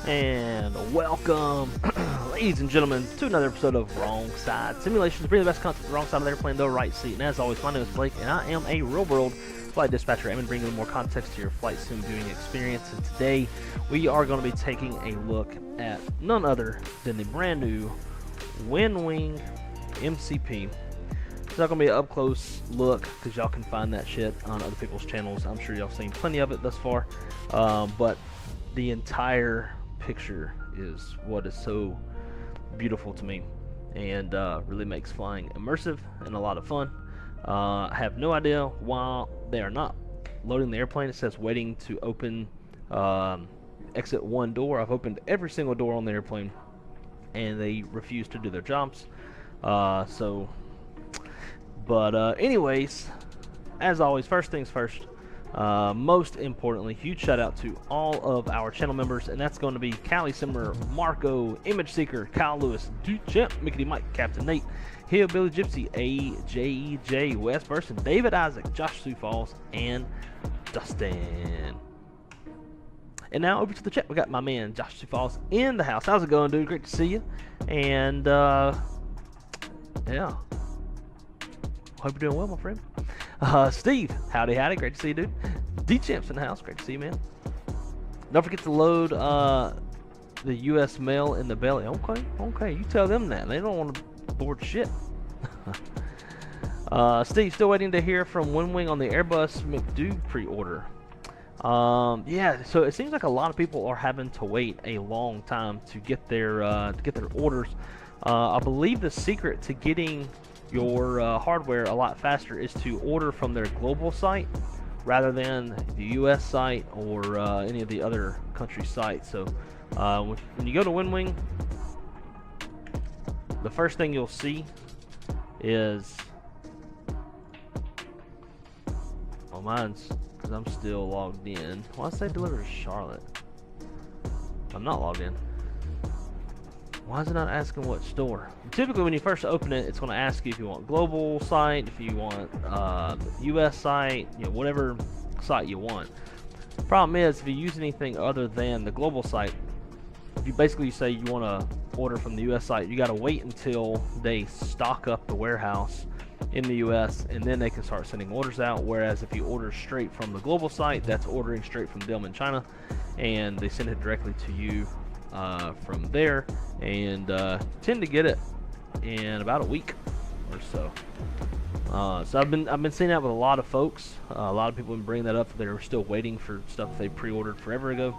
And welcome, ladies and gentlemen, to another episode of Wrong Side Simulations. Bring the best content to the wrong side of the airplane, the right seat. And as always, my name is Blake, and I am a real-world flight dispatcher. I'm going to bring you more context to your flight sim viewing experience. And today, we are going to be taking a look at none other than the brand new Winwing MCP. It's not going to be an up-close look, because y'all can find that shit on other people's channels. I'm sure y'all seen plenty of it thus far, but the entire picture is what is so beautiful to me, and really makes flying immersive and a lot of fun. I have no idea why they are not loading the airplane. It says waiting to open exit 1 door. I've opened every single door on the airplane, and they refuse to do their jobs. Anyways, as always, first things first. Most importantly, huge shout out to all of our channel members, and that's going to be Cali Simmer, Marco, Image Seeker, Kyle Lewis, Dude Champ, Mickey Mike, Captain Nate, Hillbilly Gypsy, AJJ, Wes Burson, David Isaac, Josh Sioux Falls, and Dustin. And now over to the chat, we got my man Josh Sioux Falls in the house. How's it going, dude? Great to see you. And yeah, hope you're doing well, my friend. Steve, howdy, great to see you, dude. D-Champ's in the house, great to see you, man. Don't forget to load the U.S. mail in the belly. Okay, you tell them that. They don't want to board shit. Steve, still waiting to hear from Winwing on the Airbus McDo pre-order. Yeah, so it seems like a lot of people are having to wait a long time to get their orders. I believe the secret to getting your hardware a lot faster is to order from their global site rather than the US site or any of the other country sites. So when you go to Winwing, the first thing you'll see is, well, mine's because I'm still logged in. Why does it say deliver to Charlotte? I'm not logged in. Why is it not asking what store? Typically, when you first open it, it's going to ask you if you want global site, if you want US site, you know, whatever site you want. The problem is, if you use anything other than the global site, if you basically say you want to order from the US site, you got to wait until they stock up the warehouse in the US, and then they can start sending orders out. Whereas if you order straight from the global site, that's ordering straight from them in China, and they send it directly to you from there, and tend to get it in about a week or so. So I've been seeing that with a lot of folks. A lot of people have been bringing that up. They're still waiting for stuff they pre-ordered forever ago.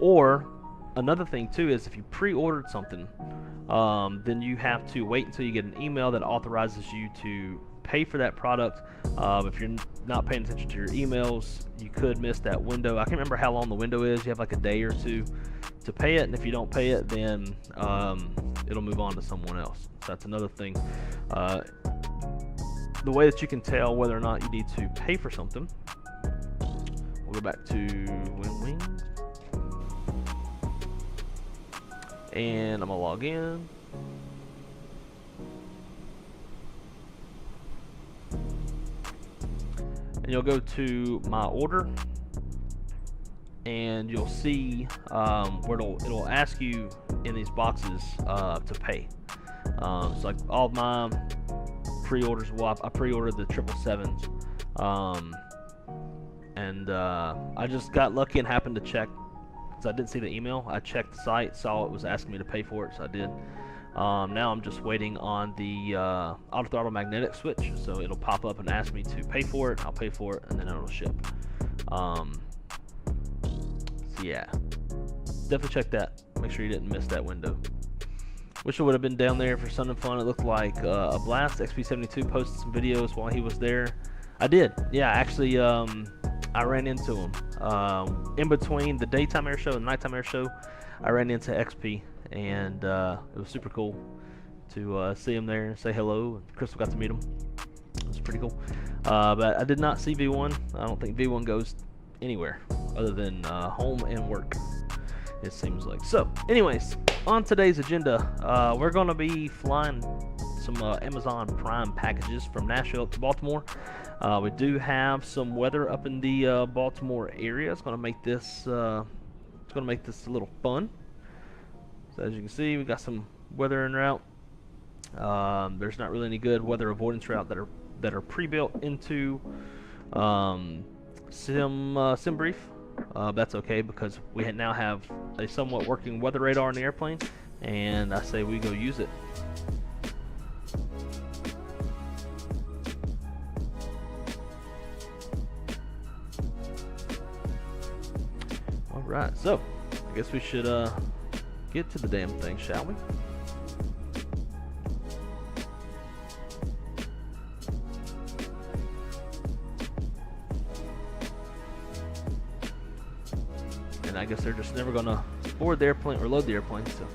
Or another thing too is if you pre-ordered something, then you have to wait until you get an email that authorizes you to pay for that product. If you're not paying attention to your emails, you could miss that window. I can't remember how long the window is. You have like a day or two to pay it, and if you don't pay it, then it'll move on to someone else. So that's another thing. The way that you can tell whether or not you need to pay for something, we'll go back to Winwing, and I'm gonna log in. And you'll go to my order, and you'll see where it'll ask you in these boxes to pay. So like all of my pre-orders, well, I pre-ordered the 777s, and I just got lucky and happened to check, because I didn't see the email. I checked the site, saw it was asking me to pay for it, so I did. Now I'm just waiting on the auto throttle magnetic switch, so it'll pop up and ask me to pay for it. I'll pay for it, and then it'll ship. So yeah, definitely check that. Make sure you didn't miss that window. Wish I would have been down there for Sun and Fun. It looked like a blast. XP72 posted some videos while he was there. I did. Yeah, actually, I ran into him. In between the daytime air show and the nighttime air show, I ran into XP, and it was super cool to see him there and say hello. And Crystal got to meet him. It was pretty cool. But I did not see V1. I don't think V1 goes anywhere other than home and work, it seems like. So, anyways, on today's agenda, we're going to be flying some Amazon Prime packages from Nashville up to Baltimore. We do have some weather up in the Baltimore area. It's going to make this a little fun. So as you can see, we got some weather en route. There's not really any good weather avoidance route that are pre-built into SimBrief. That's okay because we now have a somewhat working weather radar in the airplane, and I say we go use it. Alright, so I guess we should get to the damn thing, shall we? I guess they're just never gonna board the airplane or load the airplane, so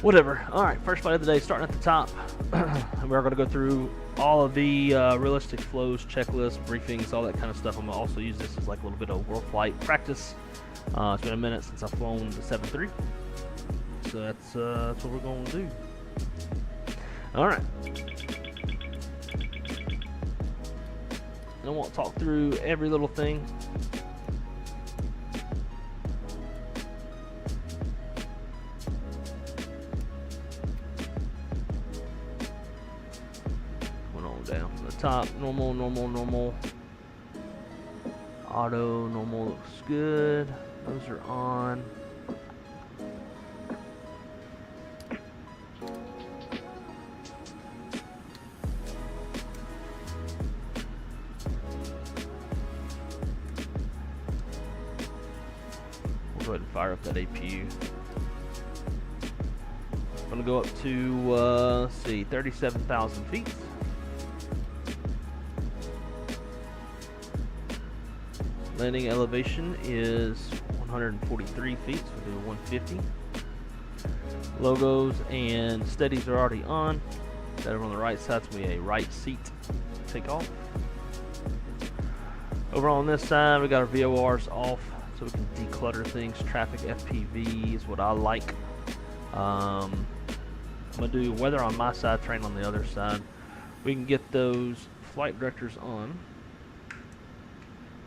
whatever. Alright, first flight of the day, starting at the top. And we're gonna go through all of the realistic flows, checklists, briefings, all that kind of stuff. I'm gonna also use this as like a little bit of world flight practice. It's been a minute since I've flown the 7-3, so that's what we're gonna do. Alright, I won't talk through every little thing. Top, normal, normal, normal. Auto, normal looks good. Those are on. We'll go ahead and fire up that APU. I'm gonna go up to, let's see, 37,000 feet. Landing elevation is 143 feet, so we'll do 150. Logos and steadies are already on. That over on the right side is going to be a right seat takeoff. Over on this side, we got our VORs off, so we can declutter things. Traffic FPV is what I like. I'm going to do weather on my side, train on the other side. We can get those flight directors on.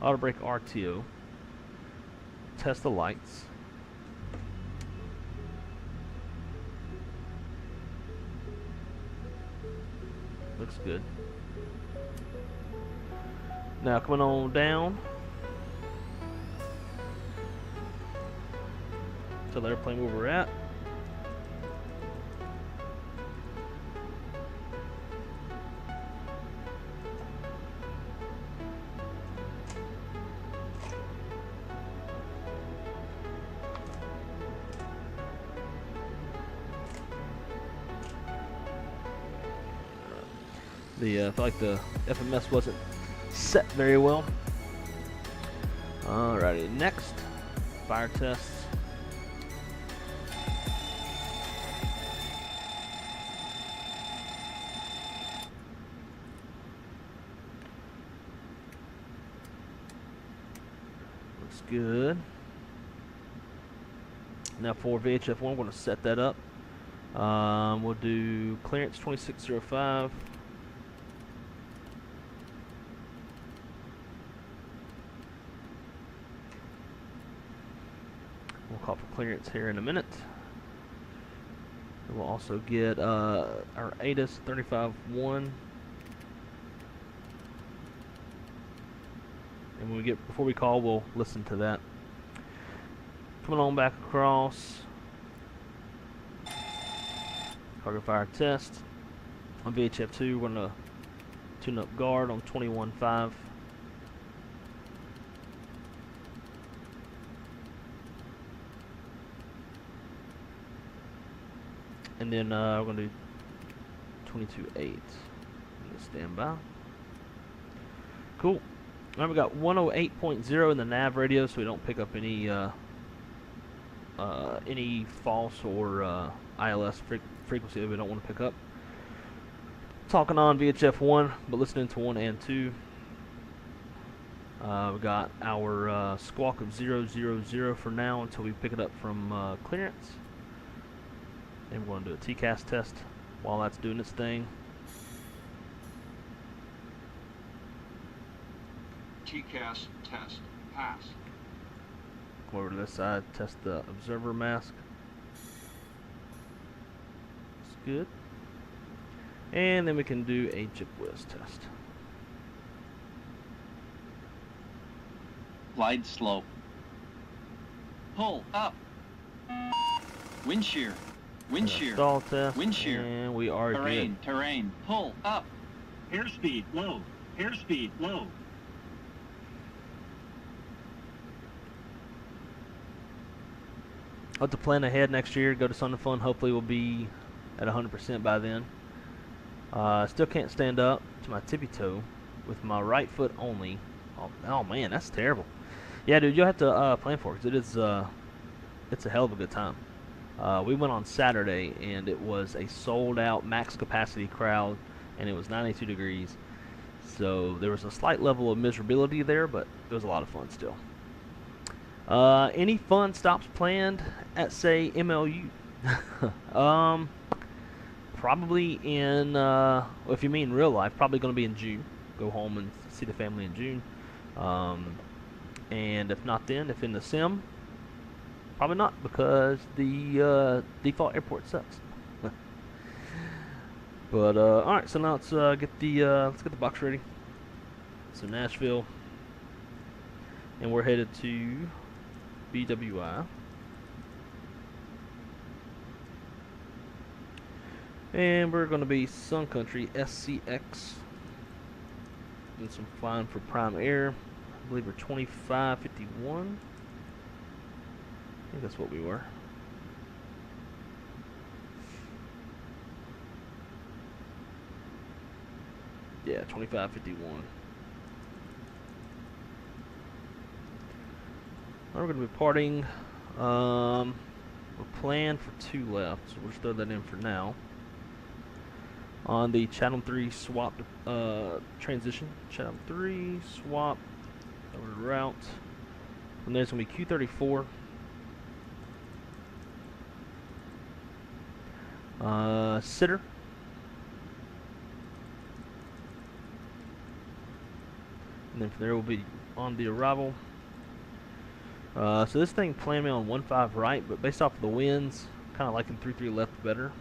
Auto brake RTO. Test the lights. Looks good. Now coming on down. Tell the airplane where we're at. I feel like the FMS wasn't set very well. Alrighty, next, fire tests. Looks good. Now for VHF1, we're going to set that up. We'll do clearance 2605. We'll call for clearance here in a minute. And we'll also get our ADIS 35-1. And when we get, before we call, we'll listen to that. Coming on back across. Cargo fire test. On VHF2, we're going to tune up guard on 21.5. And then we're going to do 22.8. Stand by. Cool. Now we got 108.0 in the nav radio, so we don't pick up any false or ILS frequency that we don't want to pick up. Talking on VHF 1, but listening to 1 and 2. We got our squawk of 000 for now until we pick it up from clearance. And we're going to do a TCAS test while that's doing its thing. TCAS test pass. Go over to this side, test the observer mask. It's good. And then we can do a JIPWIZ test. Glide slope. Pull up. Wind shear. Wind shear. Stall test. Wind shear. And we are terrain. good. Terrain. Pull up. Airspeed low. Airspeed low. I'll have to plan ahead next year. Go to Sun and Fun. Hopefully we'll be at 100% by then. Still can't stand up to my tippy toe with my right foot only. Oh man, that's terrible. Yeah, dude, you'll have to plan for it, 'cause it is it's a hell of a good time. We went on Saturday and it was a sold out max capacity crowd, and it was 92 degrees. So there was a slight level of miserability there, but it was a lot of fun still. Any fun stops planned at, say, MLU? Probably in, well, if you mean real life, probably going to be in June. Go home and see the family in June. And if not then, if in the sim, probably not, because the default airport sucks. But all right, so now let's get the box ready. So Nashville, and we're headed to BWI. And we're going to be Sun Country SCX. Doing some flying for Prime Air. I believe we're 2551. I think that's what we were. Yeah, 2551. We're going to be parting. We're planned for 2 left, so we'll just throw that in for now. On the Chatham 3 swap transition. Chatham 3 swap over to route. From there it's going to be Q34. Sitter. And then from there we'll be on the arrival. So this thing planned me on 1-5 right, but based off of the winds, kind of liking 3-3 left better.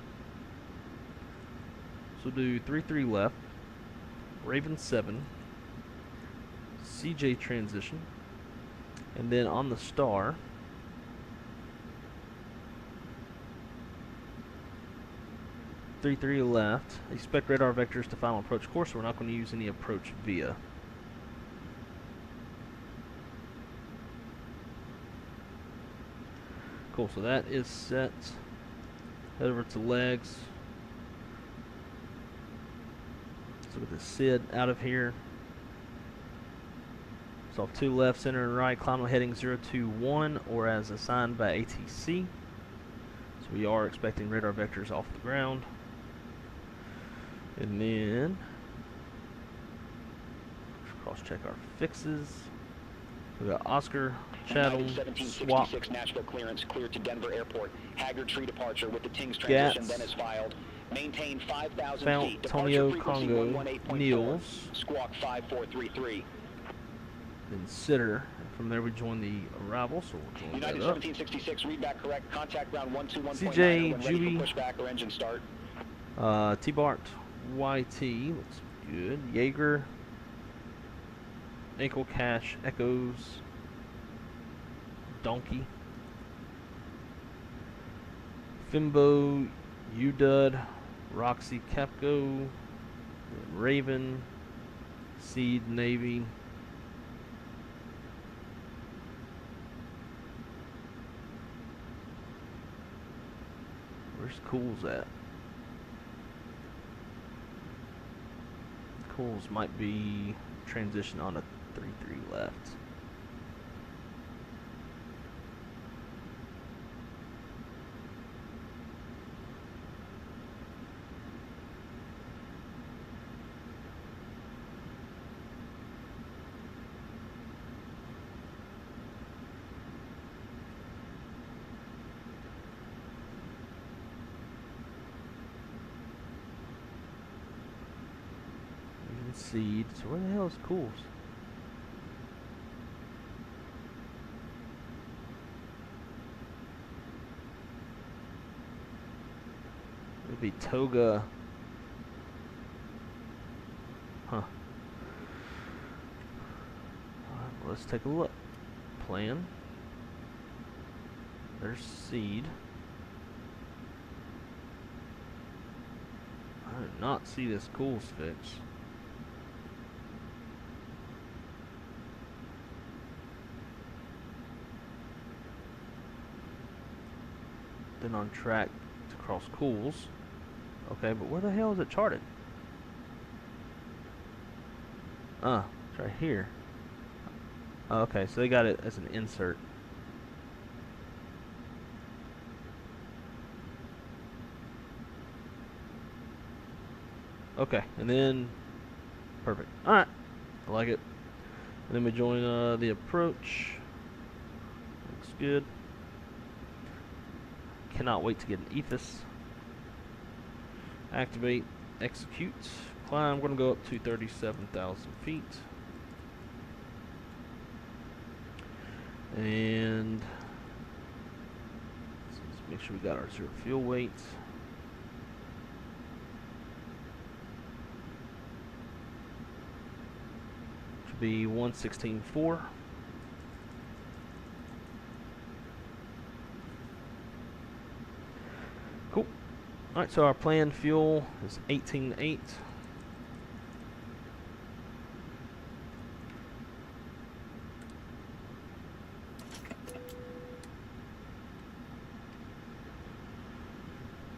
So we'll do 3-3 left, Raven 7, CJ transition, and then on the star, (3-3) left. Expect radar vectors to final approach course, so we're not going to use any approach via. Cool, so that is set. Head over to legs. Let's look at the SID out of here. So off 2 left, center and right, climb heading 021 or as assigned by ATC. So we are expecting radar vectors off the ground. And then cross check our fixes. We got Oscar, Chatham, swap. 1766 Nashville clearance cleared to Denver Airport. Haggard tree departure with the Tings transition then is filed. Maintain 5,000 feet. Antonio, Departure Congo, frequency 118.4. Niels. Squawk 5433. Then Sitter. And from there we join the arrival, so we'll join United that up. 1766, read back correct. Contact ground 121.9 CJ, when ready Juby. for pushback or engine start. T-Bart, YT, looks good. Jaeger, Ankle Cash, Echoes, Donkey, Fimbo, UDUD, Roxy, Capco, Raven, Seed, Navy, Where's Cools at? Cools might be transition on a 3-3 left. Seed. So where the hell is Cools? It would be Toga. Huh. Alright, well, let's take a look. Plan. There's Seed. I did not see this Cools fix. Then on track to cross Cools. Okay, but where the hell is it charted? It's right here. Oh, okay, so they got it as an insert. Okay, and then perfect. Alright, I like it. And then we join the approach. Looks good. Cannot wait to get an ethos. Activate, execute, climb. We're going to go up to 37,000 feet. And let's make sure we got our zero fuel weight. Should be 116.4. Cool. Alright, so our planned fuel is 18.8.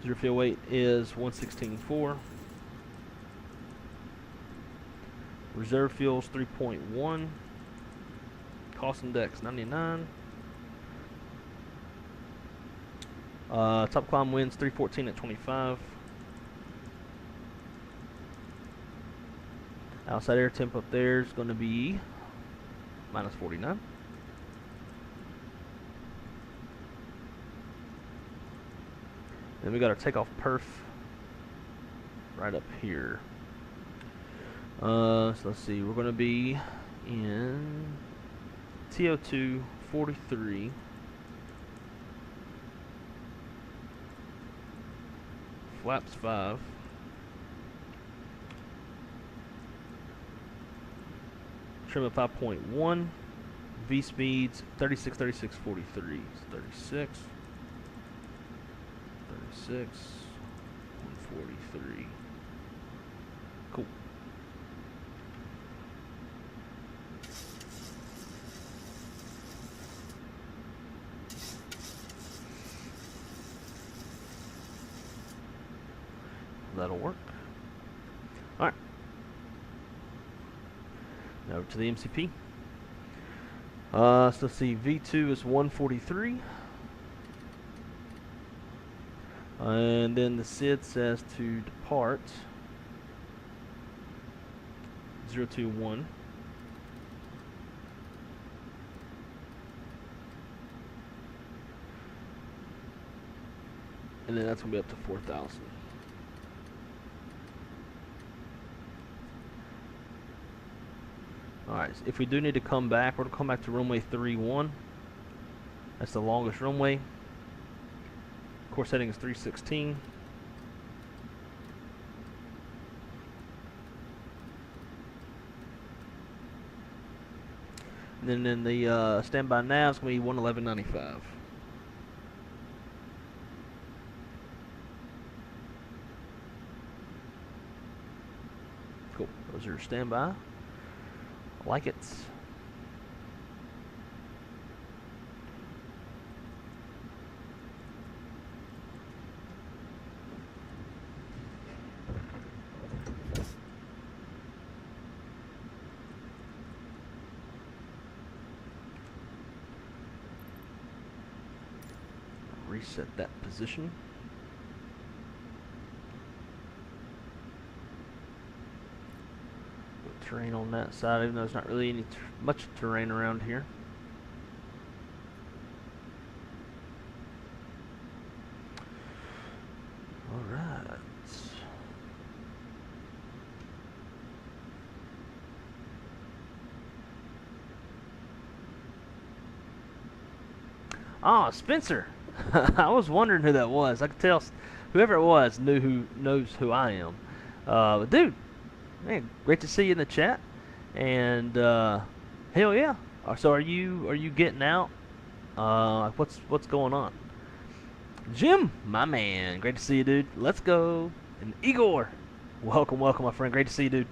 Zero fuel weight is 116.4. Reserve fuel is 3.1. Cost index 99. Top climb winds 314 at 25. Outside air temp up there is going to be minus 49. Then we got our takeoff perf right up here. So let's see, we're going to be in TO2 43. Flaps 5. Trim at 5.1. V speeds 36, 36, 43. 36, 36, 143. Cool. That'll work. Alright. Now over to the MCP. So let's see, V2 is 143. And then the SID says to depart 021. And then that's going to be up to 4,000. Alright, so if we do need to come back, we're going to come back to runway 31. That's the longest runway. Course setting is 316. And then in the standby nav is going to be 111.95. Cool. Those are standby. Like it. reset that position. Terrain on that side, even though there's not really any much terrain around here. Alright. Ah, Spencer. I was wondering who that was. I could tell whoever it was knows who I am. But dude, man, great to see you in the chat. And hell yeah. So are you getting out? What's going on? Jim, my man, great to see you, dude. Let's go. And Igor, welcome, my friend. Great to see you, dude.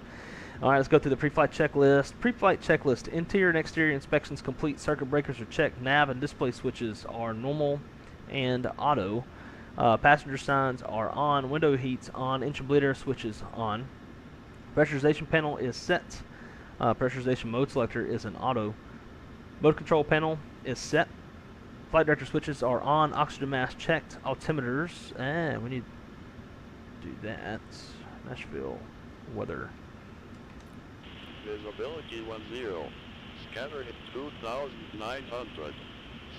All right, let's go through the pre-flight checklist. Pre-flight checklist: interior and exterior inspections complete. Circuit breakers are checked. Nav and display switches are normal and auto. Passenger signs are on. Window heats on. Engine bleeder switches on. Pressurization panel is set. Pressurization mode selector is an auto. Mode control panel is set. Flight director switches are on. Oxygen mask checked. Altimeters. We need to do that. Nashville weather. Visibility 10. Scanner hit 2,900.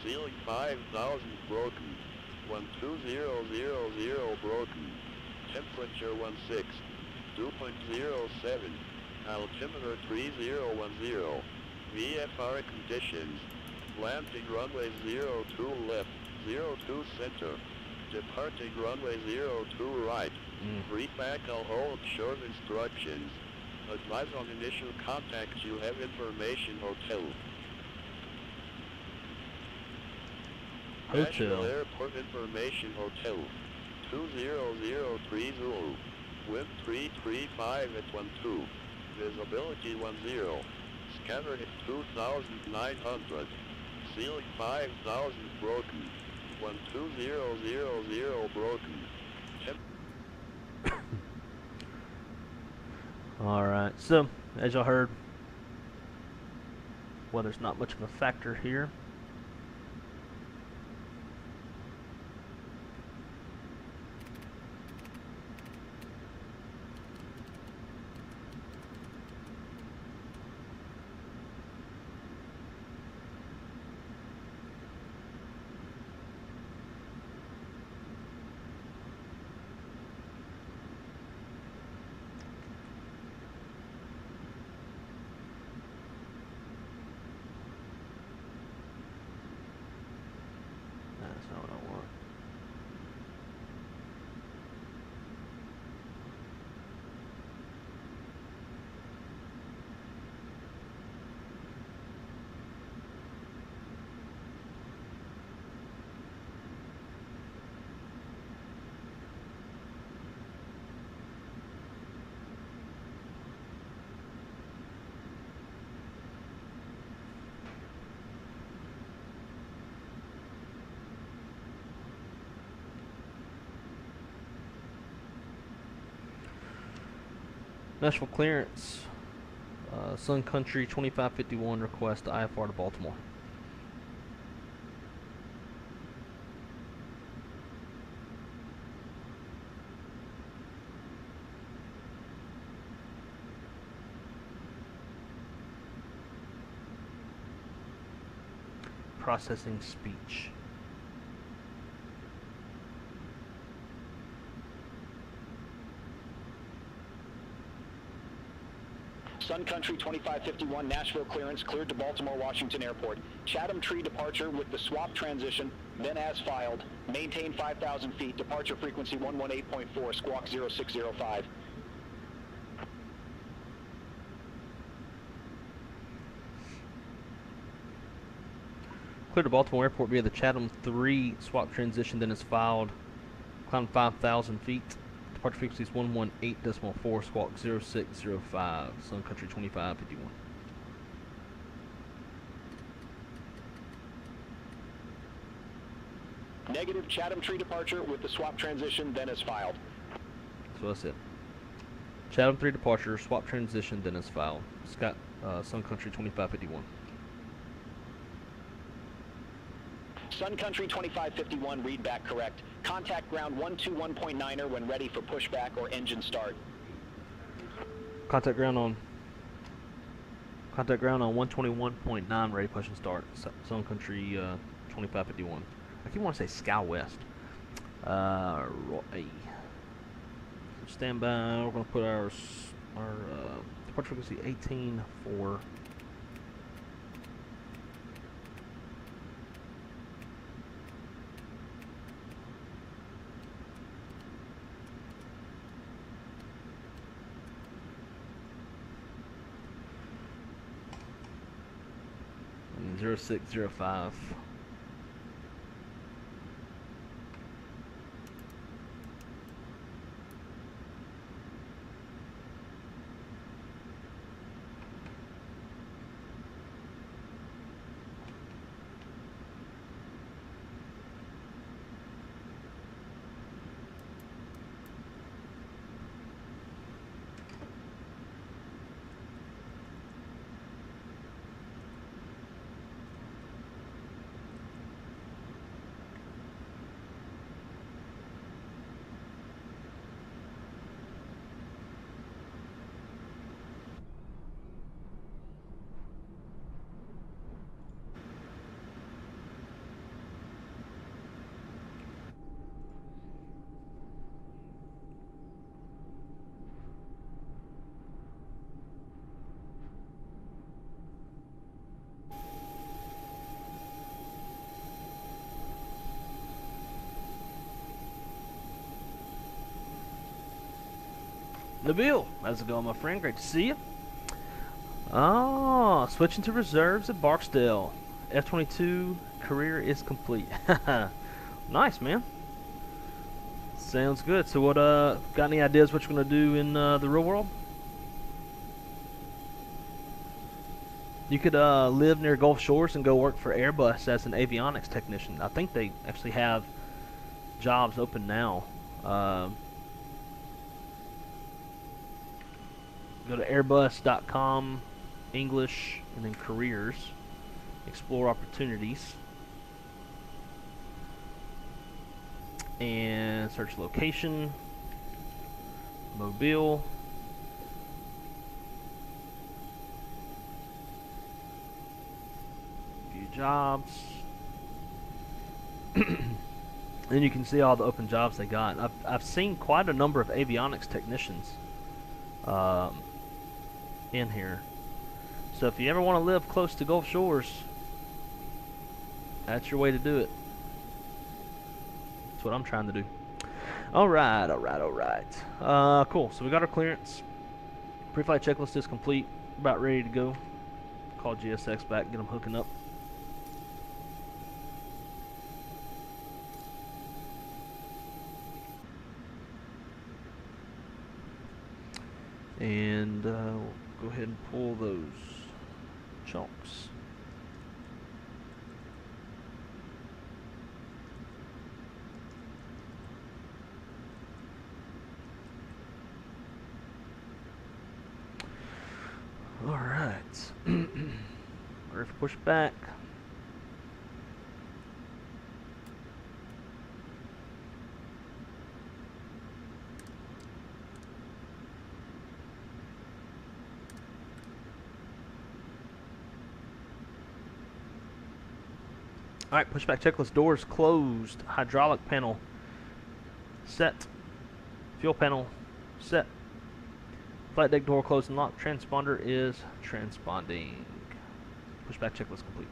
Ceiling 5,000 broken. 12000 broken. Temperature 16. 2.07. Altimeter 3010. VFR conditions. Landing runway 02 left, 02 center. Departing runway 02 right. Read back all hold short instructions. Advise on initial contact. You have information hotel. National Airport Information Hotel. 20030. Wind 335 at 12. Visibility 10. Scanner hit 2,900. Ceiling 5,000 broken. 12000 broken. Alright, so as y'all heard, weather's not much of a factor here. That's not what I want. Nashville clearance, Sun Country 2551 request IFR to Baltimore. Processing speech. Sun Country 2551, Nashville clearance, cleared to Baltimore Washington Airport. Chatham Tree departure with the swap transition, then as filed. Maintain 5,000 feet, departure frequency 118.4, squawk 0605. Clear to Baltimore Airport via the Chatham 3 swap transition, then is filed. Climb 5,000 feet. Departure frequency is 118.4, squawk 0605. Sun Country 2551. Negative, Chatham Tree departure with the swap transition, then is filed. So that's it. Chatham 3 departure, swap transition, then is filed. Scott, Sun Country 2551. Sun Country 2551, read back correct. Contact ground 121.9er when ready for pushback or engine start. Contact ground on 121.9, ready push and start. Sun Country 2551. I keep wanting to say Sky West. Stand by. We're going to put our departure frequency 18 for. And 0605. Nabil, how's it going, my friend? Great to see you. Oh, switching to reserves at Barksdale. F-22 career is complete. Nice, man. Sounds good. So what, got any ideas what you're going to do in the real world? You could live near Gulf Shores and go work for Airbus as an avionics technician. I think they actually have jobs open now. Go to airbus.com, English, and then careers. Explore opportunities. And search location. Mobile. View jobs. Then you can see all the open jobs they got. I've seen quite a number of avionics technicians in here. So if you ever want to live close to Gulf Shores, that's your way to do it. That's what I'm trying to do. Alright. Cool. So we got our clearance. Pre-flight checklist is complete. About ready to go. Call GSX back, get them hooking up. And we'll go ahead and pull those chunks. All right. Ready for pushback. Alright, pushback checklist. Doors closed. Hydraulic panel set. Fuel panel set. Flight deck door closed and locked. Transponder is transponding. Pushback checklist complete.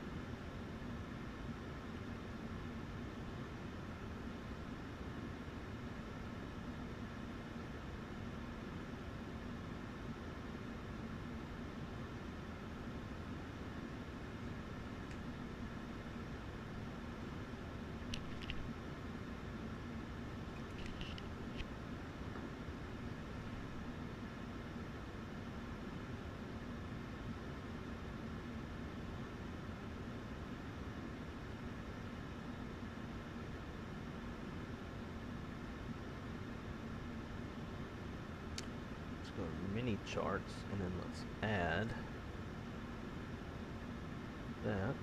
Go to mini charts and then let's add that.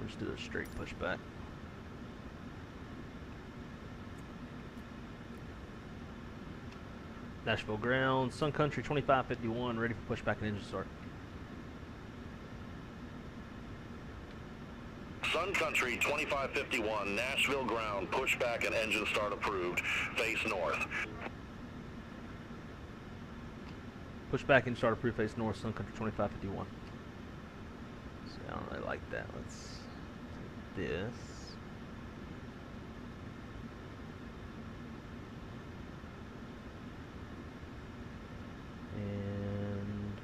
just do a straight pushback. Nashville ground, Sun Country 2551, ready for pushback and engine start. Sun Country 2551, Nashville ground, pushback and engine start approved. Face north. Pushback and start approved, face north, Sun Country 2551. See, I don't really like that. Let's take this. And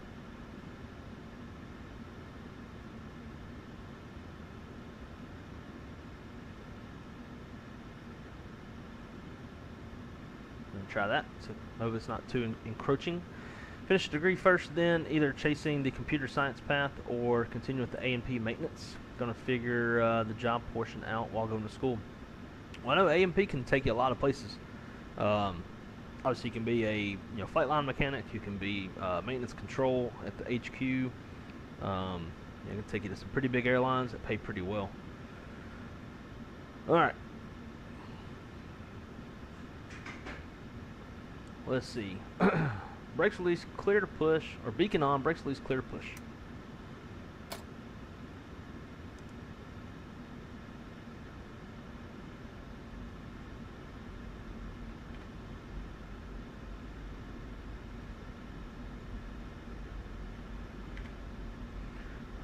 try that. So hope it's not too encroaching. Finish the degree first, then either chasing the computer science path or continue with the A&P maintenance. Gonna figure the job portion out while going to school. Well, I know A&P can take you a lot of places. Obviously, you can be a flight line mechanic. You can be maintenance control at the HQ. It can take you to some pretty big airlines that pay pretty well. All right. Let's see. Brakes release, clear to push, or beacon on, brakes release, clear to push.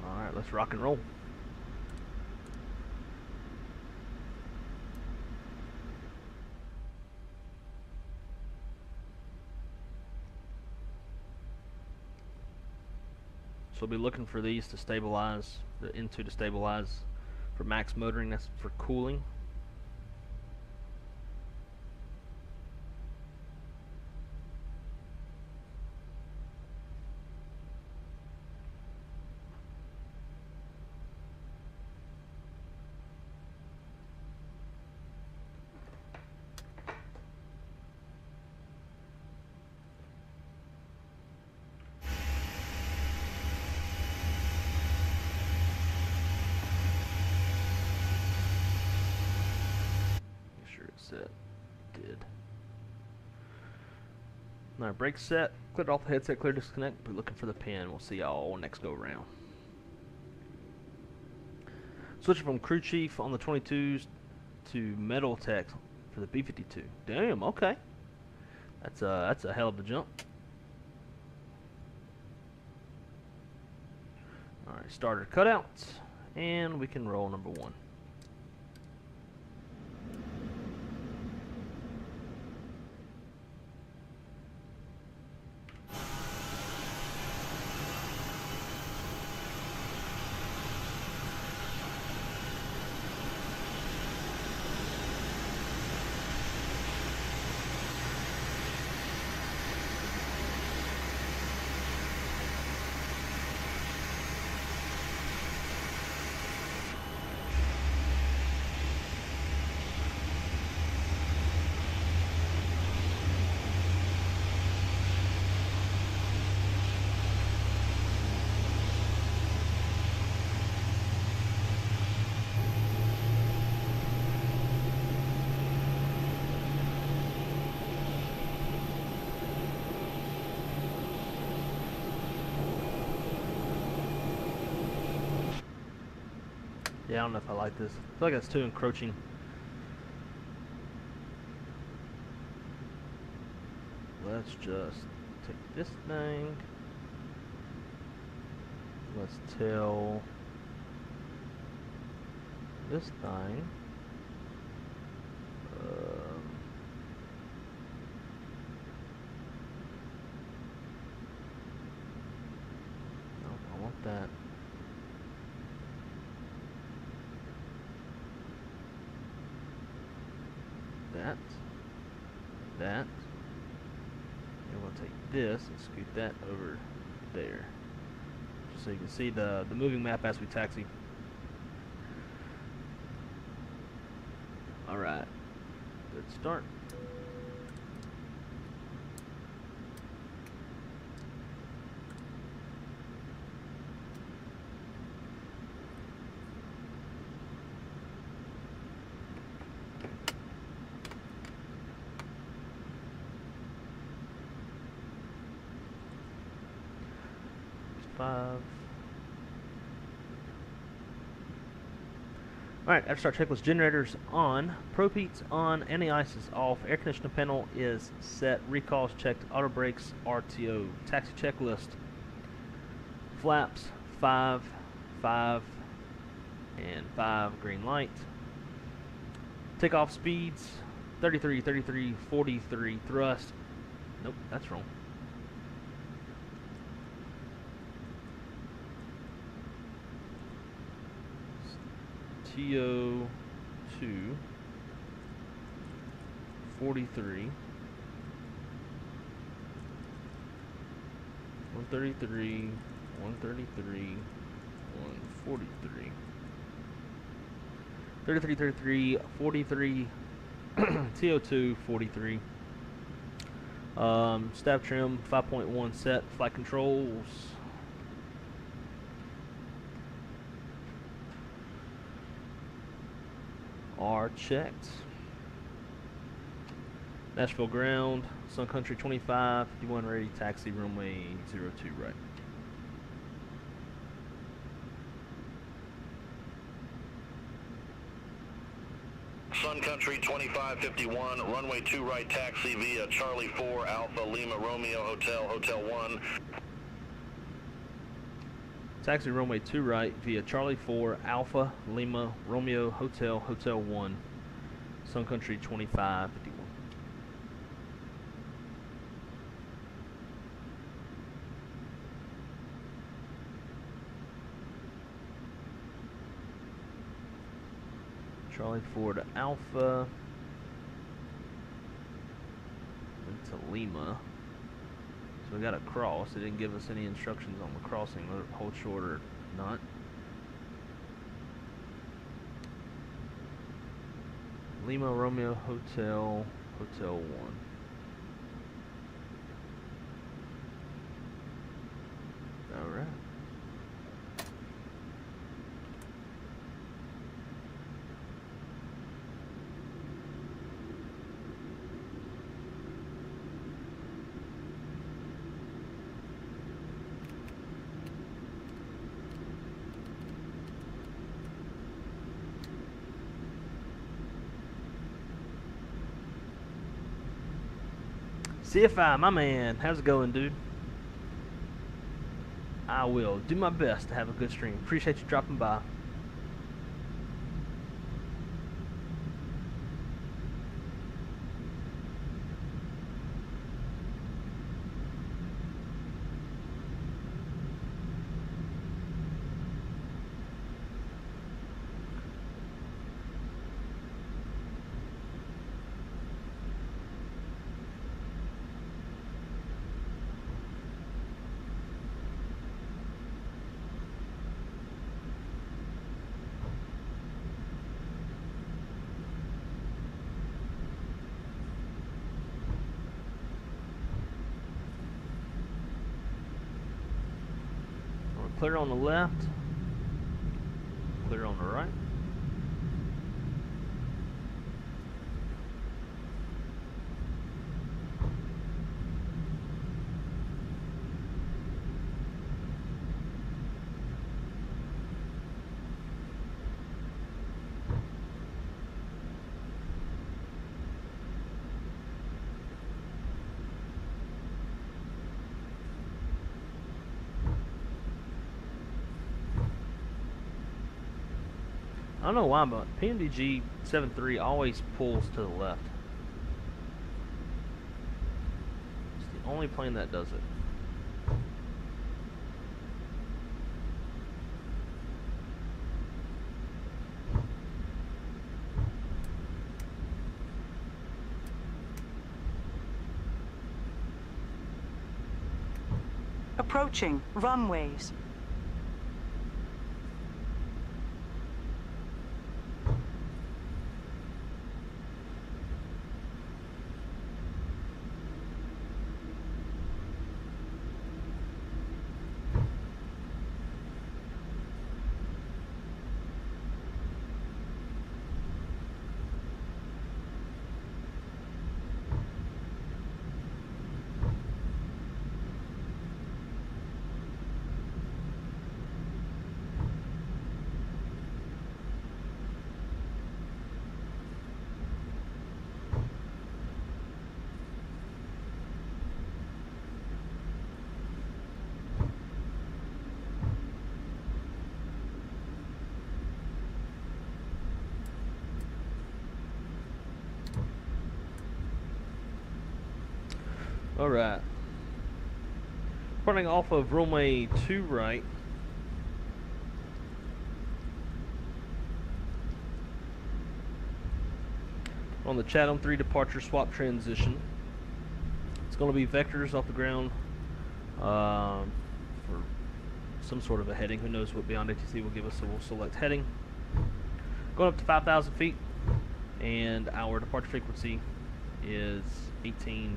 Alright, let's rock and roll. So we'll be looking for these to stabilize, the N2 to stabilize for max motoring, that's for cooling. Set. Did. Alright, brake set. Cleared off the headset, clear disconnect. We're looking for the pin. We'll see y'all next go around. Switching from crew chief on the 22s to metal tech for the B-52. Damn, okay. That's a hell of a jump. Alright, starter cutout. And we can roll number 1. Yeah, I don't know if I like this. I feel like that's too encroaching. Let's just take this thing. Let's tell this thing. No, I want that. That. And we'll take this and scoot that over there. Just so you can see the moving map as we taxi. Alright. Good start. 5. Alright, after start checklist, generators on, propheats on, anti-ice is off, air conditioner panel is set, recalls checked, auto brakes, RTO, taxi checklist, flaps, 5, 5, and 5, green light, takeoff speeds, 33, 33, 43, thrust, nope, that's wrong. TO2 43 133 133 143 33 33 43 TO2 43 staff trim 5.1 set, flight controls are checked. Nashville ground, Sun Country 25, 51 ready, taxi runway 02 right. Sun Country 2551, runway 2 right, taxi via Charlie 4 Alpha Lima Romeo Hotel, Hotel 1. Taxi runway 2 right via Charlie 4 Alpha Lima Romeo Hotel, Hotel 1, Sun Country 2551. Charlie 4 to Alpha into Lima. So we got a cross. It didn't give us any instructions on the crossing, whether it hold short or not. Lima Romeo Hotel, Hotel 1. Alright. CFI, my man, how's it going, dude? I will do my best to have a good stream. Appreciate you dropping by. Clear on the left, clear on the right. I don't know why, but PMDG 7.3 always pulls to the left. It's the only plane that does it. Approaching runways. Alright. Running off of runway 2 right. On the Chatham 3 departure swap transition. It's going to be vectors off the ground for some sort of a heading. Who knows what Beyond ATC will give us, so we'll select heading. Going up to 5,000 feet, and our departure frequency is 18.4.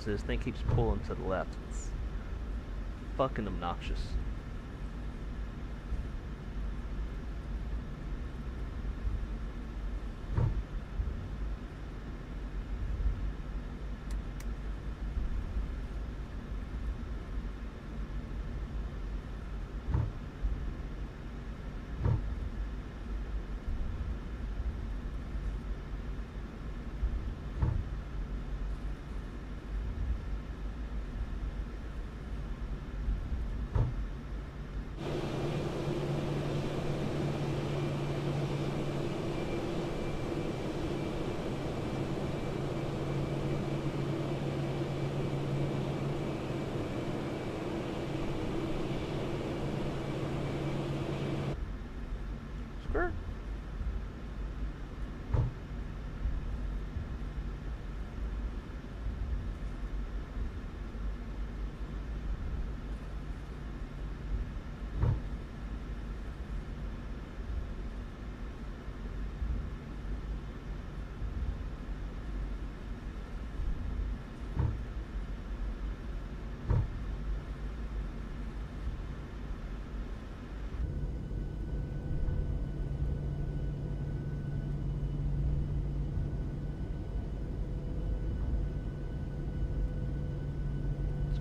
This thing keeps pulling to the left. It's fucking obnoxious.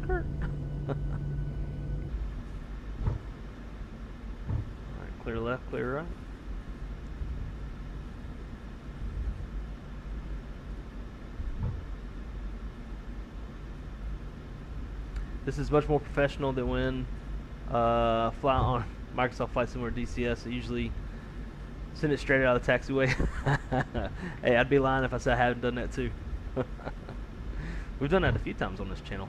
Alright, clear left, clear right. This is much more professional than when fly on Microsoft Flight Simulator DCS. I usually send it straight out of the taxiway. Hey, I'd be lying if I said I haven't done that too. We've done that a few times on this channel.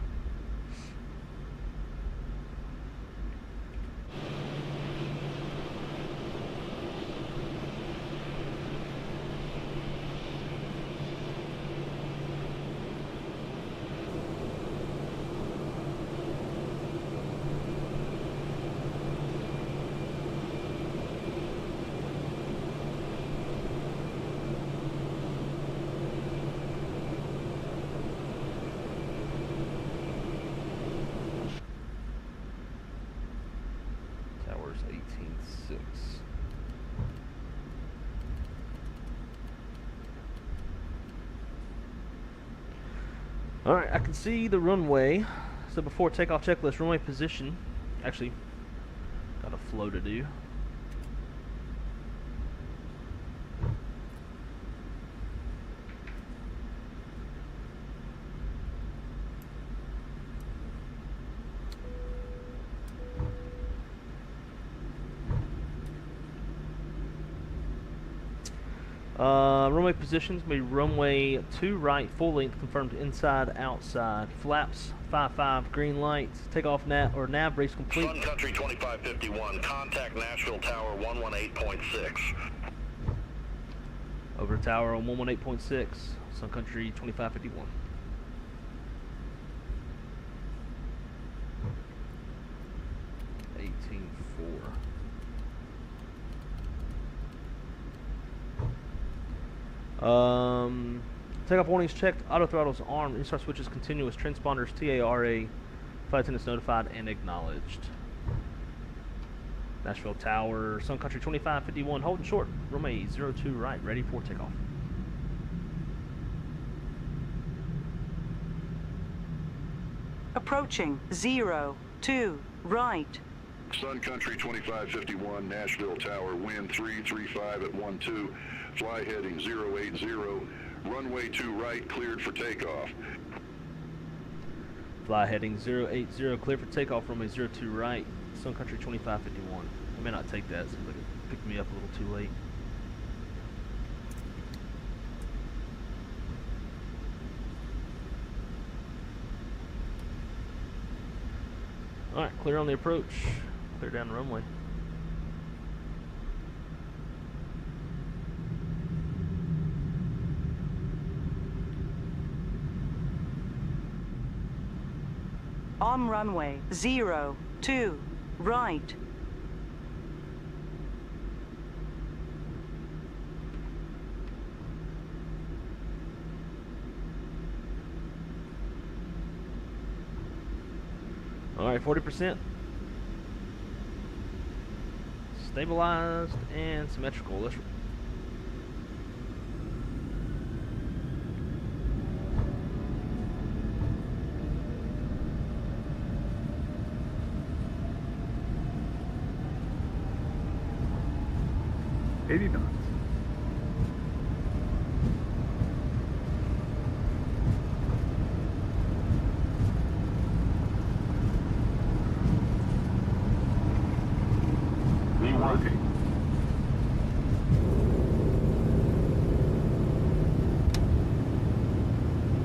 Alright, I can see the runway. So before takeoff checklist, runway position. Actually, got a flow to do. Runway positions may be runway 2 right, full length, confirmed inside, outside. Flaps 5-5, green lights. Takeoff nav brace complete. Sun Country 2551, contact Nashville Tower 118.6. Over tower on 118.6, Sun Country 2551. Takeoff warnings checked, auto throttles armed, restart switches continuous, transponders TARA, flight attendants notified and acknowledged. Nashville Tower, Sun Country 2551, holding short, runway 02 right, ready for takeoff. Approaching 0, 2, right. Sun Country 2551, Nashville Tower, wind 335 at 12, fly heading 080, runway 2 right, cleared for takeoff. Fly heading 080, clear for takeoff, runway 02 right, Sun Country 2551. I may not take that, seems like it picked me up a little too late. Alright, clear on the approach. Clear down the runway. On runway 0, 2, right. Alright, 40%. Stabilized and symmetrical. Let's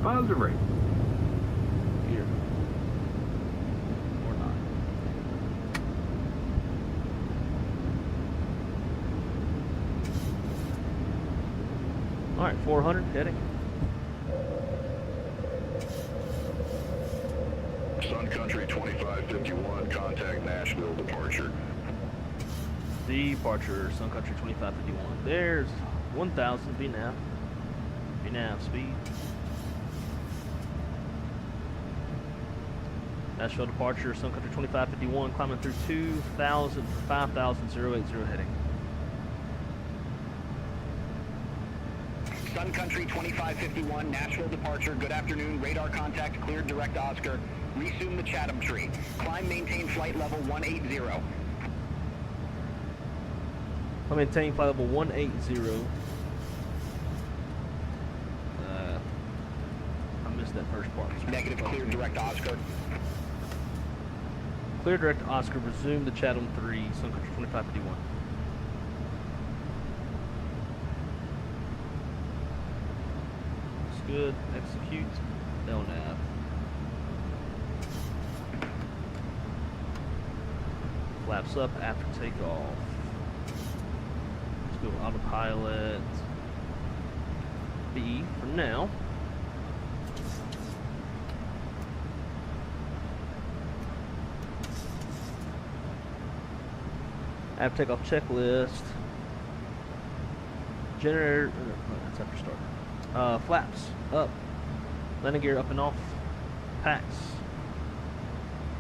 Positive rate. here. Or not. Alright, 400 heading. Sun Country 2551, contact Nashville, departure. Departure, Sun Country 2551. There's 1000 VNAV. VNAV speed. Nashville departure, Sun Country 2551, climbing through 2,000 for 5,080 heading. Sun Country 2551, Nashville departure. Good afternoon. Radar contact cleared, direct Oscar. Resume the Chatham tree. Climb, maintain flight level 180. I'm maintaining flight level 180. I missed that first part. Negative, cleared, direct Oscar. Clear direct Oscar, resume the Chatham 3, Sun Country 2551. Looks good. Execute. LNAV. Flaps up after takeoff. Let's go autopilot. B for now. After takeoff checklist. Generator. That's after start. Flaps up. Landing gear up and off. Packs.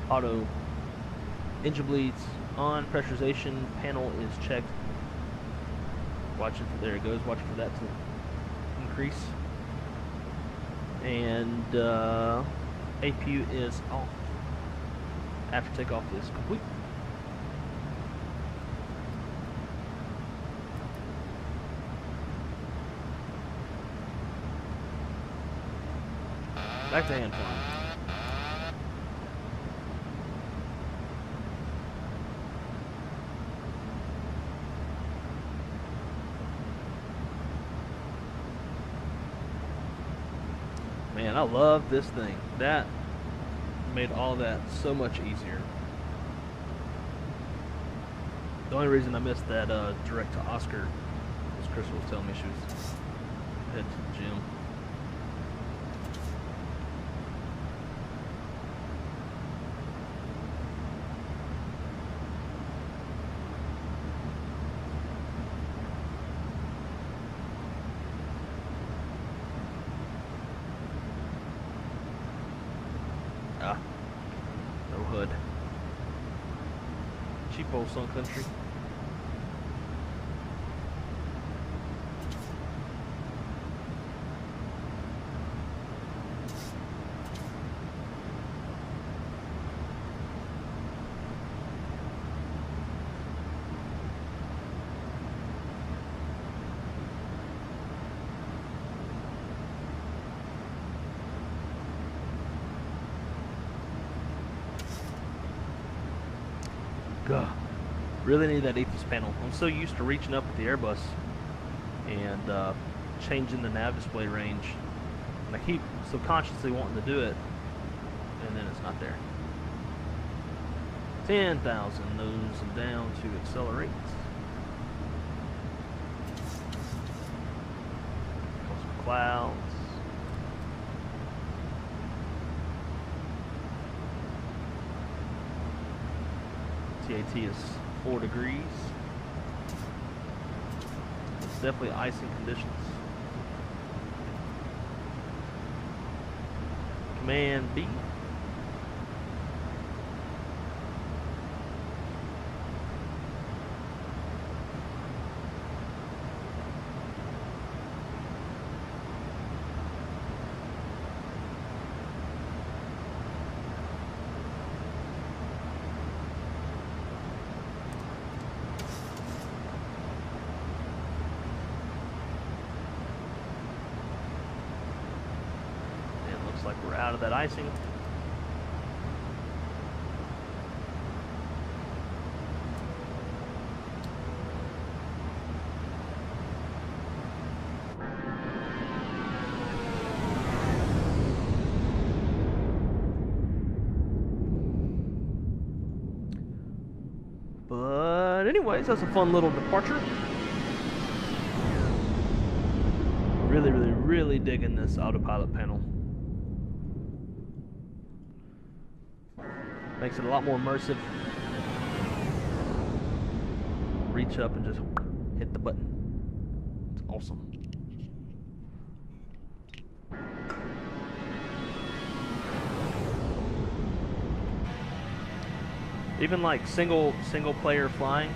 Auto. Engine bleeds on. Pressurization panel is checked. Watching for, there it goes. Watching for that to increase. And APU is off. After takeoff is complete. Back to hand flying. Man, I love this thing. That made all that so much easier. The only reason I missed that direct to Oscar was Crystal was telling me she was headed to the gym. No hood. Cheap old Sun Country. Really need that ethos panel. I'm so used to reaching up with the Airbus and changing the nav display range, and I keep subconsciously wanting to do it, and then it's not there. 10,000, nose and down to accelerate. Some clouds. TAT is 4 degrees. It's definitely icing conditions. Command B. Like we're out of that icing. But anyways, that's a fun little departure. Really digging this autopilot panel. Makes it a lot more immersive. Reach up and just hit the button. It's awesome. Even like single player flying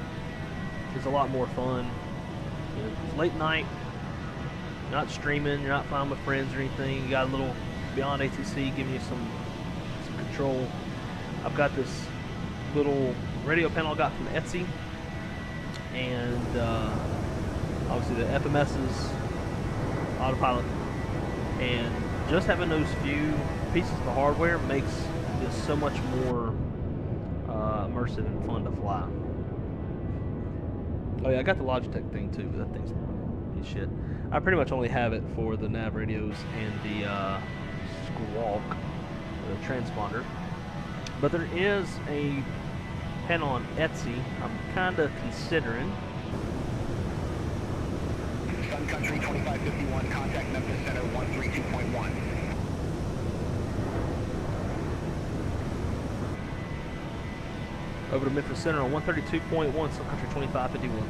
is a lot more fun. You know, it's late night, you're not streaming, you're not flying with friends or anything. You got a little beyond ATC giving you some control. I've got this little radio panel I got from Etsy, and obviously the FMS's autopilot, and just having those few pieces of the hardware makes this so much more immersive and fun to fly. Oh yeah, I got the Logitech thing too, but that thing's shit. I pretty much only have it for the nav radios and the squawk, the transponder. But there is a panel on Etsy I'm kind of considering. Sun Country 2551, contact Memphis Center 132.1. Over to Memphis Center on 132.1, Sun Country 2551.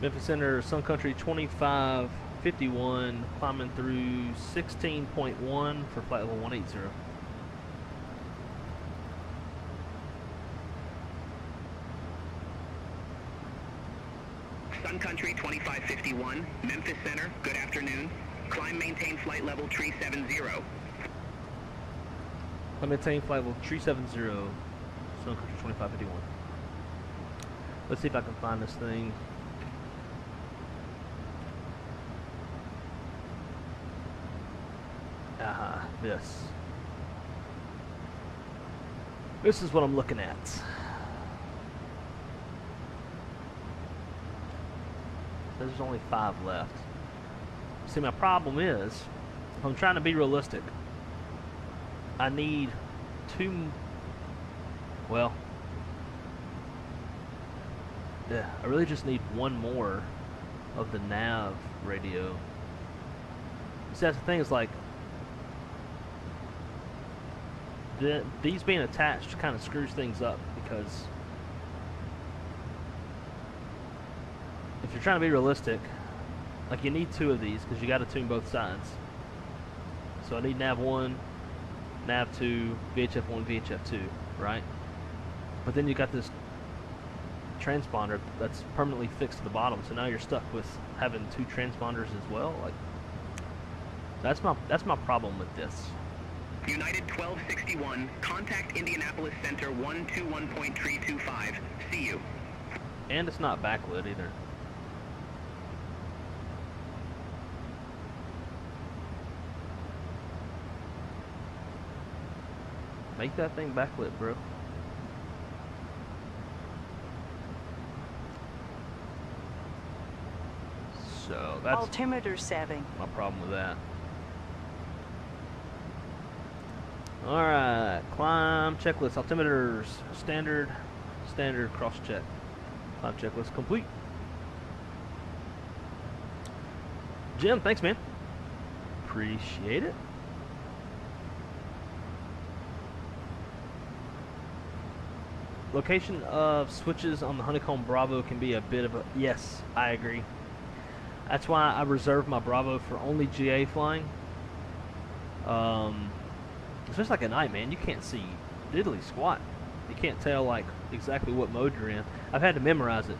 Memphis Center, Sun Country 2551, climbing through 16.1 for flight level 180. Sun Country 2551, Memphis Center, good afternoon. Climb, maintain flight level 370. Climb, maintain flight level 370, Sun Country 2551. Let's see if I can find this thing. This is what I'm looking at. There's only 5 left. See, my problem is, if I'm trying to be realistic, I need 2. Well, yeah, I really just need 1 more of the nav radio. See, that's the thing, is like, these being attached kind of screws things up, because if you're trying to be realistic, like, you need 2 of these because you got to tune both sides. So I need nav 1, nav 2, VHF 1, VHF 2, right? But then you got this transponder that's permanently fixed to the bottom, so now you're stuck with having 2 transponders as well. Like, that's my problem with this. United 1261, contact Indianapolis Center 121.325. See you. And it's not backlit either. Make that thing backlit, bro. So that's Altimeter setting. my problem with that. Alright, climb checklist, altimeters, standard, cross check. Climb checklist complete. Jim, thanks man. Appreciate it. Location of switches on the Honeycomb Bravo can be a bit of a... Yes, I agree. That's why I reserve my Bravo for only GA flying. Especially like at night, man, you can't see diddly squat. You can't tell like exactly what mode you're in. I've had to memorize it.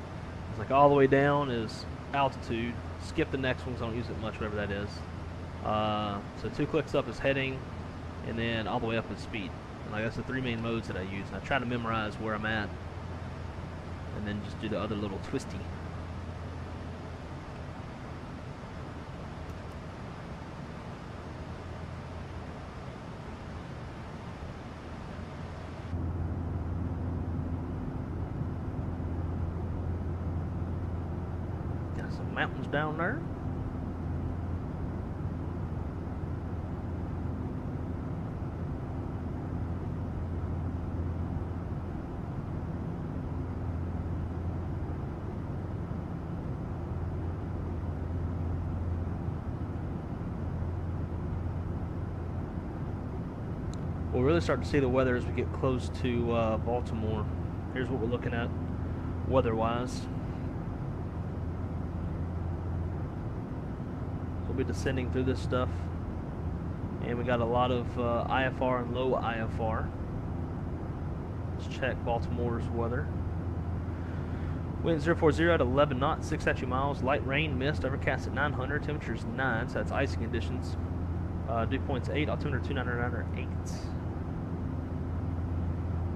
It's like all the way down is altitude. Skip the next ones, I don't use it much, whatever that is. So 2 clicks up is heading, and then all the way up is speed. And like that's the 3 main modes that I use. And I try to memorize where I'm at, and then just do the other little twisty. Got some mountains down there. We'll really start to see the weather as we get close to Baltimore. Here's what we're looking at weather-wise. We'll be descending through this stuff. And we got a lot of IFR and low IFR. Let's check Baltimore's weather. Wind 040 at 11 knots, 6 statute miles. Light rain, mist, overcast at 900. Temperature's 9, so that's icy conditions. Dew point's 8, altimeter 299 8.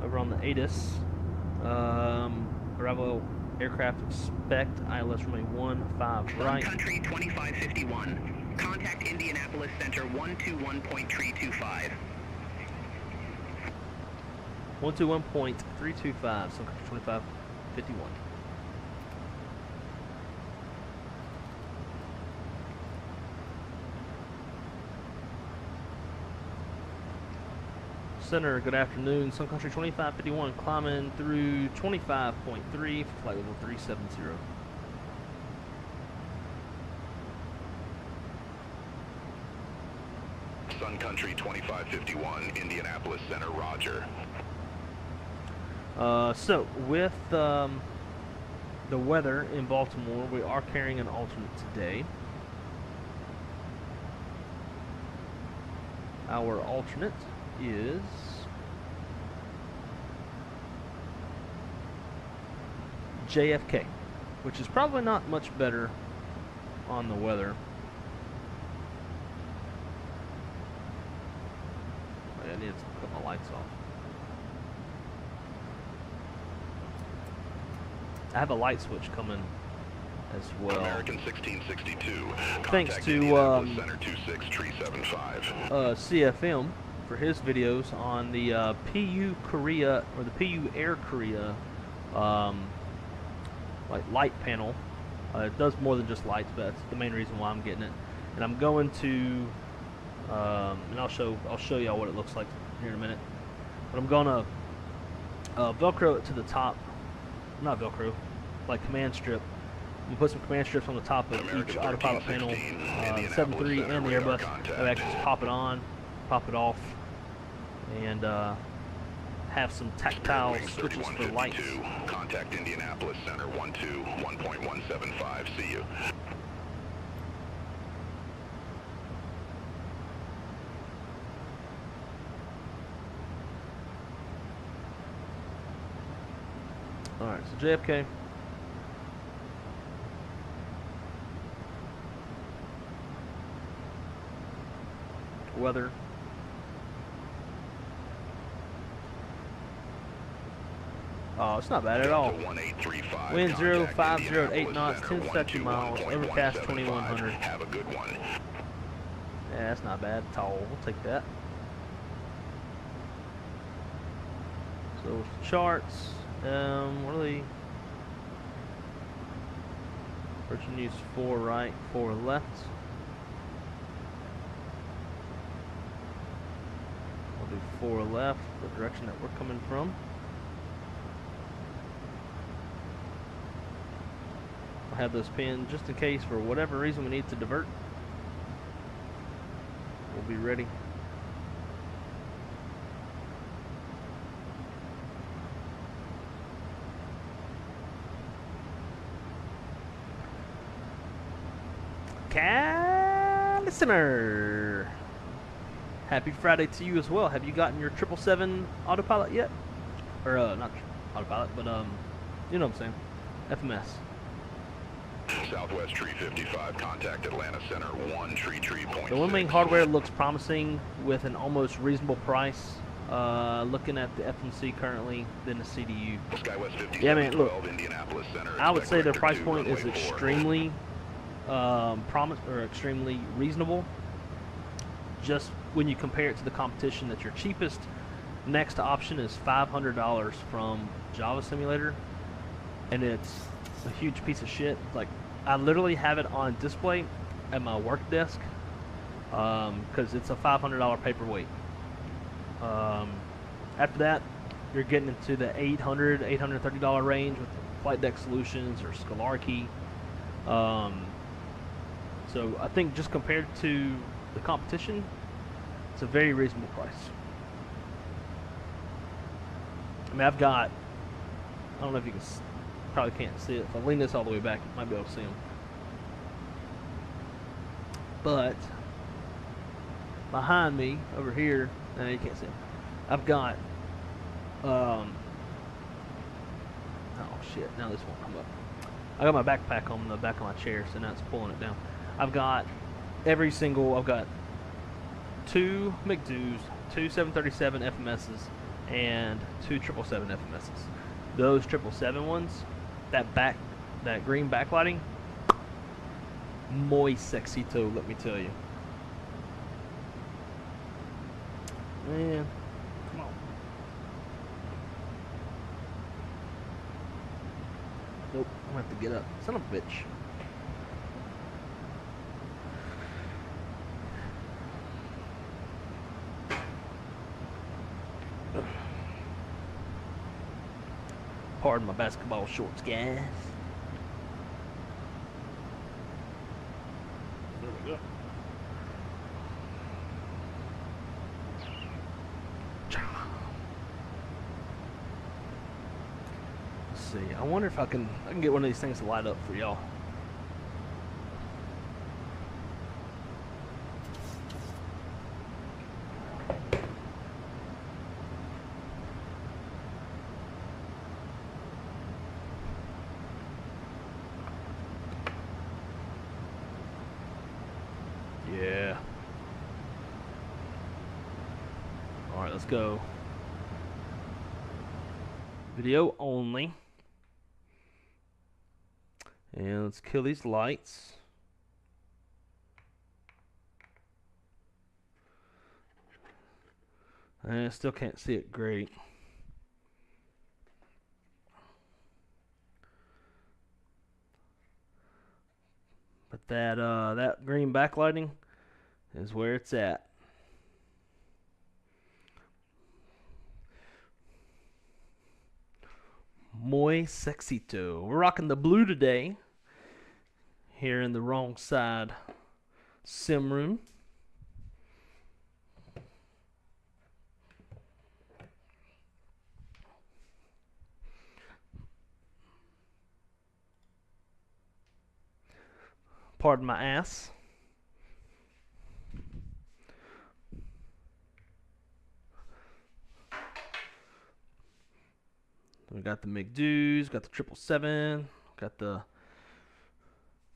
Over on the ADIS, Bravo aircraft expect ILS runway 15 right. Sun Country 2551. Contact Indianapolis Center 121.325. 121.325, Sun Country 2551. Center, good afternoon. Sun Country 2551 climbing through 25.3 for flight level 370. Sun Country 2551, Indianapolis Center, roger. So with the weather in Baltimore, we are carrying an alternate today. Our alternate is JFK, which is probably not much better on the weather. I need to put my lights off. I have a light switch coming as well. American 1662. Thanks Contact to Indianapolis Center 26375. CFM for his videos on the PU Korea or the PU Air Korea like light panel. It does more than just lights, but that's the main reason why I'm getting it. And I'm going to and I'll show y'all what it looks like here in a minute. But I'm gonna Velcro it to the top, not Velcro, like command strip. I'm gonna put some command strips on the top of each autopilot panel, 7.3 and the Airbus. That way I can just pop it on, pop it off, and have some tactile switches for lights. Contact Indianapolis Center 121.175. See you. Alright, so JFK. Weather. Oh, it's not bad at all. Wind 050 at 8 knots, 10 statute miles, overcast 2100. Have a good one. Yeah, that's not bad at all. We'll take that. So charts, what are they? Virgin use 4 right, 4 left. We'll do 4 left, the direction that we're coming from. I'll have those pinned just in case for whatever reason we need to divert. We'll be ready. Listener, happy Friday to you as well. Have you gotten your 777 autopilot yet? Or not autopilot, but you know what I'm saying, FMS. Southwest tree 55, contact Atlanta Center 1 tree point. The Winwing hardware looks promising with an almost reasonable price. Looking at the FMC currently, then the CDU. Skywest 57, yeah, man, look, 12, Indianapolis Center, I would say the Vector price 2, point is runway 4. extremely extremely reasonable. Just when you compare it to the competition, that your cheapest next option is $500 from Java Simulator, and it's a huge piece of shit. Like, I literally have it on display at my work desk because it's a $500 paperweight. After that, you're getting into the $800, $830 range with Flight Deck Solutions or Scholarkey. So I think just compared to the competition, it's a very reasonable price. I mean, I've got, I don't know if you can, probably can't see it. If I lean this all the way back, you might be able to see them. But behind me, over here, you can't see them. I've got, oh shit, now this won't come up. I got my backpack on the back of my chair, so now it's pulling it down. I've got I've got 2 McDoos, 2 737 FMSs, and 2 777 FMSs. Those 777 ones, that green backlighting, muy sexito, let me tell you. Man, come on. Nope, I'm gonna have to get up. Son of a bitch. Pardon my basketball shorts, guys. There we go. Let's see. I wonder if I can get one of these things to light up for y'all. Yeah. Alright, let's go. Video only. And let's kill these lights. I still can't see it great. But that green backlighting is where it's at. Muy sexito. We're rocking the blue today. Here in the wrong side sim room. Pardon my ass. We got the McDoos, got the 777, got the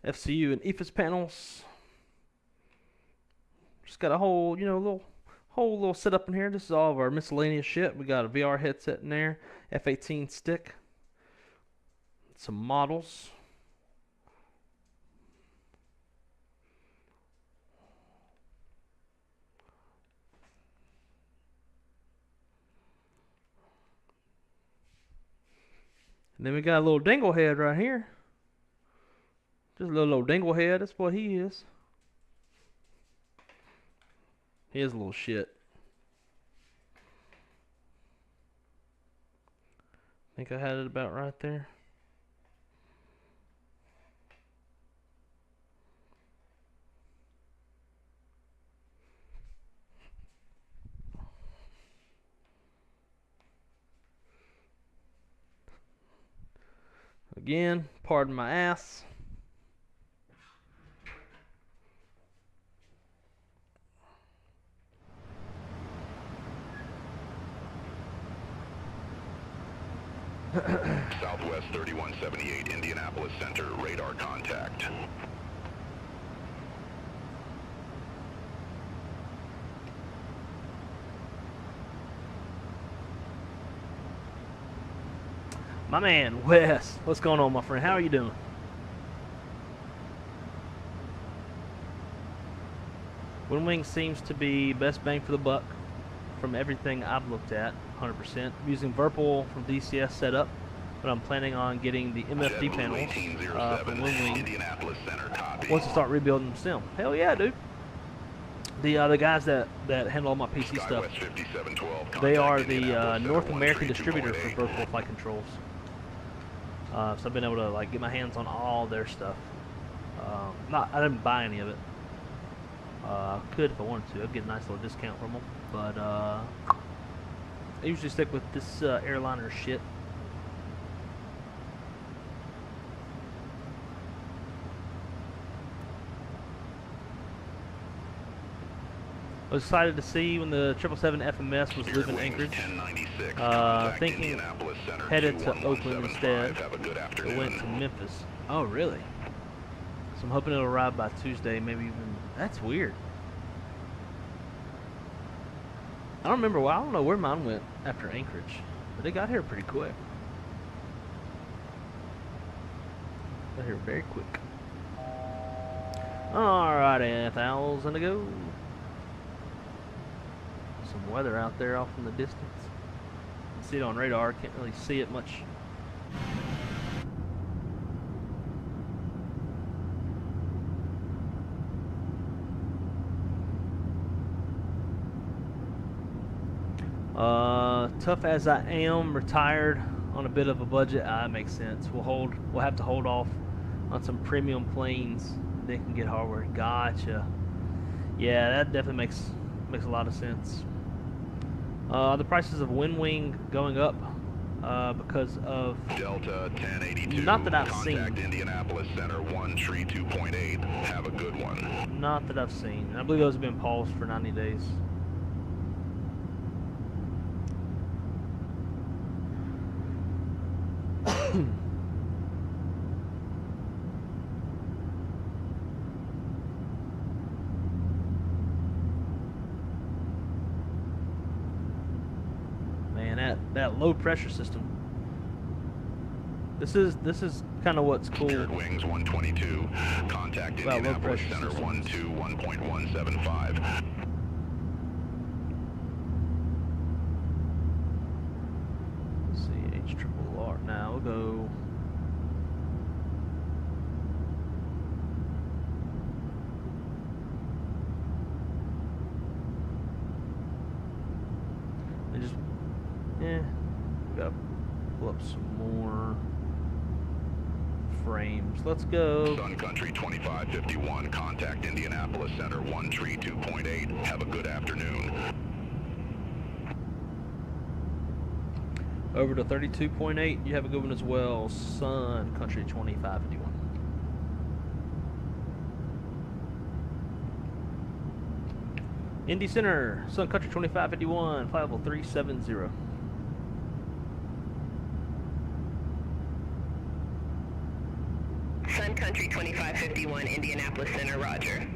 FCU and EFIS panels. Just got a whole, whole little setup in here. This is all of our miscellaneous shit. We got a VR headset in there, F-18 stick, some models. And then we got a little dingle head right here. Just a little dingle head. That's what he is. He is a little shit. I think I had it about right there. Again, pardon my ass. Southwest 3178 Indianapolis Center, radar contact. My man, Wes. What's going on, my friend? How are you doing? Winwing seems to be best bang for the buck from everything I've looked at, 100%. I'm using Virpil from DCS setup, but I'm planning on getting the MFD panels from Winwing once I start rebuilding the sim. Hell yeah, dude. The guys that handle all my PC stuff, they are the North American distributor for Virpil flight controls. So I've been able to like get my hands on all their stuff. I didn't buy any of it. I could if I wanted to. I'd get a nice little discount from them. But I usually stick with this airliner shit. I was excited to see when the 777 FMS was leaving Anchorage. Thinking headed to Oakland instead. It went to Memphis. Oh, really? So I'm hoping it'll arrive by Tuesday, maybe even. That's weird. I don't remember. Well, I don't know where mine went after Anchorage, but it got here pretty quick. Got here very quick. Alrighty, 1,000 to go. Some weather out there off in the distance. You can see it on radar. Can't really see it much. Tough as I am, retired on a bit of a budget, that makes sense. We'll have to hold off on some premium planes. They can get hardware. Gotcha. Yeah, that definitely makes a lot of sense. The prices of Winwing going up because of Delta 1082. Not that I've Contact seen. Indianapolis Center 132.8. Have a good one. Not that I've seen. I believe those have been paused for 90 days. Man, that low pressure system. This is kind of what's cool. Spirit Wings 122. Contact Indianapolis Center 121.175. Now we'll go. And just, gotta pull up some more frames. Let's go. Sun Country 2551. Contact Indianapolis Center 132.8. Have a good afternoon. Over to 32.8. You have a good one as well. Sun Country 2551. Indy Center, Sun Country 2551, flight level 370. Sun Country 2551, Indianapolis Center, roger.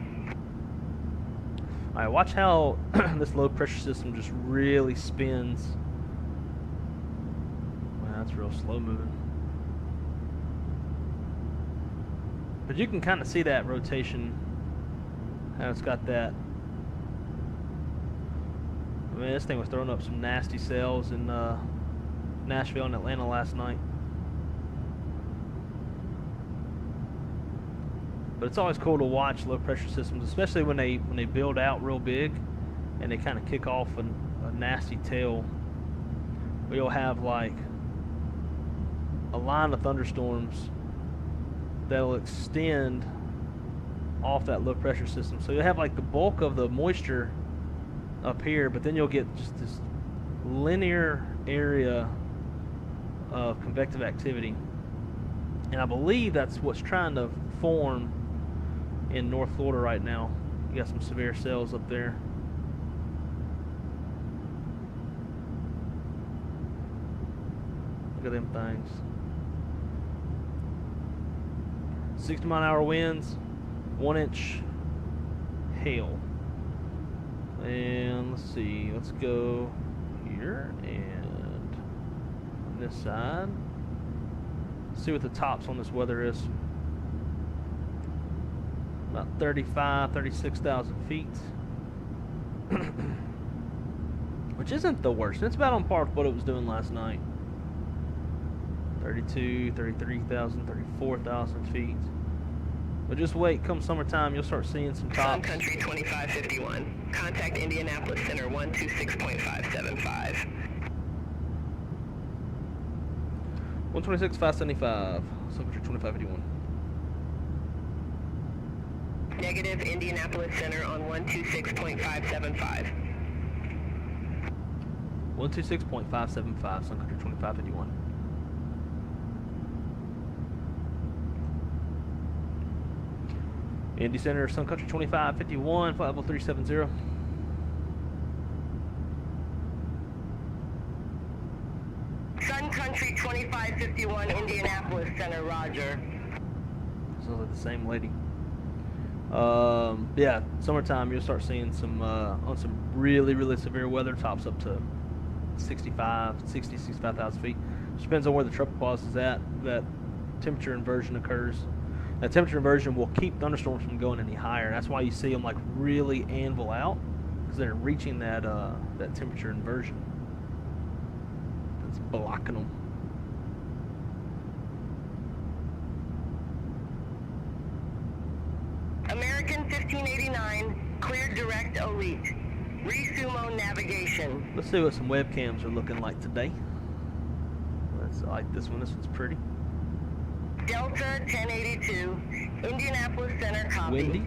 Alright, watch how this low pressure system just really spins. That's real slow moving. But you can kind of see that rotation. How it's got that. I mean, this thing was throwing up some nasty cells in Nashville and Atlanta last night. But it's always cool to watch low pressure systems, especially when they build out real big and they kind of kick off a nasty tail. Where you'll have like a line of thunderstorms that'll extend off that low pressure system. So you'll have like the bulk of the moisture up here, but then you'll get just this linear area of convective activity. And I believe that's what's trying to form in North Florida right now. You got some severe cells up there. Look at them things. 60-mile-an-hour winds, 1-inch hail. And let's see, let's go here and on this side. See what the tops on this weather is. About 36,000 feet. Which isn't the worst. It's about on par with what it was doing last night. 32, 33,000, 34,000 feet. But just wait, come summertime, you'll start seeing some tops. Sun Country 2551. Contact Indianapolis Center 126.575. 126.575. Sun Country 2551. Negative Indianapolis Center on 126.575. 126.575. Sun Country 2551. Indy Center, Sun Country 2551, flight level 370. Sun Country 2551, Indianapolis Center, roger. Sounds like the same lady. Yeah, summertime you'll start seeing some on some really severe weather, tops up to 65,000 feet. Just depends on where the tropopause is at. That temperature inversion occurs. That temperature inversion will keep thunderstorms from going any higher. That's why you see them like really anvil out, because they're reaching that that temperature inversion. That's blocking them. American 1589, cleared direct elite. Resumo navigation. Let's see what some webcams are looking like today. Let's like this one. This one's pretty. Delta 1082, Indianapolis Center, copy. Windy.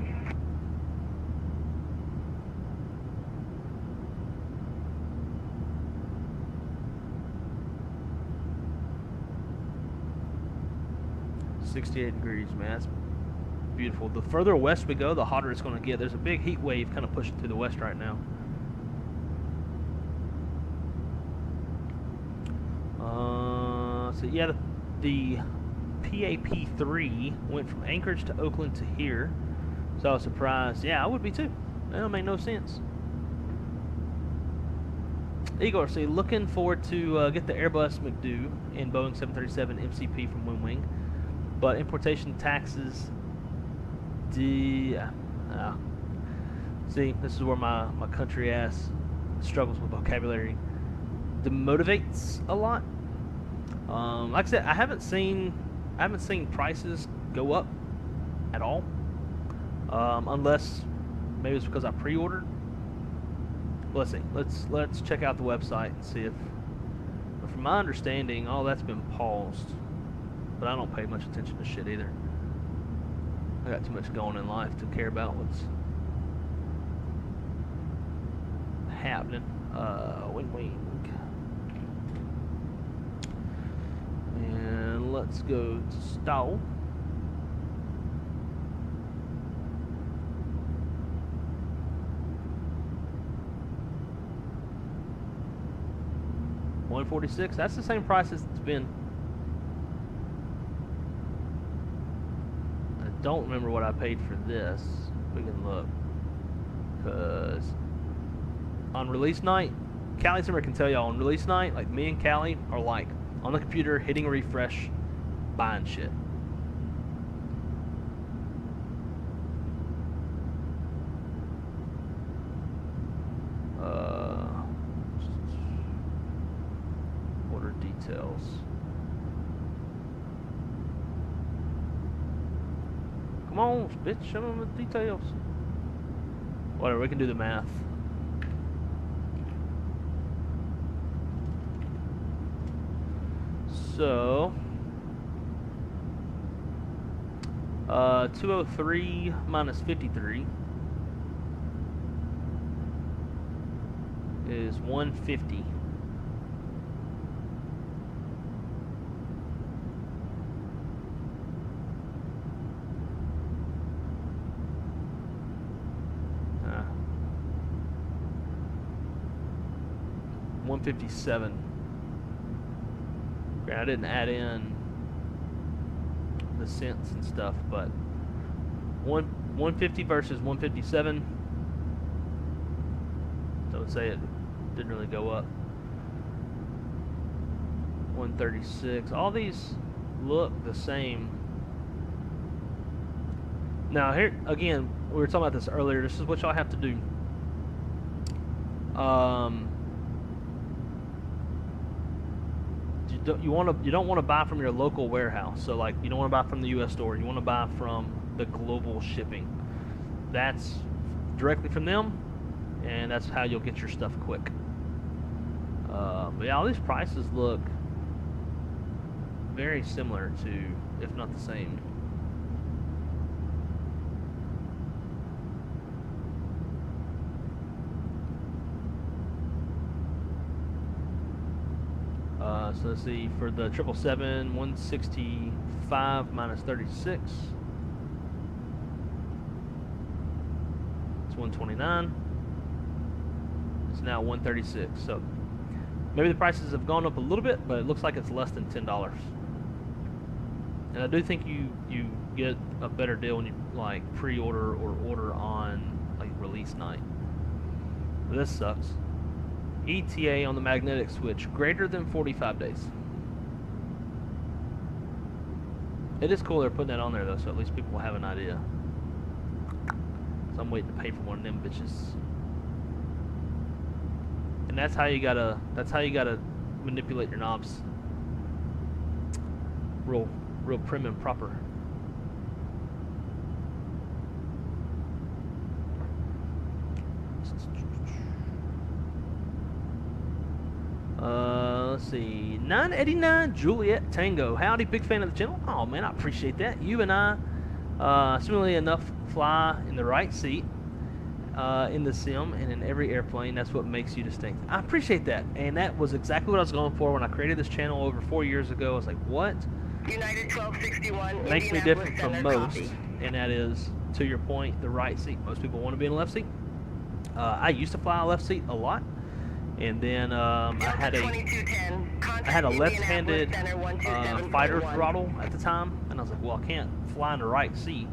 .68 degrees, man. That's beautiful. The further west we go, the hotter it's going to get. There's a big heat wave kind of pushing through the west right now. So yeah, the PAP3 went from Anchorage to Oakland to here, so I was surprised. Yeah, I would be too. That don't make no sense. Igor, so looking forward to get the Airbus McDo and Boeing 737 MCP from Winwing, but importation taxes. See, this is where my country ass struggles with vocabulary. Demotivates a lot. Like I said, I haven't seen prices go up at all, unless maybe it's because I pre-ordered. Let's see. Let's check out the website and see if. But from my understanding, all that's been paused. But I don't pay much attention to shit either. I got too much going in life to care about what's happening. Winwing. And let's go to stall. $146. That's the same price as it's been. I don't remember what I paid for this. We can look, because on release night, Callie Zimmer can tell y'all on release night, like me and Callie are like on the computer hitting refresh, buying shit. Order details. Come Come on, bitch, show me the details. Whatever, we can do the math. So, 203 minus 53 is 150. Uh, 157. I didn't add in the cents and stuff, but 150 versus 157. So I would say it didn't really go up. 136. All these look the same. Now here again, we were talking about this earlier. This is what y'all have to do. You don't want to buy from your local warehouse. So like you don't want to buy from the U.S. store. You want to buy from the global shipping. That's directly from them, and that's how you'll get your stuff quick. But yeah, all these prices look very similar to, if not the same. So let's see, for the 777, 165 minus 36. It's 129. It's now 136. So maybe the prices have gone up a little bit, but it looks like it's less than $10. And I do think you get a better deal when you like pre-order or order on like release night. But this sucks. ETA on the magnetic switch greater than 45 days. It is cool they're putting that on there though, so at least people will have an idea. So I'm waiting to pay for one of them bitches. And that's how you gotta manipulate your knobs. Real prim and proper. Let's see, 989 Juliet Tango. Howdy, big fan of the channel. Oh man, I appreciate that. You and I, similarly enough, fly in the right seat in the sim and in every airplane. That's what makes you distinct. I appreciate that, and that was exactly what I was going for when I created this channel over 4 years ago. I was like, what United 1261 makes me different from most? And that is, to your point, the right seat. Most people want to be in a left seat. I used to fly a left seat a lot. And then I had a left-handed fighter throttle at the time, and I was like, well, I can't fly in the right seat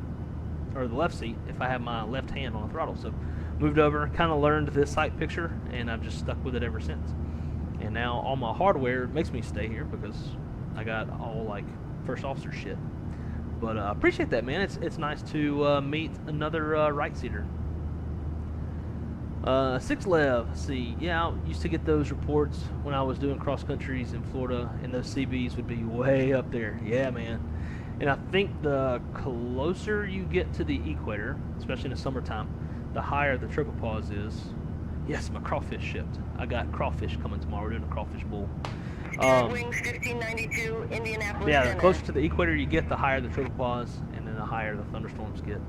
or the left seat if I have my left hand on the throttle. So moved over, kind of learned this sight picture, and I've just stuck with it ever since. And now all my hardware makes me stay here because I got all like first officer shit. But I appreciate that, man. It's nice to meet another right-seater. 6lev, see, yeah, I used to get those reports when I was doing cross countries in Florida, and those CBs would be way up there. Yeah, man. And I think the closer you get to the equator, especially in the summertime, the higher the triple pause is. Yes, my crawfish shipped. I got crawfish coming tomorrow. We're doing a crawfish bowl. Wings 1592, Indianapolis. Yeah, the closer to the equator you get, the higher the triple pause, and then the higher the thunderstorms get.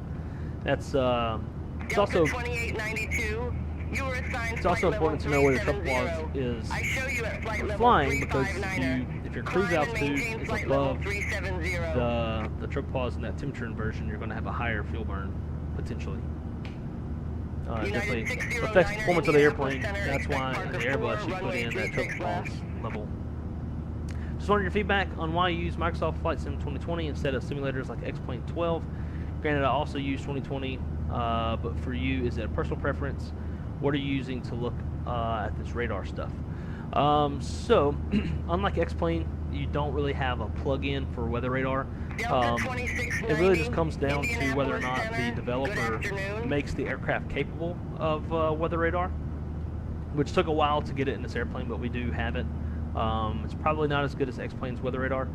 That's it's also 2892. You were assigned it's also important to know where the triple pause is flying, because if your cruise altitude is above the triple pause in that temperature inversion, you're going to have a higher fuel burn potentially. Definitely affects the performance of the airplane. That's why in the Airbus you put in that triple pause level. Just wanted your feedback on why you use Microsoft Flight Sim 2020 instead of simulators like X-Plane 12. Granted, I also use 2020, but for you, is it a personal preference? What are you using to look at this radar stuff? So, unlike X-Plane, you don't really have a plug-in for weather radar. It really just comes down to whether or not the developer makes the aircraft capable of weather radar, which took a while to get it in this airplane, but we do have it. It's probably not as good as X-Plane's weather radar,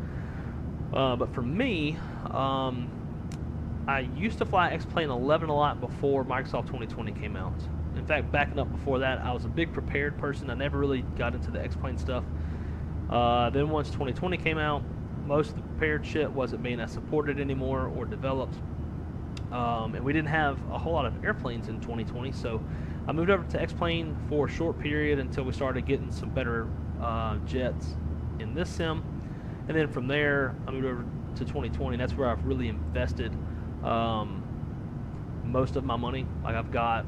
but for me, I used to fly X-Plane 11 a lot before Microsoft 2020 came out. In fact, backing up before that, I was a big prepared person. I never really got into the X-Plane stuff. Then once 2020 came out, most of the prepared shit wasn't being as supported anymore or developed. And we didn't have a whole lot of airplanes in 2020, so I moved over to X-Plane for a short period until we started getting some better jets in this sim. And then from there, I moved over to 2020. That's where I've really invested most of my money. Like, I've got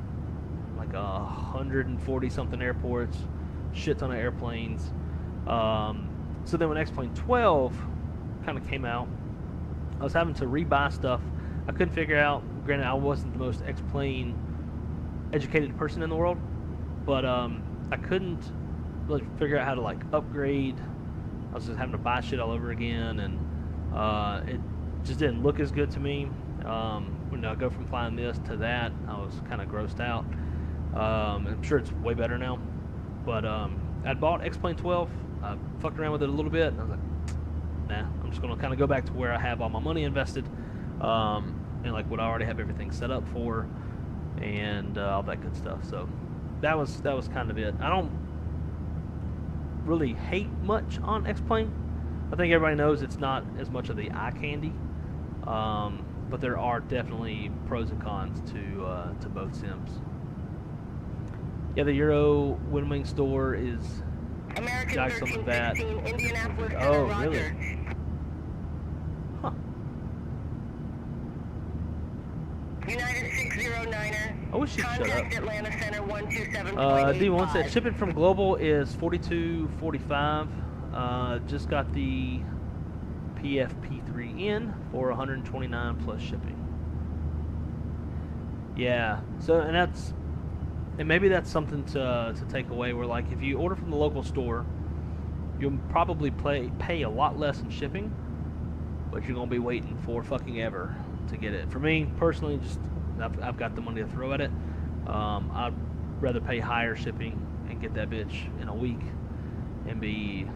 like 140 something airports, shit ton of airplanes. So then when X-Plane 12 kind of came out, I was having to rebuy stuff. I couldn't figure out, granted I wasn't the most X-Plane educated person in the world, but I couldn't really figure out how to like upgrade. I was just having to buy shit all over again, and it just didn't look as good to me. When I go from flying this to that, I was kind of grossed out. I'm sure it's way better now, but I'd bought X-Plane 12. I fucked around with it a little bit, and I was like, nah, I'm just gonna kind of go back to where I have all my money invested, and like what I already have everything set up for, and all that good stuff. So that was kind of it. I don't really hate much on X-Plane. I think everybody knows it's not as much of the eye candy, but there are definitely pros and cons to both sims. Yeah, the Euro Winwing store is got some of that. Oh, really? Huh. United 609er. I wish you'd shut up. Atlanta Center 127. D1 said shipping from Global is $42.45. Just got the PFP3 in for $129 plus shipping. Yeah. So and maybe that's something to take away. Where like if you order from the local store, you'll probably pay a lot less in shipping, but you're gonna be waiting for fucking ever to get it. For me personally, just I've got the money to throw at it. I'd rather pay higher shipping and get that bitch in a week and be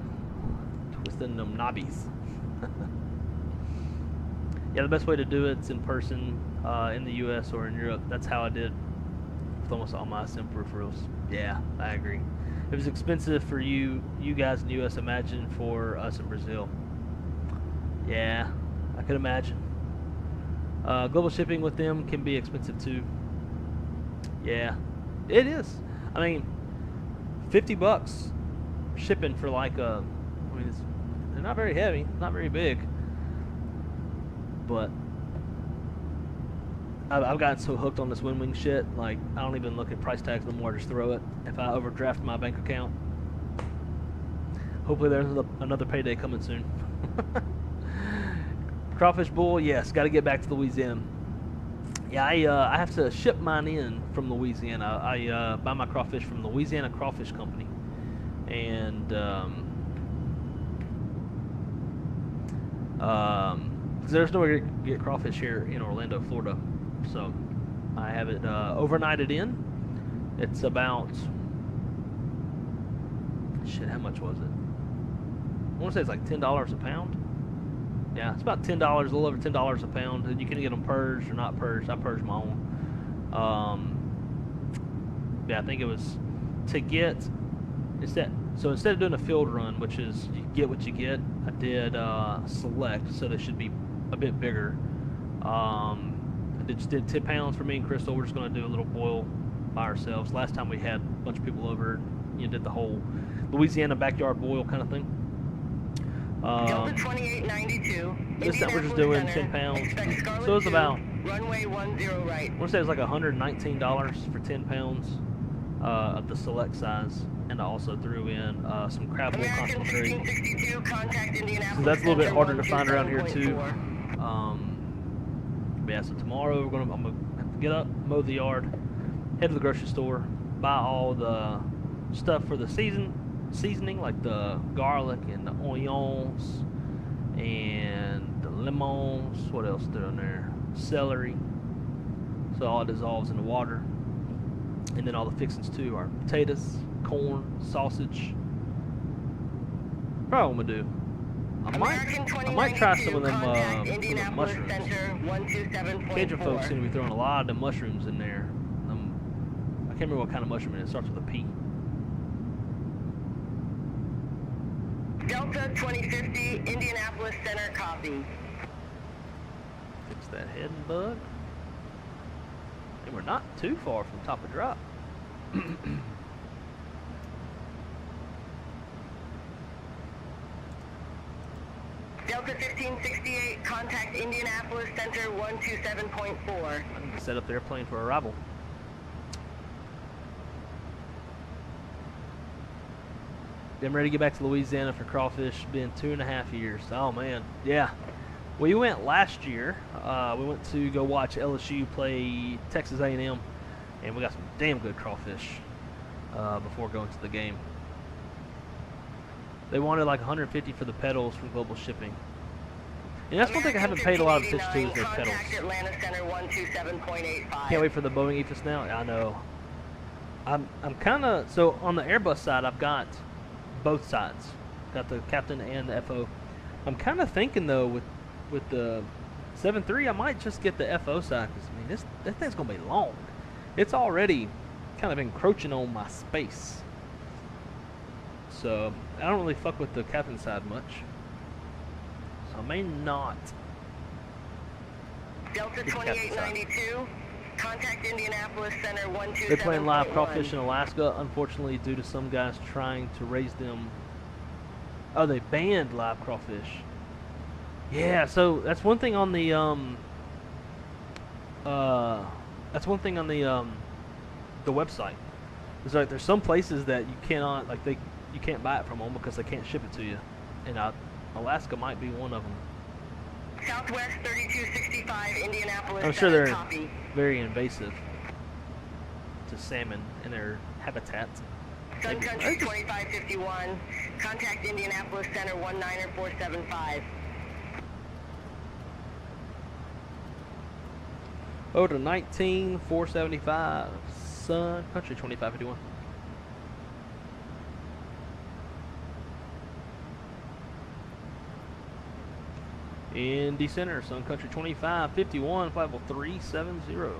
twisting them knobbies. Yeah, the best way to do it's in person in the US or in Europe. That's how I did with almost all my sim peripherals. Yeah, I agree. It was expensive for you guys in the US. Imagine for us in Brazil. Yeah, I could imagine. Global shipping with them can be expensive too. Yeah, it is. I mean, $50 shipping for like a. I mean, they're not very heavy, not very big, but I've gotten so hooked on this Winwing shit. Like, I don't even look at price tags no more. I just throw it. If I overdraft my bank account, hopefully there's another payday coming soon. Crawfish Bull, yes, got to get back to Louisiana. Yeah, I have to ship mine in from Louisiana. I buy my crawfish from Louisiana Crawfish Company, and there's nowhere to get crawfish here in Orlando, Florida. So I have it overnighted in. It's about shit. How much was it? I want to say it's like $10 a pound. Yeah, it's about $10, a little over $10 a pound. And you can get them purged or not purged. I purged my own. Yeah, I think it was to get instead. So instead of doing a field run, which is you get what you get, I did select, so they should be a bit bigger. I just did 10 pounds for me and Crystal. We're just going to do a little boil by ourselves. Last time we had a bunch of people over, did the whole Louisiana backyard boil kind of thing. Delta 2892. This time we're just doing 10 pounds. So it's about, runway 10 right. I want to say it was like $119 for 10 pounds of the select size. And I also threw in some crab boil concentrate. So that's a little bit harder to find around here too. But yeah, so tomorrow I'm gonna have to get up, mow the yard, head to the grocery store, buy all the stuff for the seasoning, like the garlic and the onions and the lemons. What else is there in there? Celery. So all it dissolves in the water. And then all the fixings too are potatoes, corn, sausage. Probably what I'm gonna do I might try some of them mushrooms. Cajun folks seem to be throwing a lot of them mushrooms in there. I can't remember what kind of mushroom it is. It starts with a P. Delta 2050, Indianapolis Center, copy. Fix that head and bug. And we're not too far from top of drop. Delta 1568, contact Indianapolis Center 127.4. I need to set up the airplane for arrival. I'm ready to get back to Louisiana for crawfish. Been 2.5 years. Oh man, yeah. We went last year. We went to go watch LSU play Texas A&M, and we got some damn good crawfish before going to the game. They wanted like $150 for the pedals from Global Shipping. And that's one thing I haven't paid a lot of attention to is their pedals. Can't wait for the Boeing EFIS now. I know. I'm kind of, so on the Airbus side, I've got both sides. Got the captain and the FO. I'm kind of thinking though with the 7.3, I might just get the FO side because I mean this thing's gonna be long. It's already kind of encroaching on my space. So I don't really fuck with the captain side much. So I may not. Delta 2892, contact Indianapolis Center 127.1. They're playing live crawfish in Alaska, unfortunately due to some guys trying to raise them. Oh, they banned live crawfish. Yeah, so that's one thing on the the website. It's like there's some places that you cannot, like you can't buy it from them because they can't ship it to you, and Alaska might be one of them. Southwest 3265, Indianapolis. I'm sure they're copy. very invasive to salmon in their habitats. Sun Country 2551, contact Indianapolis Center 19475. Over to 19475, Sun Country 2551. Indy Center, Sun Country 2551, flight level 370.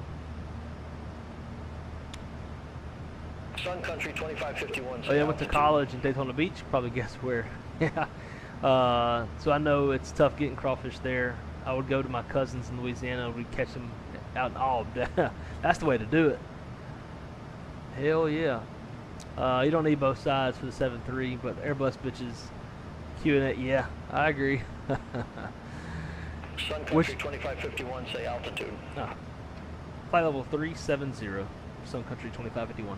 Sun Country 2551. Oh yeah, I went to college in Daytona Beach. Probably guess where. Yeah. So I know it's tough getting crawfish there. I would go to my cousins in Louisiana. We'd catch them out in all day. That's the way to do it. Hell yeah. You don't need both sides for the 7.3, but Airbus bitches queuing it. Yeah, I agree. Sun Country 2551, say altitude. Flight level 370, Sun Country 2551.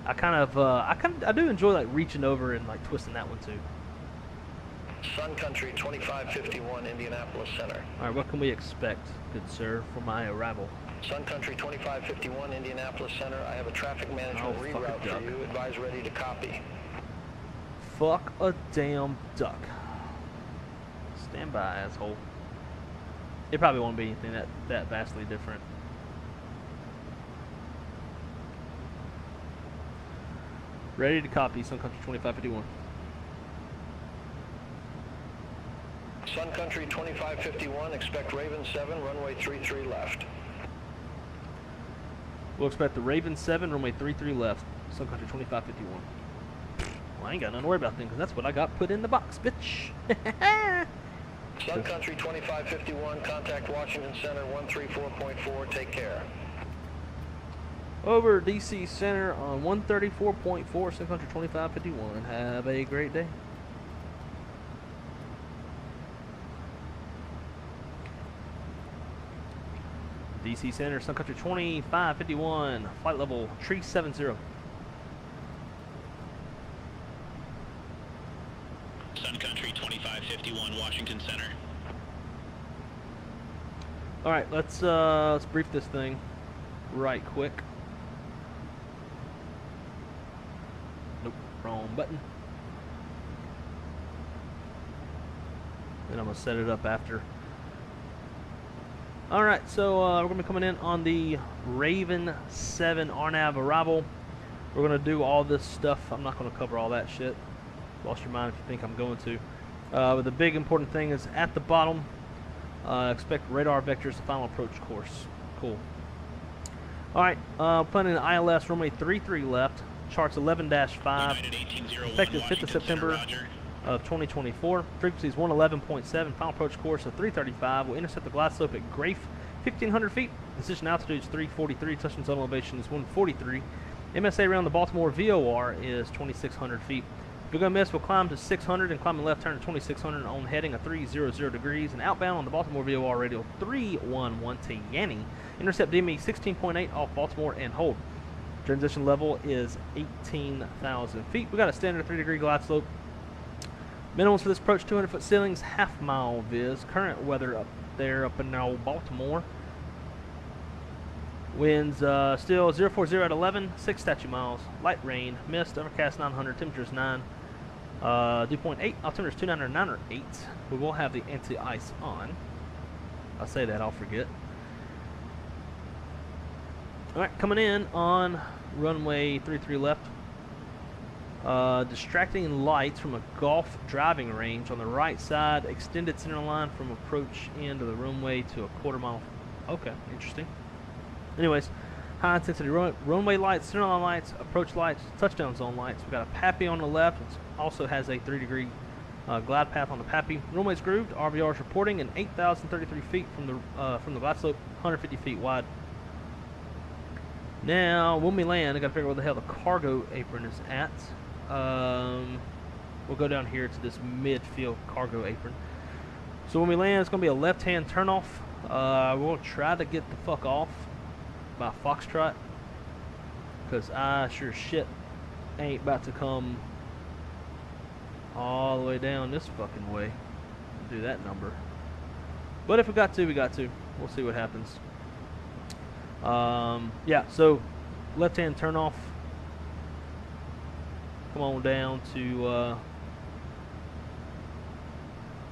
I do enjoy like reaching over and like twisting that one too. Sun Country 2551, Indianapolis Center. All right, what can we expect, good sir, for my arrival? Sun Country 2551, Indianapolis Center. I have a traffic management reroute for you. Advise ready to copy. Fuck a damn duck. Stand by, asshole. It probably won't be anything that vastly different. Ready to copy, Sun Country 2551. Sun Country 2551, expect Raven 7, runway 33 left. We'll expect the Raven 7, runway 33 left, Sun Country 2551. Well, I ain't got nothing to worry about then, because that's what I got put in the box, bitch. Sun Country 2551, contact Washington Center 134.4, take care. Over DC Center on 134.4, Sun Country 2551. Have a great day. DC Center, Sun Country 2551, flight level 370. Sun Country 2551, Washington Center. All right, let's brief this thing right quick. Nope, wrong button. Then I'm gonna set it up after. All right, so we're gonna be coming in on the Raven 7 RNAV arrival. We're gonna do all this stuff. I'm not gonna cover all that shit. Lost your mind if you think I'm going to. But the big important thing is at the bottom, expect radar vectors to final approach course. Cool. Alright, planning the ILS runway 33 left, charts 11-5, effective 5th of September of 2024. Frequency is 111.7, final approach course of 335. We'll intercept the glide slope at Grafe, 1,500 feet. Decision altitude is 343, touching zone elevation is 143. MSA around the Baltimore VOR is 2,600 feet. If we're going to miss, we'll climb to 600 and climb the left turn to 2,600 on heading of 300 degrees. And outbound on the Baltimore VOR radial 311 to Yanny. Intercept DME 16.8 off Baltimore and hold. Transition level is 18,000 feet. We got a standard 3-degree glide slope. Minimums for this approach 200-foot ceilings, half-mile viz. Current weather up there up in old Baltimore. Winds still 040 at 11, 6 statute miles. Light rain, mist, overcast 900, temperatures 9. Dew point 8, altimeter is 299 or 8. We will have the anti-ice on. I'll say that, I'll forget. Alright, coming in on runway 33 left. Distracting lights from a golf driving range on the right side. Extended center line from approach end of the runway to a quarter-mile. Okay, interesting. Anyways, high intensity runway lights, center line lights, approach lights, touchdown zone lights. We've got a PAPI on the left. It also has a 3-degree glide path on the PAPI. Runway's grooved. RVR is reporting in 8,033 feet from the glide slope, 150 feet wide. Now, when we land, I got to figure out where the hell the cargo apron is at. We'll go down here to this midfield cargo apron. So when we land, it's going to be a left-hand turnoff. We'll try to get the fuck off by Foxtrot, because I sure shit ain't about to come all the way down this fucking way and do that number. But if we got to, we got to. We'll see what happens. Yeah, so left-hand turnoff. Come on down to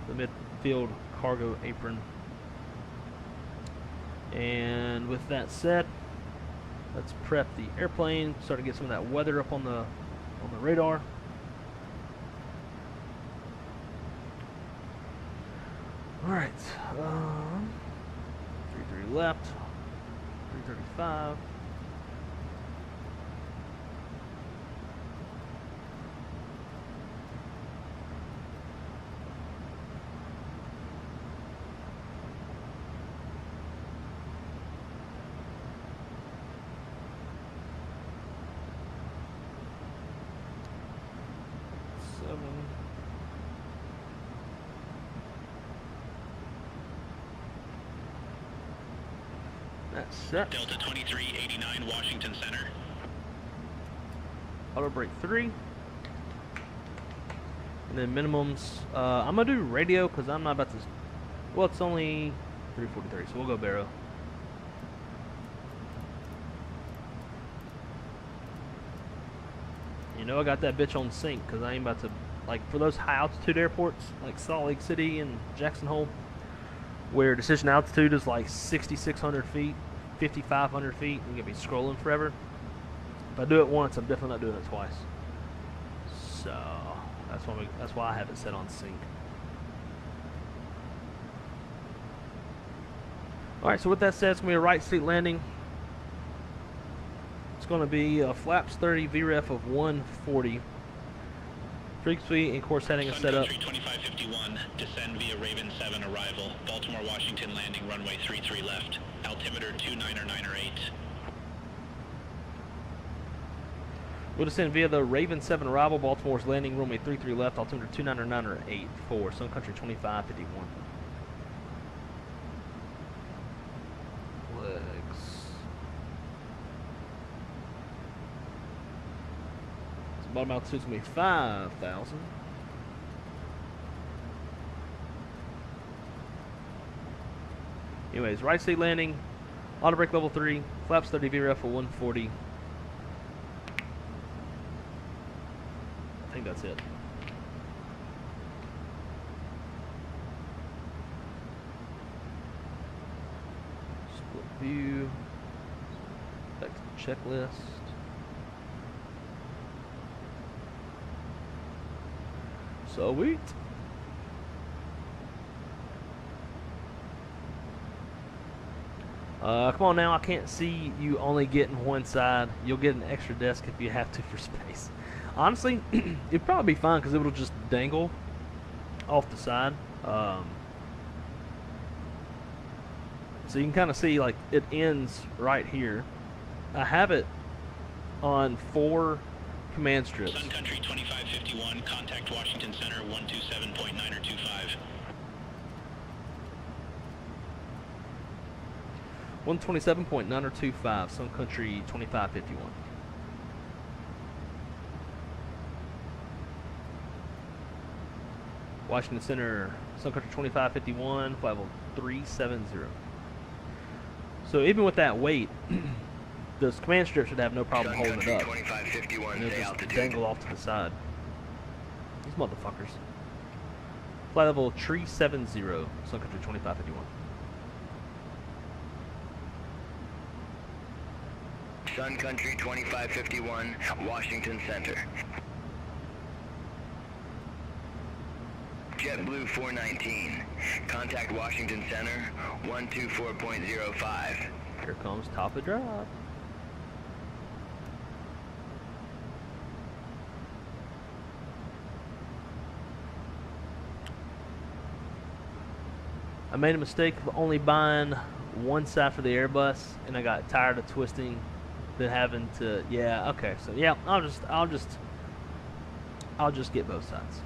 the midfield cargo apron. And with that said, let's prep the airplane, start to get some of that weather up on the radar. All right, 33 left, 335. That's set. Delta 2389 Washington Center. Auto brake 3. And then minimums. I'm going to do radio because I'm not about to. Well, it's only 343, so we'll go Barrow. You know, I got that bitch on sync because I ain't about to. Like, for those high altitude airports, like Salt Lake City and Jackson Hole, where decision altitude is like 6,600 feet, 5,500 feet, and you're going to be scrolling forever. If I do it once, I'm definitely not doing it twice. So, that's why I have it set on sync. Alright, so with that said, it's going to be a right seat landing. It's going to be a flaps 30 VREF of 140. Frequency and course heading is set up. 2551, descend via Raven 7 arrival. Baltimore, Washington landing runway 33 left. Altimeter 299 We'll descend via the Raven 7 arrival. Baltimore's landing runway 33 left. Altimeter 299 for Sun Country 2551. Legs. Bottom altitude's going to be 5,000. Anyways, right seat landing, auto brake level 3, flaps 30 VREF for 140. I think that's it. Split view. Back to the checklist. Sweet. Come on now, I can't see you only getting one side. You'll get an extra desk if you have to for space. Honestly, it'd probably be fine because it'll just dangle off the side. So you can kind of see like it ends right here. I have it on 4 command strips. Sun Country 2551, contact Washington Center 127.925. 127.925, Sun Country 2551. Washington Center, Sun Country 2551, flight level 370. So even with that weight, this command strip should have no problem holding it up. And it'll just dangle off to the side. These motherfuckers. Flight level 370, Sun Country 2551. Sun Country 2551, Washington Center. JetBlue 419, contact Washington Center 124.05. Here comes top of drop. I made a mistake of only buying one side for the Airbus, and I got tired of twisting, then having to. Yeah, okay. So yeah, I'll just get both sides.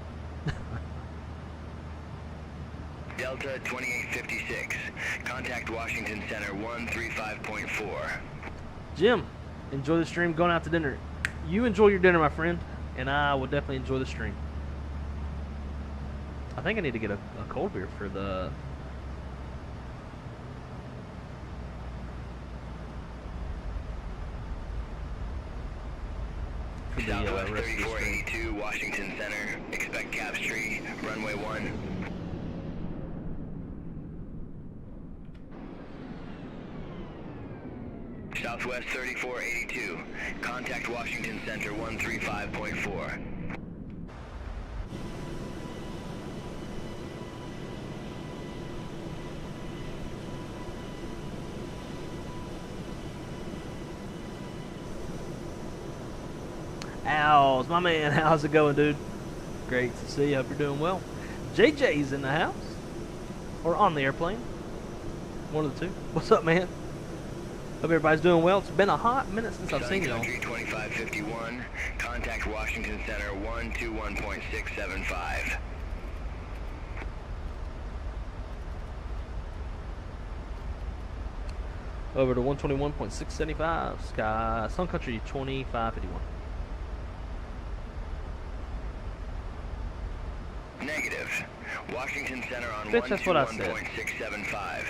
Delta 2856, contact Washington Center 135.4. Jim, enjoy the stream. Going out to dinner. You enjoy your dinner, my friend, and I will definitely enjoy the stream. I think I need to get a cold beer for the. Southwest 3482, Washington Center. Expect caps tree, runway 1. Southwest 3482, contact Washington Center 135.4. Owls, my man, how's it going, dude? Great to see you. Hope you're doing well. JJ's in the house, or on the airplane. One of the two. What's up, man? Hope everybody's doing well. It's been a hot minute since I've seen y'all. 2551, contact Washington Center 121.675. Over to 121.675, Sky Sun Country 2551. Negative. Washington Center on 121.675.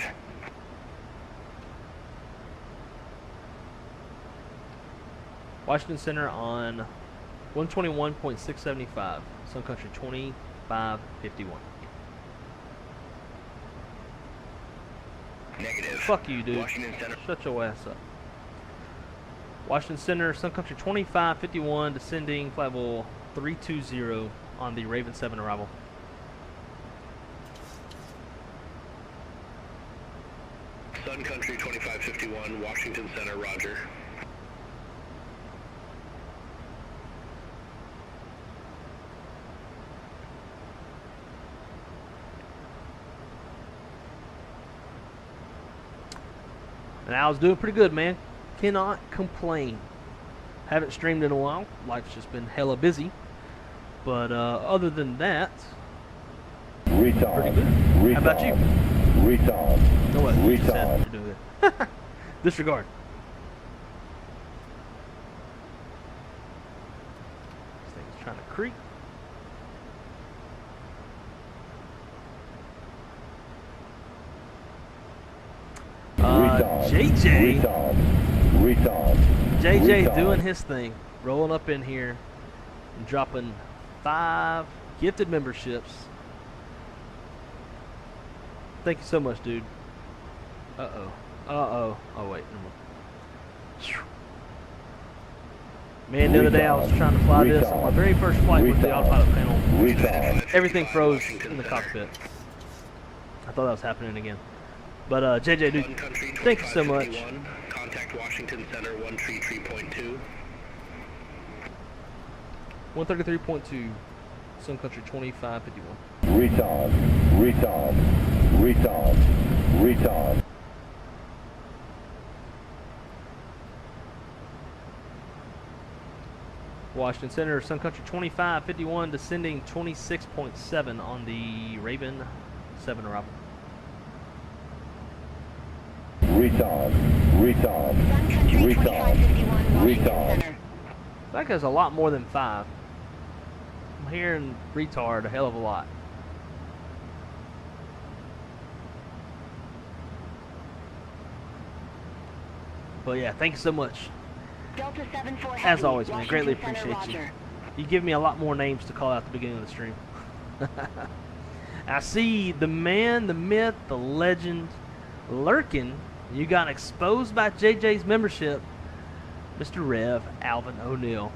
Washington Center on 121.675, Sun Country 2551. Negative. Fuck you, dude. Washington Center. Shut your ass up. Washington Center, Sun Country 2551, descending flight level 320 on the Raven 7 arrival. Sun Country 2551, Washington Center, roger. And I was doing pretty good, man. Cannot complain. Haven't streamed in a while. Life's just been hella busy. But other than that, pretty good. How about you? Retard. No way. You're doing good. Disregard. This thing's trying to creep. JJ. JJ doing his thing, rolling up in here and dropping 5 gifted memberships. Thank you so much, dude. Uh-oh. Uh-oh. Oh, wait. Man, the other day I was trying to fly this on my very first flight with the autopilot panel. Everything froze in the cockpit. I thought that was happening again. But JJ, dude, thank you so much. Contact Washington Center 133.2. 133.2, Sun Country 2551. Retard, retard, retard, retard. Washington Center, Sun Country 2551, descending 26.7 on the Raven 7 arrival. Retard, retard, retard, retard. That goes a lot more than 5. I'm hearing retard a hell of a lot. But yeah, thank you so much. Delta 74 As always, man, Washington greatly Center, appreciate you. Roger. You give me a lot more names to call out at the beginning of the stream. I see the man, the myth, the legend lurking. You got exposed by JJ's membership, Mr. Rev Alvin O'Neill.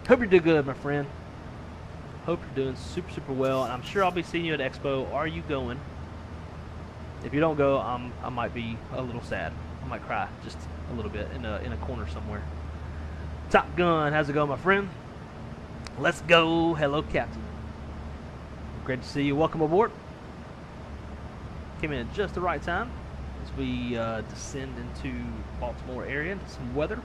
Hope you're doing good, my friend. Hope you're doing super, super well. And I'm sure I'll be seeing you at Expo. Are you going? If you don't go, I might be a little sad. I might cry just a little bit in a corner somewhere. Top Gun, how's it going, my friend? Let's go. Hello, Captain. Great to see you. Welcome aboard. Came in at just the right time as we descend into Baltimore area into some weather.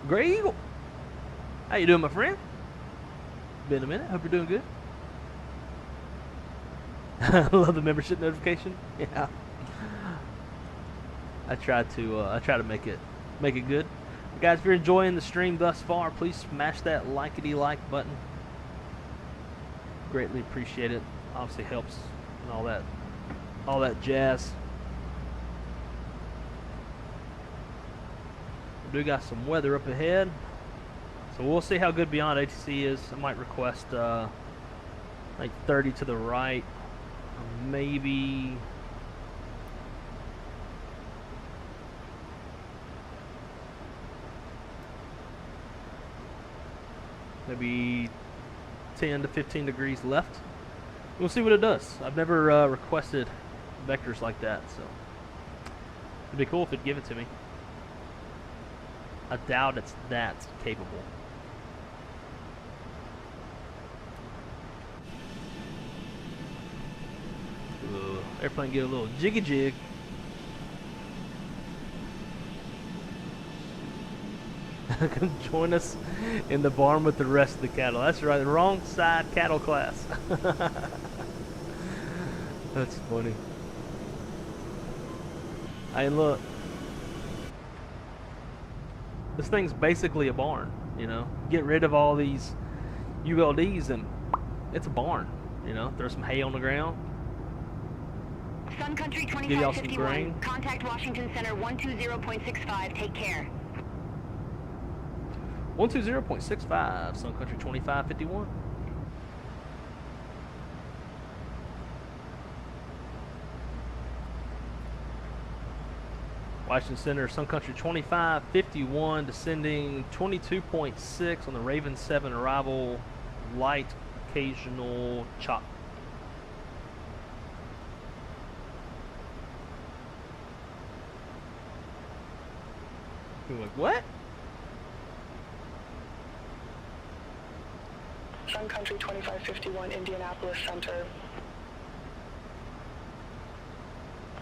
Gray Eagle, how you doing, my friend? Been a minute. Hope you're doing good. I love the membership notification. Yeah. I try to make it good. Guys, if you're enjoying the stream thus far, please smash that likety-like button. Greatly appreciate it. Obviously helps and all that jazz. We do got some weather up ahead, so we'll see how good beyond ATC is. I might request like 30 to the right, maybe. Maybe 10 to 15 degrees left. We'll see what it does. I've never requested vectors like that, so it'd be cool if it'd give it to me. I doubt it's that capable. Airplane get a little jiggy jig. Come join us in the barn with the rest of the cattle. That's right, the wrong side cattle class. That's funny. Hey, look. This thing's basically a barn, you know. Get rid of all these ULDs and it's a barn, you know. Throw some hay on the ground. Sun Country Give y'all some grain. 2551. Contact Washington Center 120.65. Take care. 120.65, Sun Country 2551. Washington Center, Sun Country 2551, descending 22.6 on the Raven 7 arrival, light occasional chop. You're like, what? Sun Country 2551, Indianapolis Center.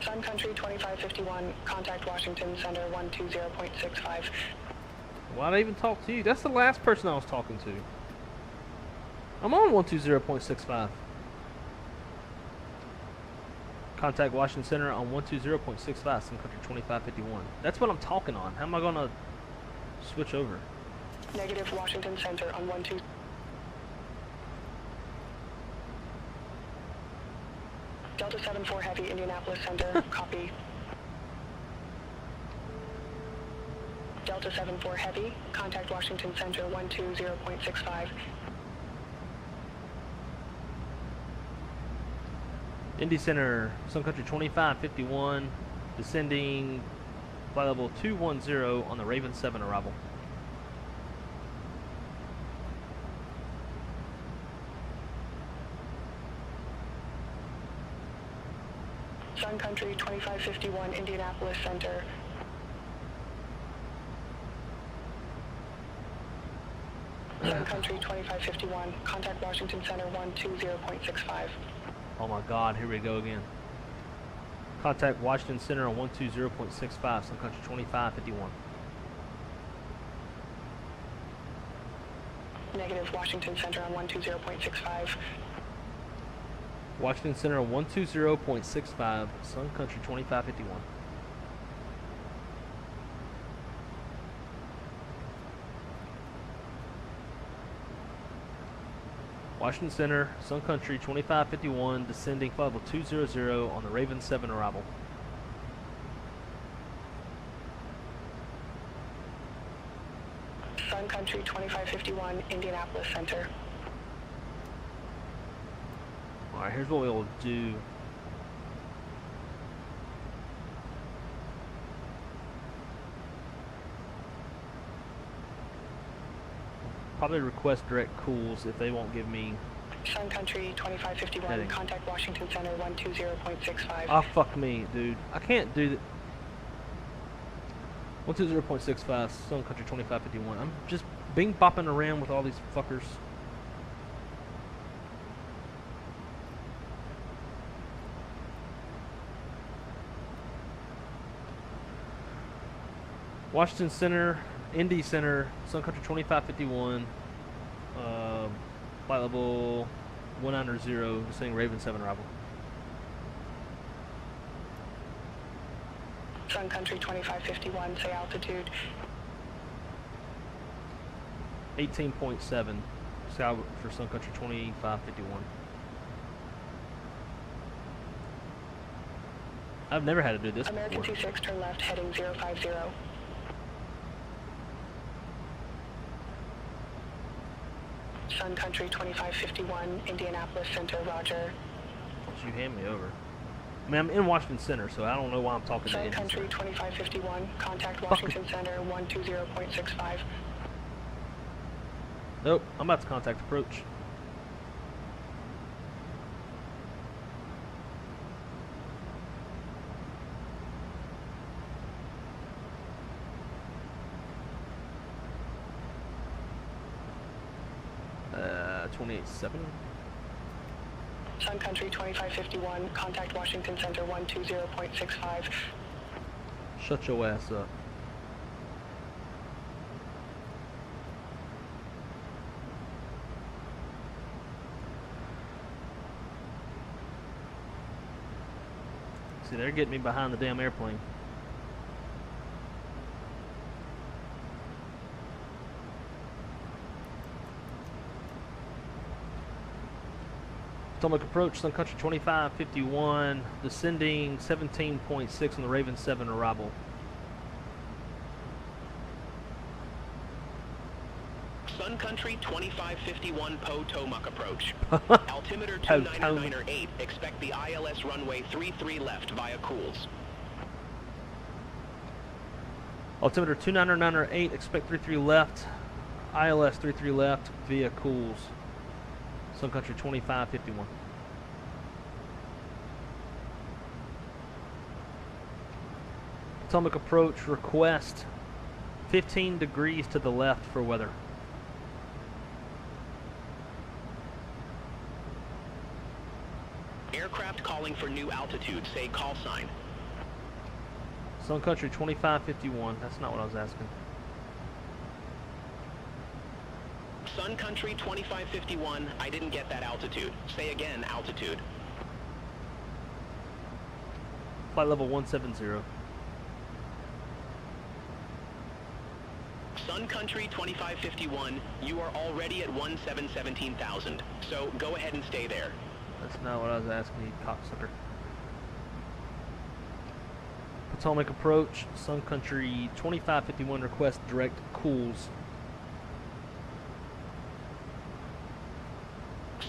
Sun Country 2551, contact Washington Center 120.65. Why'd I even talk to you? That's the last person I was talking to. I'm on 120.65. Contact Washington Center on 120.65, Sun Country 2551. That's what I'm talking on. How am I gonna switch over? Negative, Washington Center on 12. Delta 74 Heavy, Indianapolis Center, copy. Delta 74 Heavy, contact Washington Center 120.65. Indy Center, Sun Country 2551, descending flight level 210 on the Raven 7 arrival. Sun Country 2551 Indianapolis Center. Sun Country 2551, contact Washington Center 120.65. Oh my God, here we go again. Contact Washington Center on 120.65, Sun Country 2551. Negative, Washington Center on 120.65. Washington Center on 120.65, Sun Country 2551. Washington Center, Sun Country 2551, descending flight level 200 on the Raven 7 arrival. Sun Country 2551 Indianapolis Center. Alright, here's what we'll do. Probably request direct cools if they won't give me. Sun Country 2551, heading. contact Washington Center 120.65. Ah, fuck me, dude. I can't do that. 120.65, Sun Country 2551. I'm just bing bopping around with all these fuckers. Washington Center, Indy Center, Sun Country 2551, flight level 190, descending Raven 7 arrival. Sun Country 2551, say altitude. 18.7, sky for Sun Country 2551. I've never had to do this American before. C6, turn left, heading 050. Sun Country 2551, Indianapolis Center, roger. Don't you hand me over. I mean, I'm in Washington Center, so I don't know why I'm talking to Sun Indy Country Center. 2551, contact Washington Center 120.65. Nope, I'm about to contact approach. Uh, 28.7. Sun Country 2551, contact Washington Center 120.65. Shut your ass up. See, they're getting me behind the damn airplane. Potomac approach, Sun Country 2551, descending 17.6 on the Raven 7 arrival. Sun Country 2551 Potomac approach. Altimeter 2998, expect the ILS runway 33 left via cools. Altimeter 2998, expect 33 left, ILS 33 left via cools. Sun Country 2551. Potomac approach, request 15 degrees to the left for weather. Aircraft calling for new altitude, say call sign. Sun Country 2551, that's not what I was asking. Sun Country 2551, I didn't get that altitude. Say again, altitude. Flight level 170. Sun Country 2551, you are already at 17,000, so go ahead and stay there. That's not what I was asking, you cocksucker. Potomac approach, Sun Country 2551, request direct cools.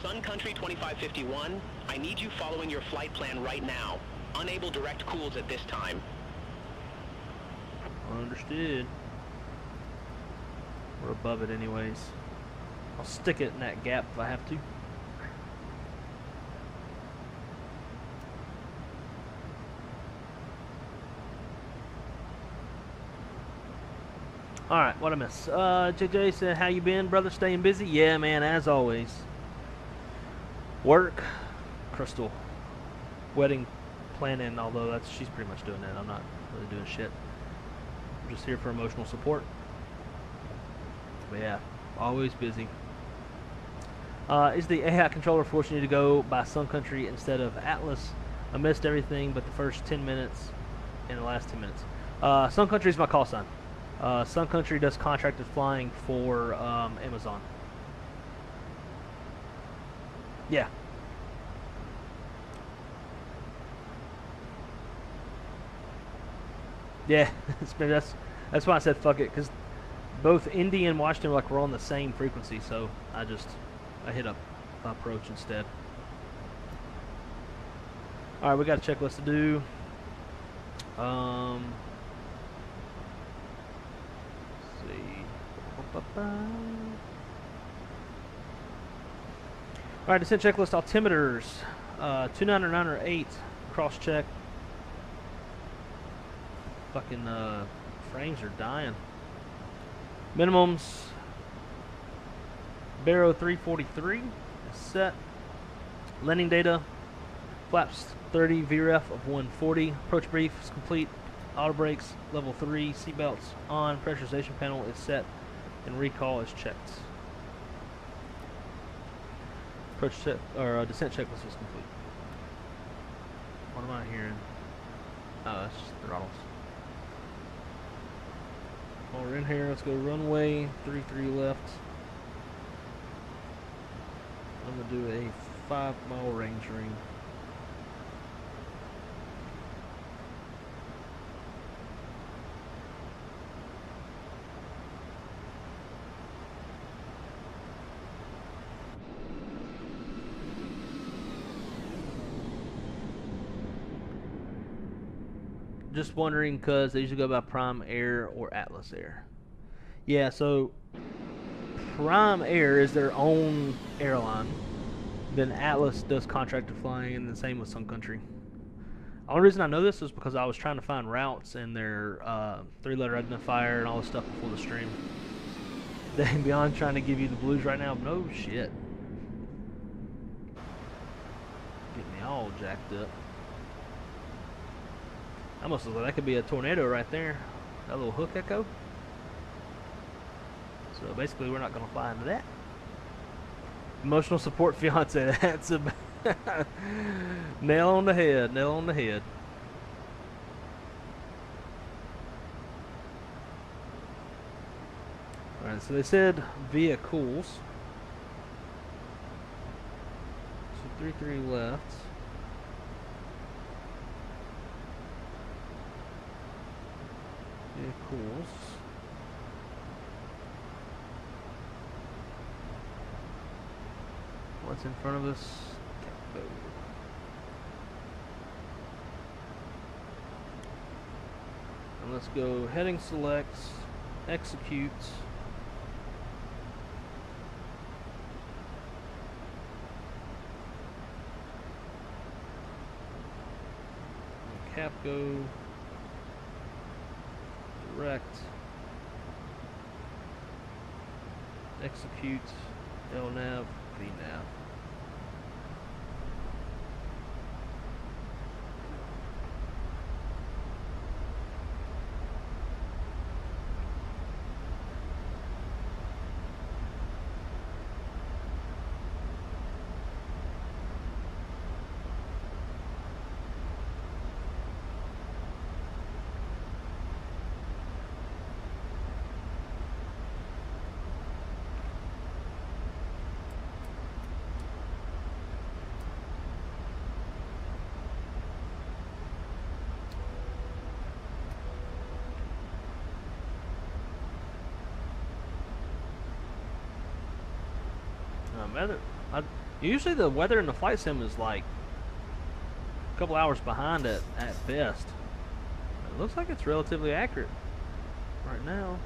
Sun Country 2551, I need you following your flight plan right now. Unable direct cools at this time. Understood. We're above it anyways. I'll stick it in that gap if I have to. Alright, what I miss? JJ said, how you been, brother? Staying busy? Yeah, man, as always. Work, Crystal. Wedding planning, although she's pretty much doing that. I'm not really doing shit. I'm just here for emotional support. But yeah, always busy. Is the AI controller forcing you to go by Sun Country instead of Atlas? I missed everything but the first 10 minutes and the last 10 minutes. Sun Country is my call sign. Sun Country does contracted flying for Amazon. Yeah. Yeah, that's why I said fuck it, because both Indy and Washington were on the same frequency, so I hit up approach instead. All right, we got a checklist to do. Let's see. All right, descent checklist altimeters. 299 or 8. Cross check. Fucking frames are dying. Minimums. Barrow 343 is set. Landing data. Flaps 30, VREF of 140. Approach brief is complete. Auto brakes level 3. Seatbelts on. Pressurization panel is set. And recall is checked. Approach check or descent checklist is complete. What am I hearing? Oh, it's just throttles. While we're in here, let's go runway 33 left. I'm gonna do a 5-mile range ring. Just wondering because they usually go by Prime Air or Atlas Air. Yeah, so Prime Air is their own airline. Then Atlas does contracted flying, and the same with Sun Country. The only reason I know this is because I was trying to find routes in their 3-letter identifier and all this stuff before the stream. Then beyond trying to give you the blues right now, no shit. Get me all jacked up. Almost looks like that could be a tornado right there. That little hook echo. So basically we're not going to fly into that. Emotional support fiance. That's a nail on the head. Nail on the head. Alright, so they said vehicles. So 33 left. Vehicles. What's in front of us? And let's go heading select, execute. Capco. Direct, execute, LNAV, VNAV. Usually the weather in the flight sim is like a couple hours behind at best. It looks like it's relatively accurate right now.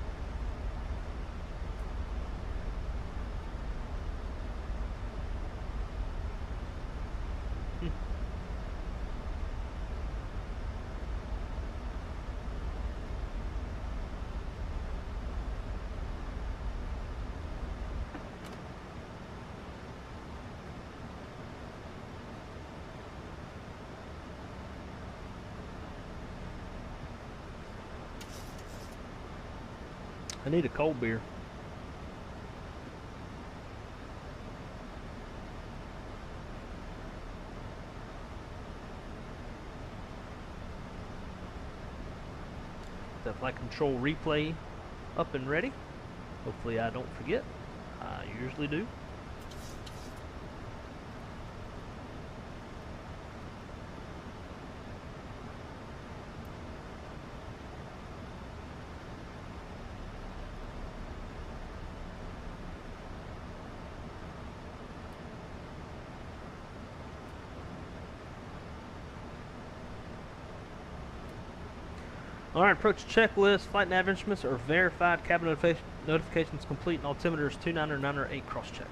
I need a cold beer. The flight control replay up and ready. Hopefully I don't forget. I usually do. Alright, approach checklist, flight nav instruments are verified, cabin notifications complete, and altimeters 29908 cross check.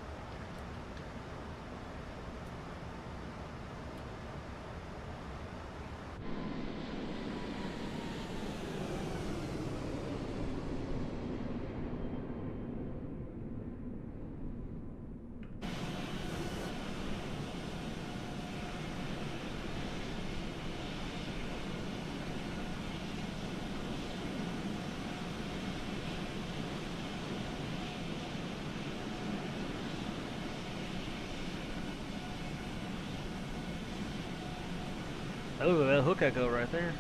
Look at that hook echo right there.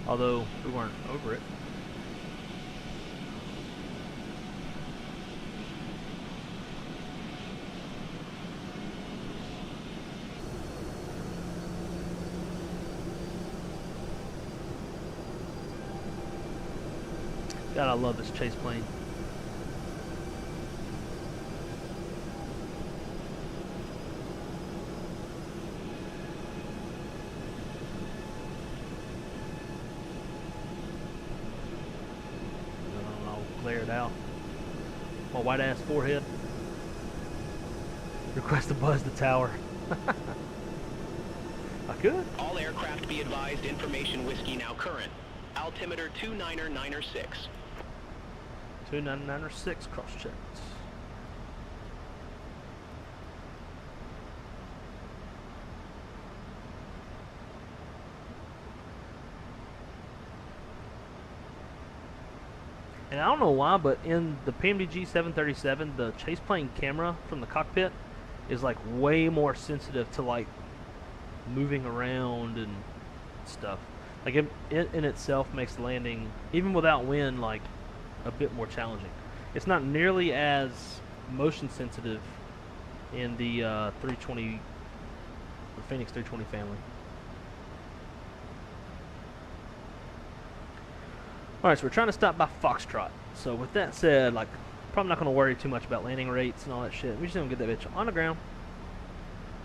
Although we weren't over it. God, I love this chase plane. Glare it out. My white ass forehead. Request to buzz the tower. I could. All aircraft be advised, information whiskey now current. Altimeter 29906. 29906 cross checks. And I don't know why, but in the PMDG 737, the chase plane camera from the cockpit is like way more sensitive to like moving around and stuff. Like it in itself makes the landing, even without wind, like a bit more challenging. It's not nearly as motion sensitive in the 320, the Phoenix 320 family. Alright, so we're trying to stop by Foxtrot. So with that said, like, probably not going to worry too much about landing rates and all that shit. We're just going to get that bitch on the ground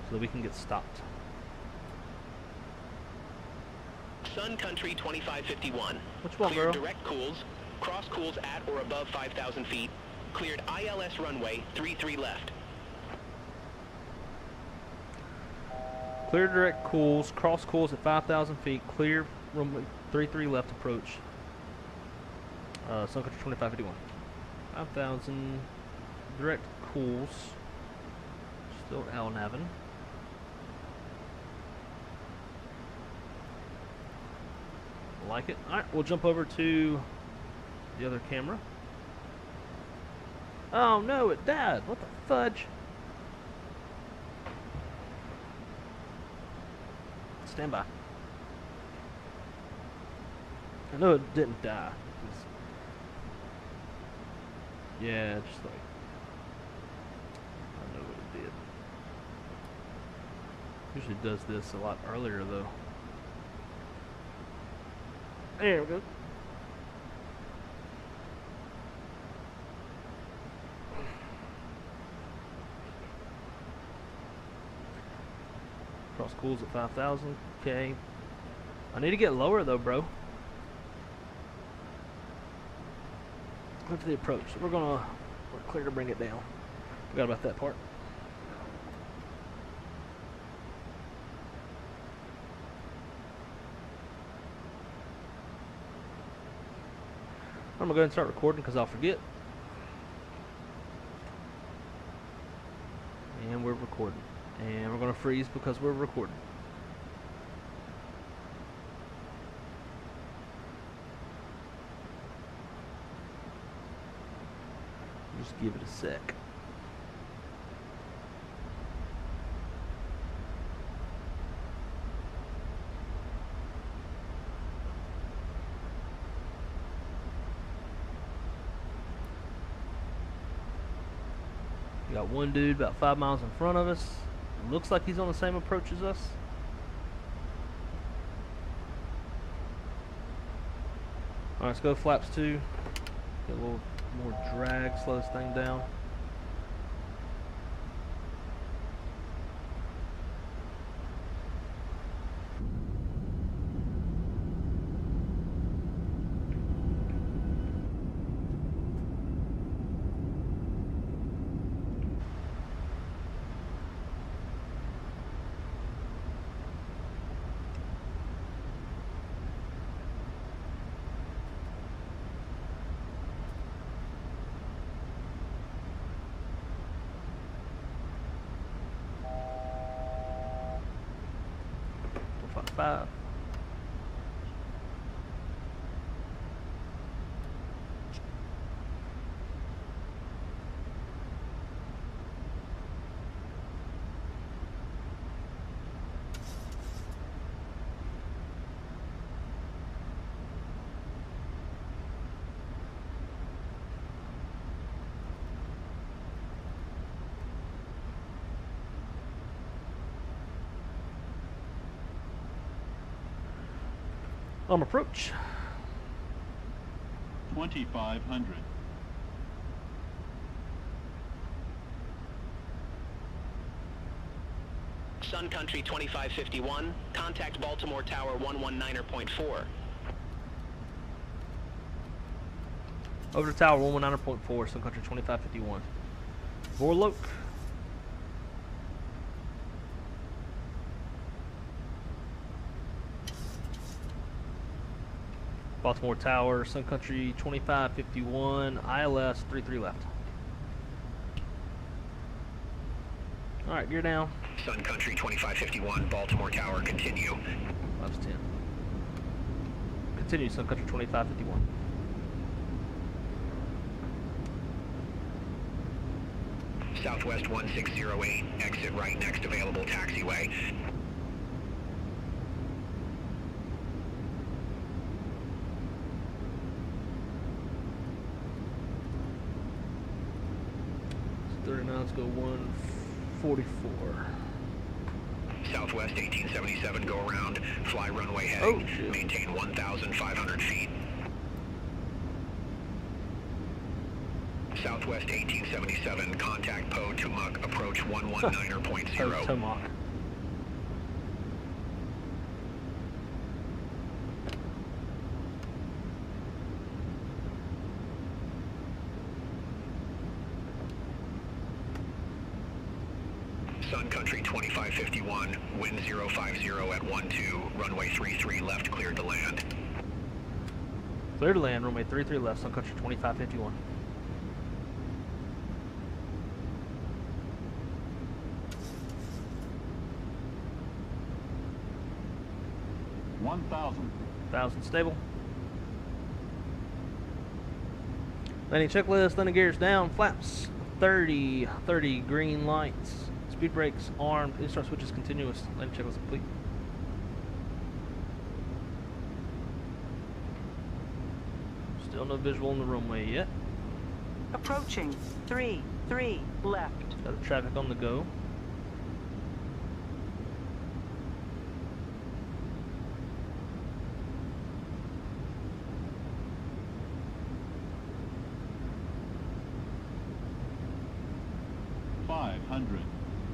so that we can get stopped. Sun Country 2551. Which one, Cleared girl? direct cools, cross cools at or above 5,000 feet. Cleared ILS runway 33 left. Clear direct cools, cross cools at 5,000 feet, clear runway 33 left approach. Sun Country 2551. 5,000 direct cools. Still LNAVing. Like it. Alright, we'll jump over to the other camera. Oh no, it died. What the fudge? Stand by. I know it didn't die. Yeah, just like I know what it did. Usually does this a lot earlier though. There we go. Cross cools at 5,000. Okay. I need to get lower though, bro. Look to the approach. So we're clear to bring it down. Forgot about that part. I'm gonna go ahead and start recording because I'll forget. And we're recording. And we're gonna freeze because we're recording. Just give it a sec. We got one dude about 5 miles in front of us. It looks like he's on the same approach as us. Alright, let's go flaps 2. Get a little more drag, slow this thing down. Five. Approach. 2500. Sun Country 2551, contact Baltimore Tower 119.4. Over to Tower 119.4, Sun Country 2551. Vorloke. Baltimore Tower, Sun Country 2551, ILS 33 left. Alright, gear down. Sun Country 2551, Baltimore Tower, continue. Left's 10. Continue, Sun Country 2551. Southwest 1608, exit right next available taxiway. Let's go 144. Southwest 1877, go around, fly runway heading, maintain 1,500 feet. Southwest 1877, contact Potomac, approach 119.0. Potomac. Sun Country 2551, wind 050 at 12, runway 33 left, cleared to land. Clear to land, runway 33 left, Sun Country 2551. $1,000 stable. Landing checklist, landing gears down, flaps 30, 30 green lights. Speed brakes armed, in-start switches continuous. Landing checklist complete. Still no visual on the runway yet. Approaching 33 left. Got the traffic on the go.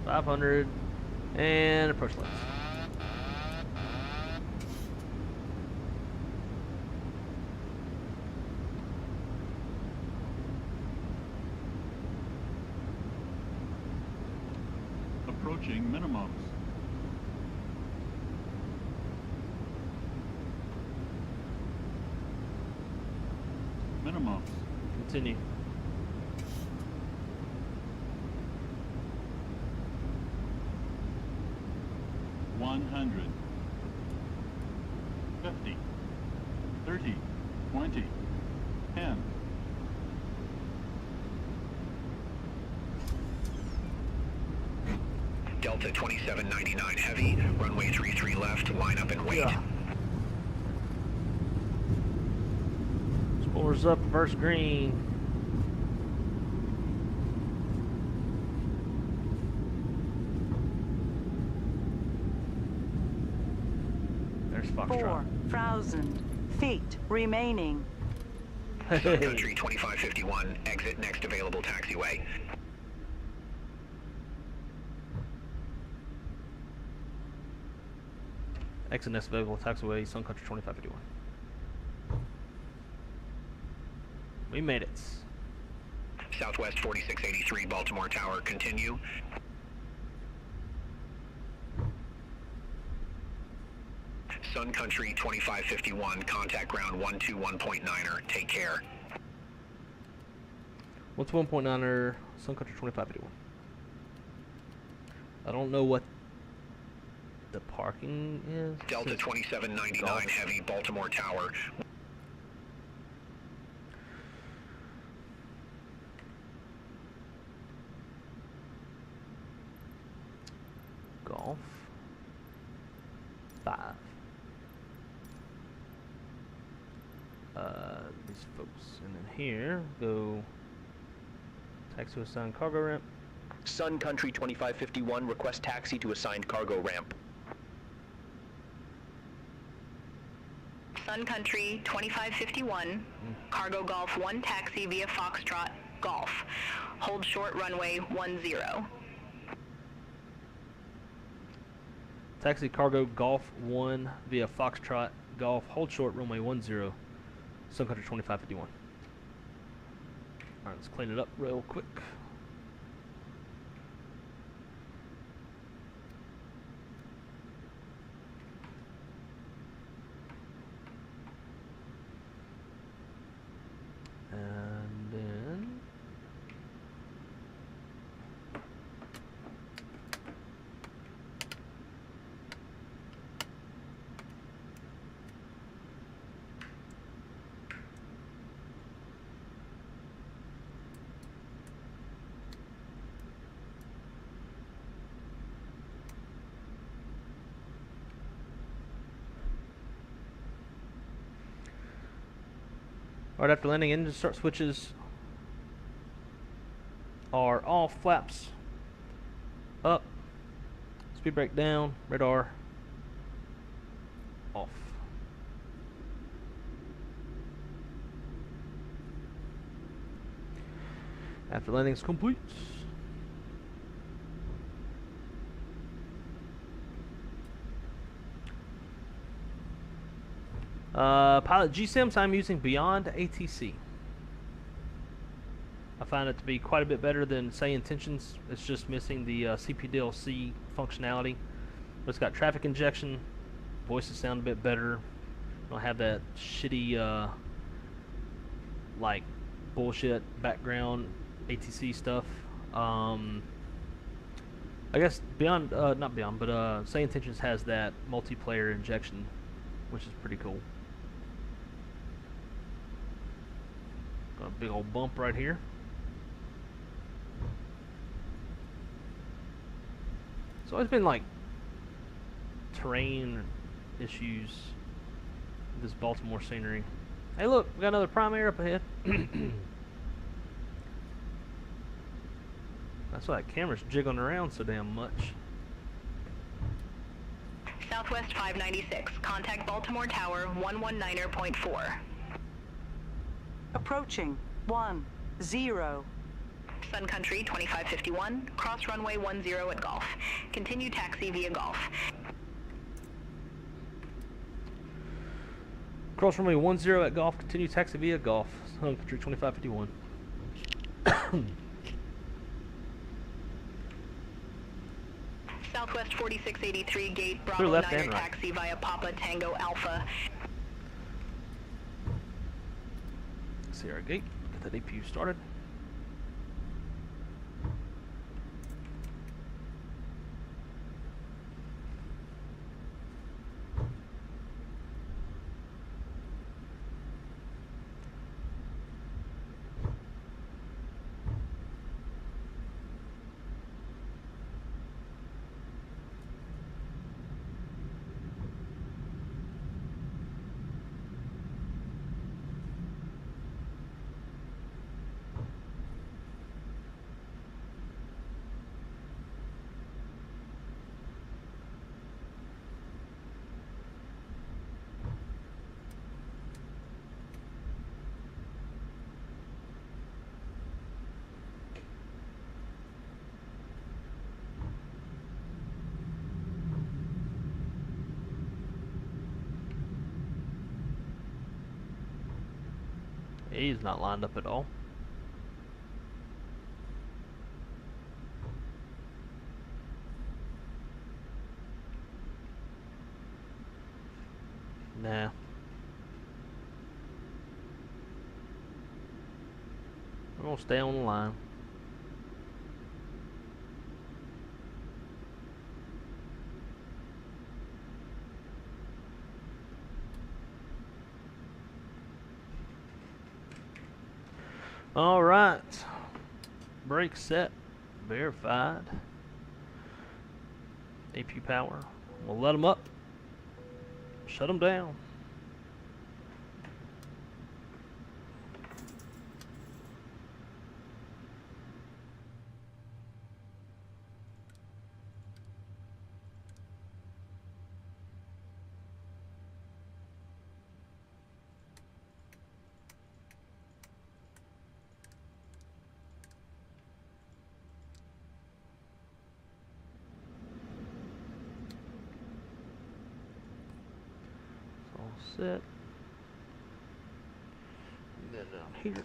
$500 and approach lights. Approaching minimums. Minimums. Continue. $100, 50, 30, 20, 10, Delta 2799 Heavy, runway 33 left, line up and wait. Yeah. Spoilers up, reverse green. There's Foxtrot. 4,000 feet remaining. Sun Country 2551, exit next available taxiway. Exit next available taxiway, Sun Country 2551. We made it. Southwest 4683, Baltimore Tower, continue. Sun Country 2551, contact ground 121.9er, take care. 121.9er, Sun Country 2551. I don't know what the parking is. Delta 2799 Heavy, Baltimore Tower. Golf 5. These folks, and then here go taxi to assigned cargo ramp. Sun Country 2551, request taxi to assigned cargo ramp. Sun Country 2551, Cargo Golf 1 taxi via Foxtrot Golf. Hold short runway 10. Taxi cargo Golf 1 via Foxtrot Golf. Hold short runway 10. Sun Country 2551. Alright, let's clean it up real quick. And then right after landing, engine start switches are off, flaps up, speed brake down, radar off. After landing is complete. Pilot G-Sims, I'm using Beyond ATC. I find it to be quite a bit better than Say Intentions. It's just missing the CPDLC functionality. But it's got traffic injection, voices sound a bit better. Don't have that shitty, like, bullshit background ATC stuff. I guess Beyond, not Beyond, but Say Intentions has that multiplayer injection, which is pretty cool. Got a big old bump right here. It's always been like terrain issues with this Baltimore scenery. Hey look, we got another prime air up ahead. That's why that camera's jiggling around so damn much. Southwest 596, contact Baltimore Tower 119.4. Approaching 10. Sun Country 2551, cross runway 10 at Golf. Continue taxi via Golf. Cross runway 10 at Golf, continue taxi via Golf. Sun Country 2551. Southwest 4683, gate Bravo 9er taxi via Papa Tango Alpha. Sierra gate, get that APU started. He's not lined up at all. Nah. I'm gonna stay on the line. All right. Brake set. Verified. APU power. We'll let them up. Shut them down. Set. And then down here.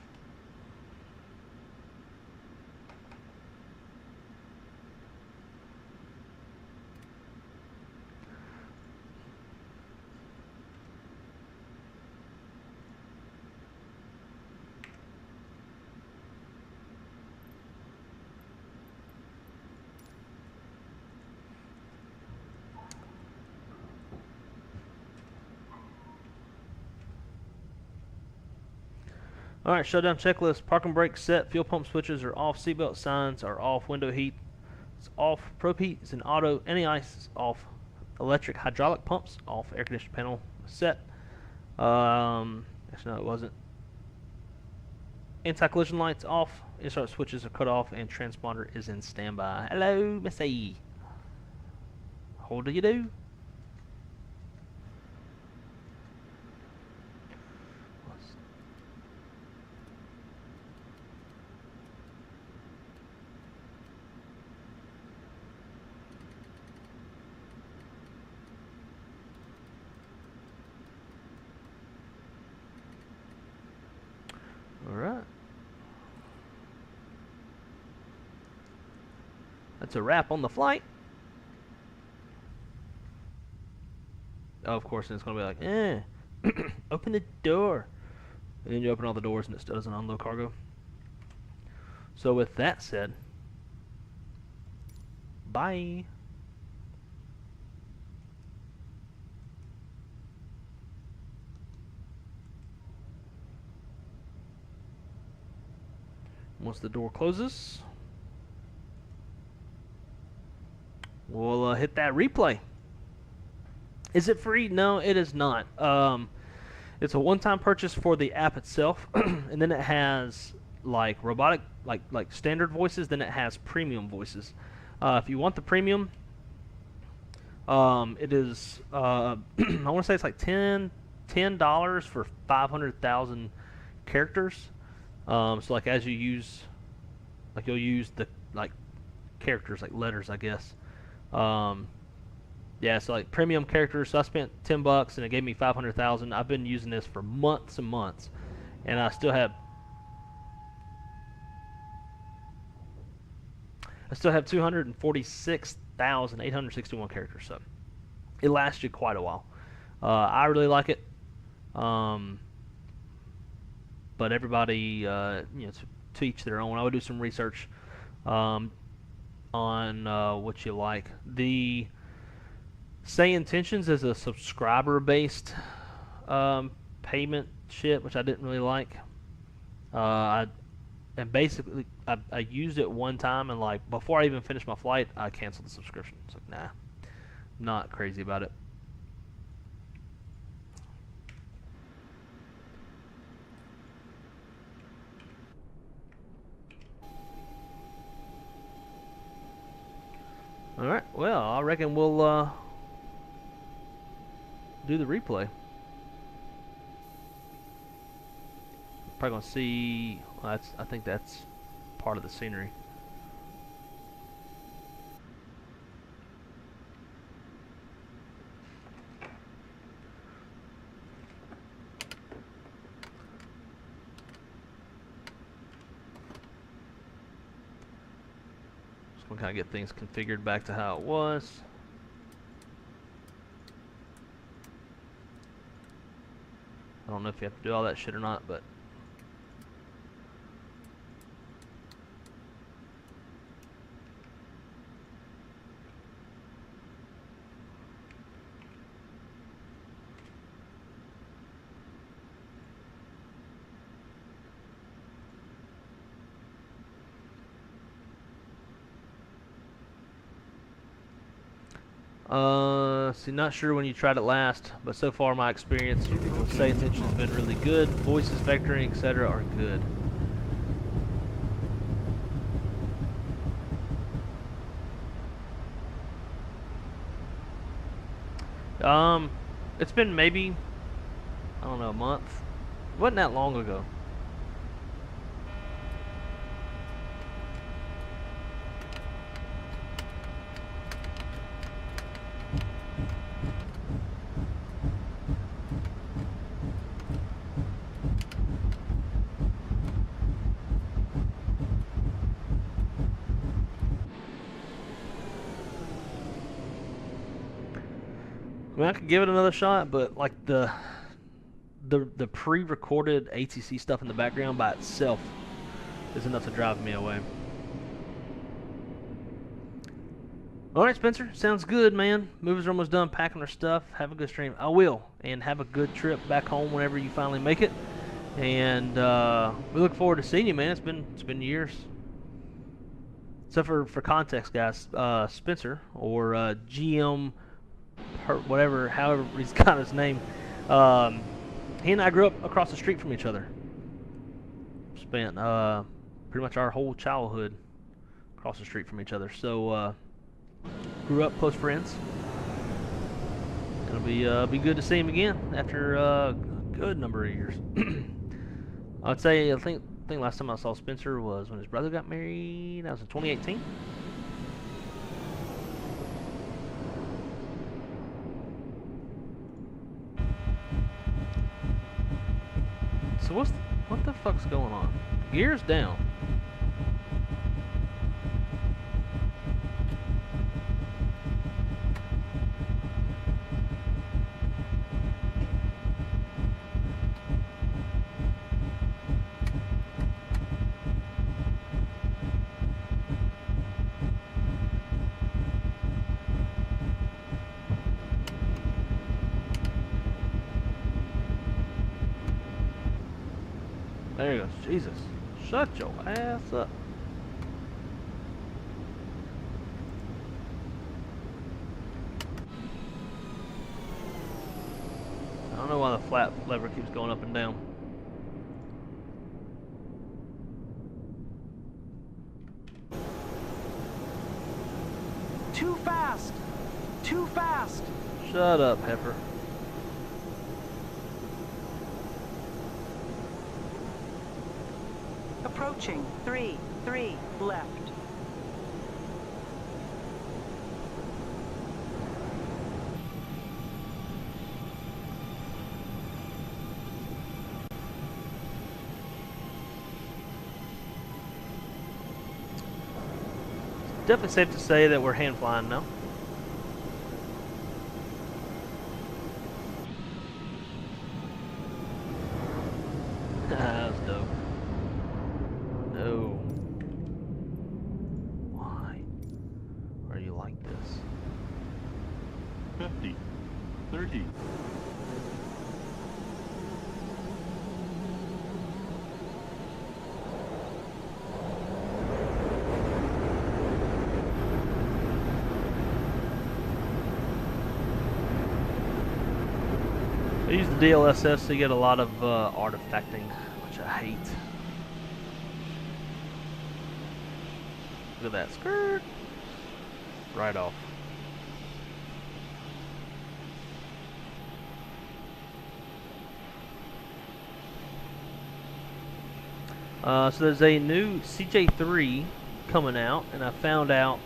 Alright, shutdown checklist. Parking brake set. Fuel pump switches are off. Seatbelt signs are off. Window heat is off. Probe heat is in auto. Any ice is off. Electric hydraulic pumps off. Air conditioning panel set. Actually, no, it wasn't. Anti-collision lights off. Insert switches are cut off. And transponder is in standby. Hello, Missy. How do you do? Alright. That's a wrap on the flight. Oh, of course, and it's going to be like, open the door. And then you open all the doors and it still doesn't unload cargo. So with that said, bye. Once the door closes, we'll hit that replay. Is it free? No, it is not. It's a one-time purchase for the app itself, and then it has like robotic, like standard voices. Then it has premium voices. If you want the premium, it is I want to say it's like $10 for 500,000 characters. So like as you use, like you'll use the like characters, like letters, I guess. Yeah, so like premium characters. So I spent $10 and it gave me 500,000. I've been using this for months and months, and I still have 246,861 characters. So it lasts you quite a while. I really like it. But everybody, you know, to each their own. I would do some research on what you like. The Say Intentions is a subscriber-based payment shit, which I didn't really like. And basically, I used it one time, and like before I even finished my flight, I canceled the subscription. It's like, nah, not crazy about it. Alright, well, I reckon we'll do the replay. Probably gonna see, well, I think that's part of the scenery. We'll kind of get things configured back to how it was. I don't know if you have to do all that shit or not, but see, not sure when you tried it last, but so far my experience with say attention has been really good. Voices, vectoring, etc. are good. It's been maybe, I don't know, a month. It wasn't that long ago. I mean, I could give it another shot, but like the pre-recorded ATC stuff in the background by itself is enough to drive me away. Alright, Spencer, sounds good, man. Movers are almost done packing our stuff. Have a good stream. I will, and have a good trip back home whenever you finally make it. And we look forward to seeing you, man. It's been years. So for context, guys, Spencer or GM. Whatever, however he's got his name, he and I grew up across the street from each other. Spent pretty much our whole childhood across the street from each other. So grew up close friends. It'll be good to see him again after a good number of years. I'd say I think last time I saw Spencer was when his brother got married. That was in 2018. So what the fuck's going on? Gears down. There he goes. Jesus. Shut your ass up. I don't know why the flap lever keeps going up and down. Too fast! Too fast! Shut up, Heifer. Approaching 3 left. Definitely safe to say that we're hand flying now. That's dope. No. Why are you like this? 50, 30. I use the DLSS to get a lot of artifacting, which I hate. Look at that skirt. Right off. So there's a new CJ3 coming out, and I found out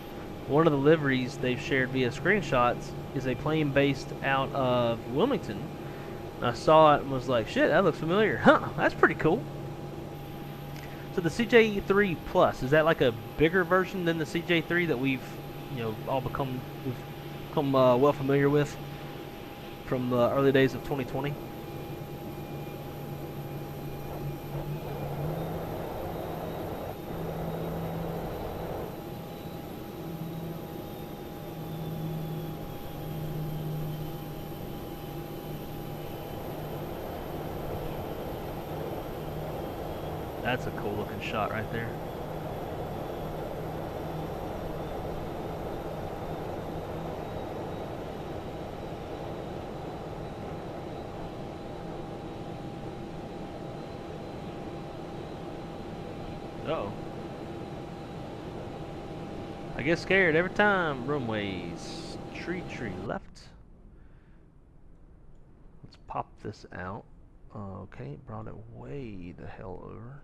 one of the liveries they've shared via screenshots is a plane based out of Wilmington. I saw it and was like, shit, that looks familiar. Huh, that's pretty cool. So the CJ3 Plus, is that like a bigger version than the CJ3 that we've, you know, all become well familiar with from the early days of 2020? That's a cool looking shot right there. Uh-oh. I get scared every time. Runways. Tree left. Let's pop this out. Okay, brought it way the hell over.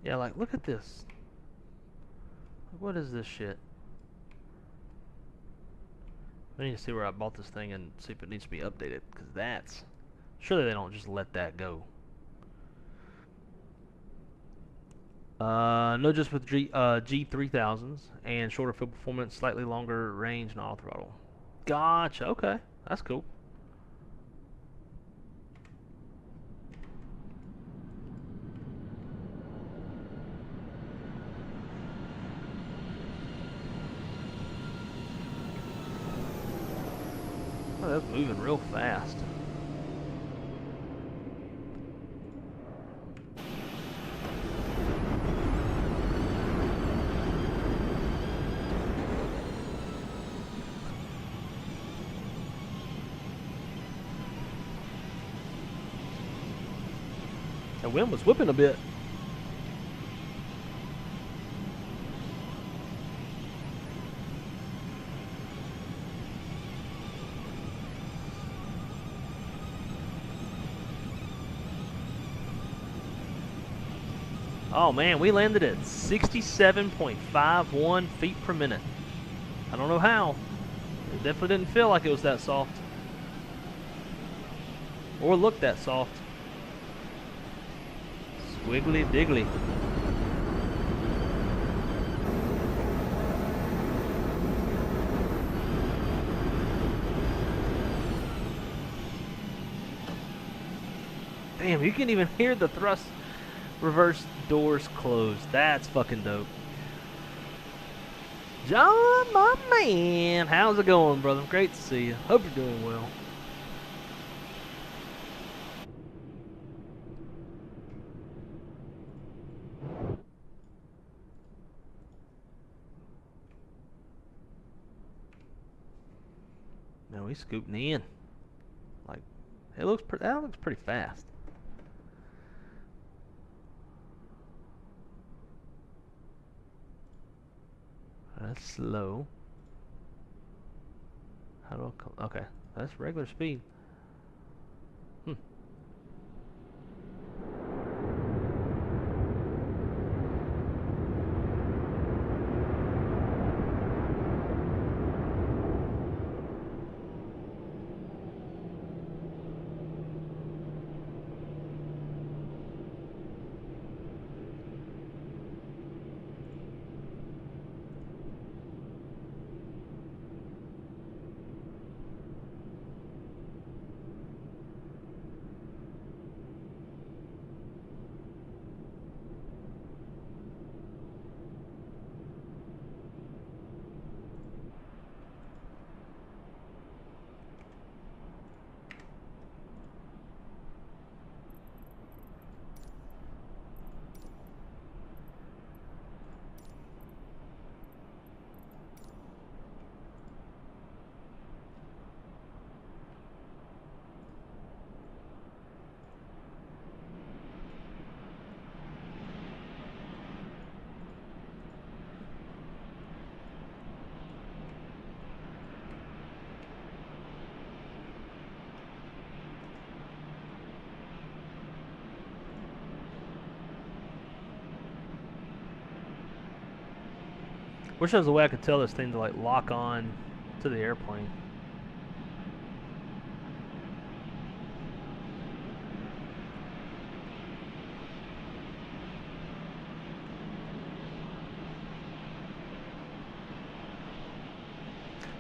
Yeah, like, look at this. What is this shit? I need to see where I bought this thing and see if it needs to be updated, because that's... Surely they don't just let that go. No, just with G3000s and shorter field performance, slightly longer range and auto throttle. Gotcha, okay. That's cool. Oh, that's moving real fast. The wind was whipping a bit. Oh man, we landed at 67.51 feet per minute. I don't know how. It definitely didn't feel like it was that soft. Or looked that soft. Squiggly diggly. Damn, you can even hear the thrust reverse doors closed. That's fucking dope. John, my man, how's it going, brother? Great to see you. Hope you're doing well. Now he's scooting in. Like, it looks that looks pretty fast. That's slow. How do I come? Okay, that's regular speed. Wish there was a way I could tell this thing to like lock on to the airplane.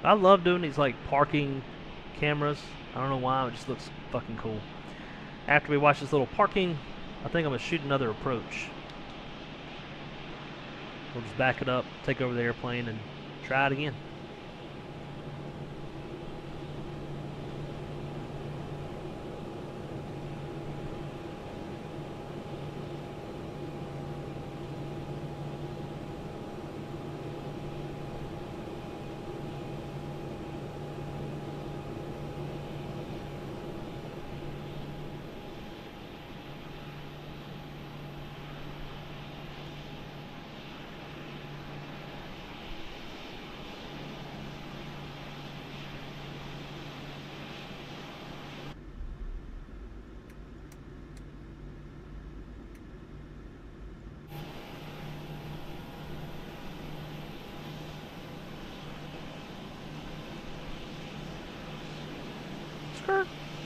I love doing these like parking cameras. I don't know why, it just looks fucking cool. After we watch this little parking, I think I'm gonna shoot another approach. We'll just back it up, take over the airplane, and try it again.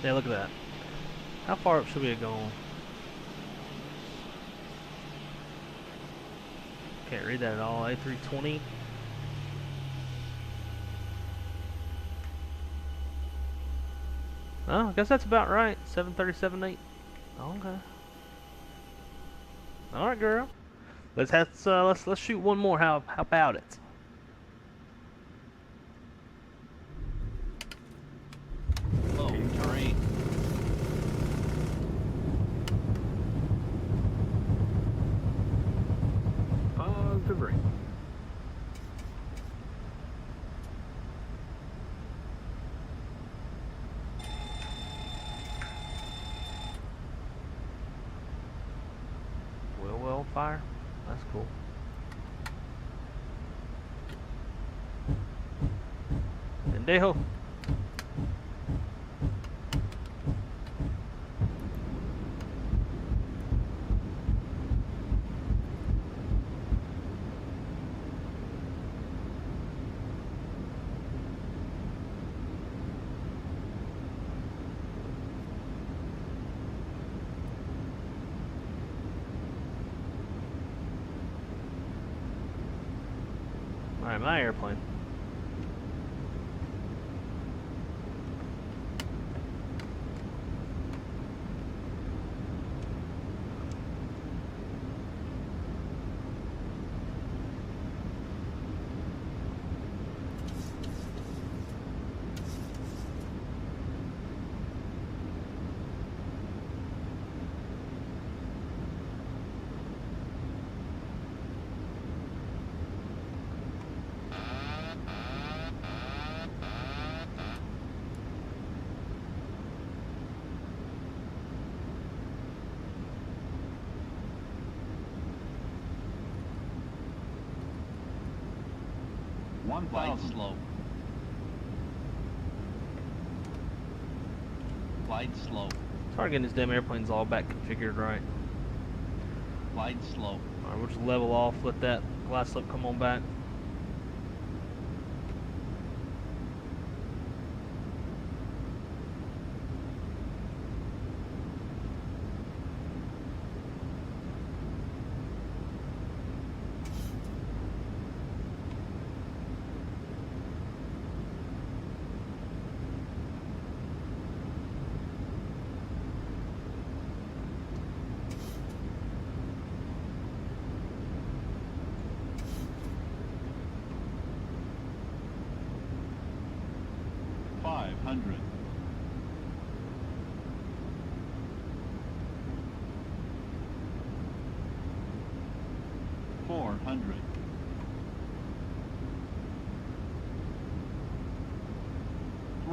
Yeah, look at that. How far up should we have gone? Can't read that at all. A320. Oh, I guess that's about right. 737-8. Okay. All right, girl. Let's shoot one more. How about it? Fire. That's cool. Pendejo. Alright, my airplane. Glide slow. Glide slow. It's hard getting these damn airplanes all back configured right. Glide slow. Alright, we'll just level off, let that glide slope come on back.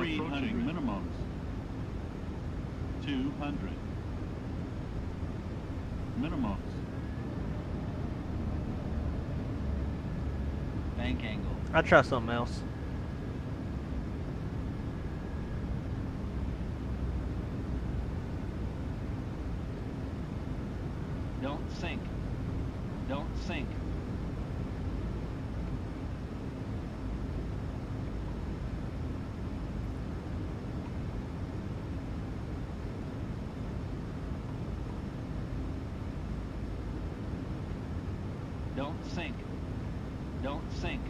Minimums. 200. Minimums. Bank angle. I'll try something else. Don't sink. Don't sink. Don't sink. Don't sink.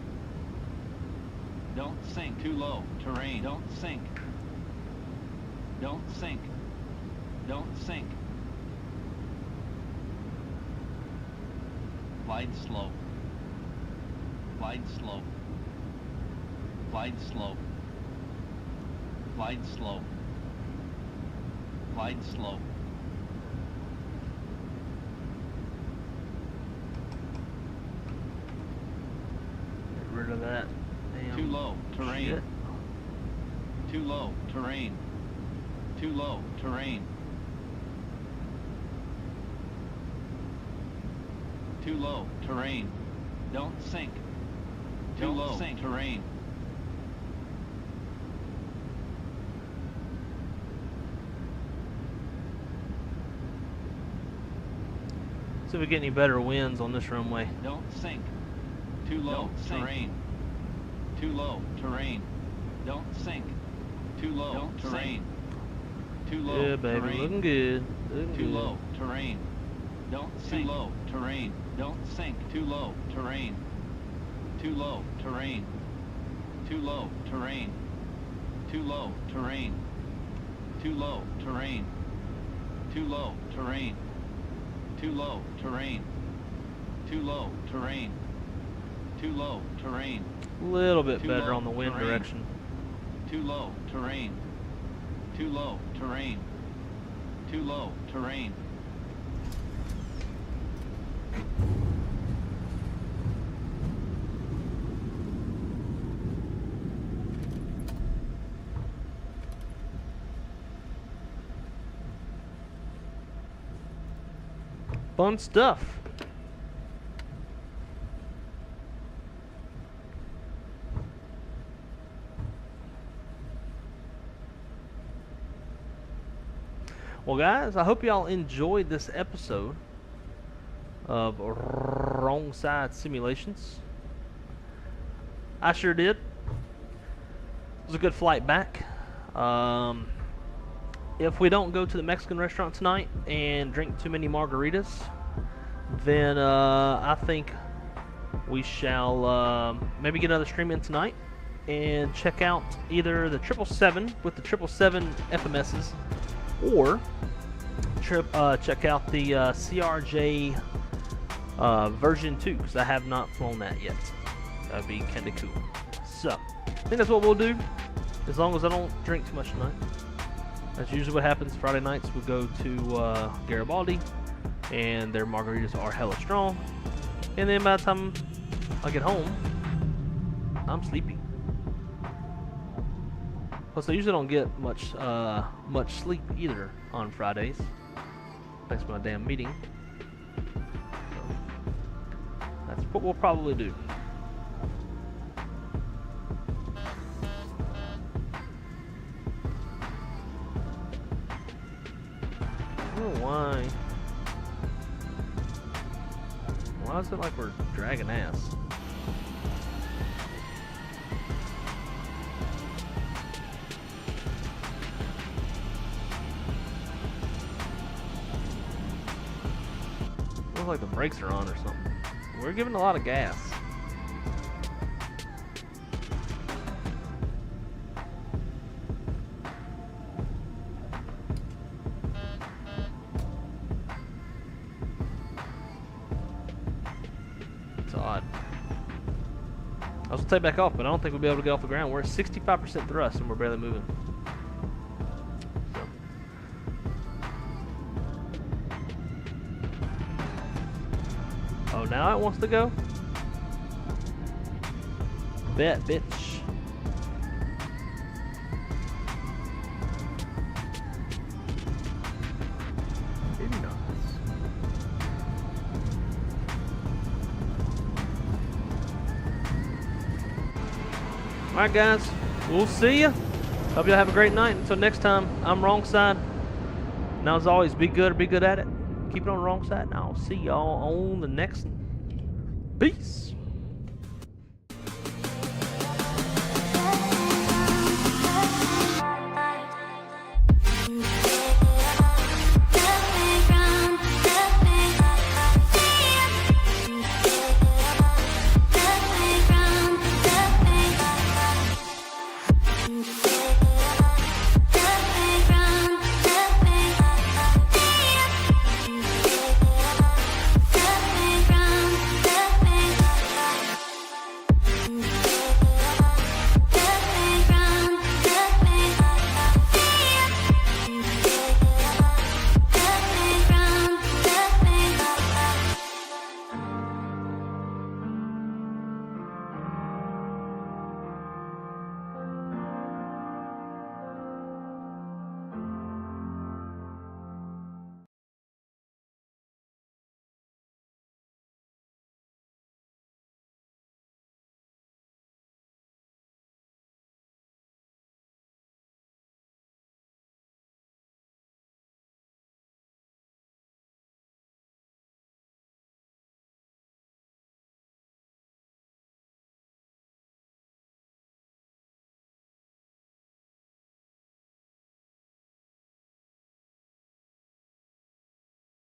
Don't sink. Too low. Terrain. Don't sink. Don't sink. Don't sink. Glide slow. Glide slow. Glide slow. Glide slow. Glide slow. Get rid of that. Damn. Too low. Terrain. Shit. Too low. Terrain. Too low. Terrain. Too low. Terrain. Don't sink. Too low. Sink. Terrain. See if we get any better winds on this runway. Don't sink. Too low. Terrain. Too low. Terrain. Don't sink. Too low. Don't terrain. Too low. Yeah, baby, terrain. looking good. Looking Too good. low. Terrain. Don't sink. Too low. Terrain. Don't sink. Too low. Terrain. Too low. Terrain. Too low. Terrain. Too low. Terrain. Too low. Terrain. Too low. Terrain. Too low. Terrain. Too low. Terrain. Too low. Terrain. A little bit Too better low, on the wind terrain. direction. Too low. Terrain. Too low. Terrain. Too low. Terrain. Fun stuff. Well, guys, I hope y'all enjoyed this episode of Wrong Side Simulations. I sure did. It was a good flight back. If we don't go to the Mexican restaurant tonight and drink too many margaritas, then I think we shall maybe get another stream in tonight and check out either the 777 with the 777 FMSs, or check out the CRJ version 2, because I have not flown that yet. That'd be kind of cool. So, I think that's what we'll do, as long as I don't drink too much tonight. That's usually what happens. Friday nights we go to Garibaldi, and their margaritas are hella strong. And then by the time I get home, I'm sleepy. Plus, I usually don't get much sleep either on Fridays, thanks to my damn meeting. So, that's what we'll probably do. I don't know why. Why is it like we're dragging ass? Looks like the brakes are on or something. We're giving a lot of gas. It's odd. I was gonna take back off, but I don't think we'll be able to get off the ground. We're at 65% thrust and we're barely moving. So. Oh, now it wants to go? Bet, bitch. Very nice. Alright guys, we'll see ya. Hope y'all have a great night. Until next time, I'm Wrong Side. Now as always, be good or be good at it. Keep it on the wrong side, and I'll see y'all on the next one. Peace. Just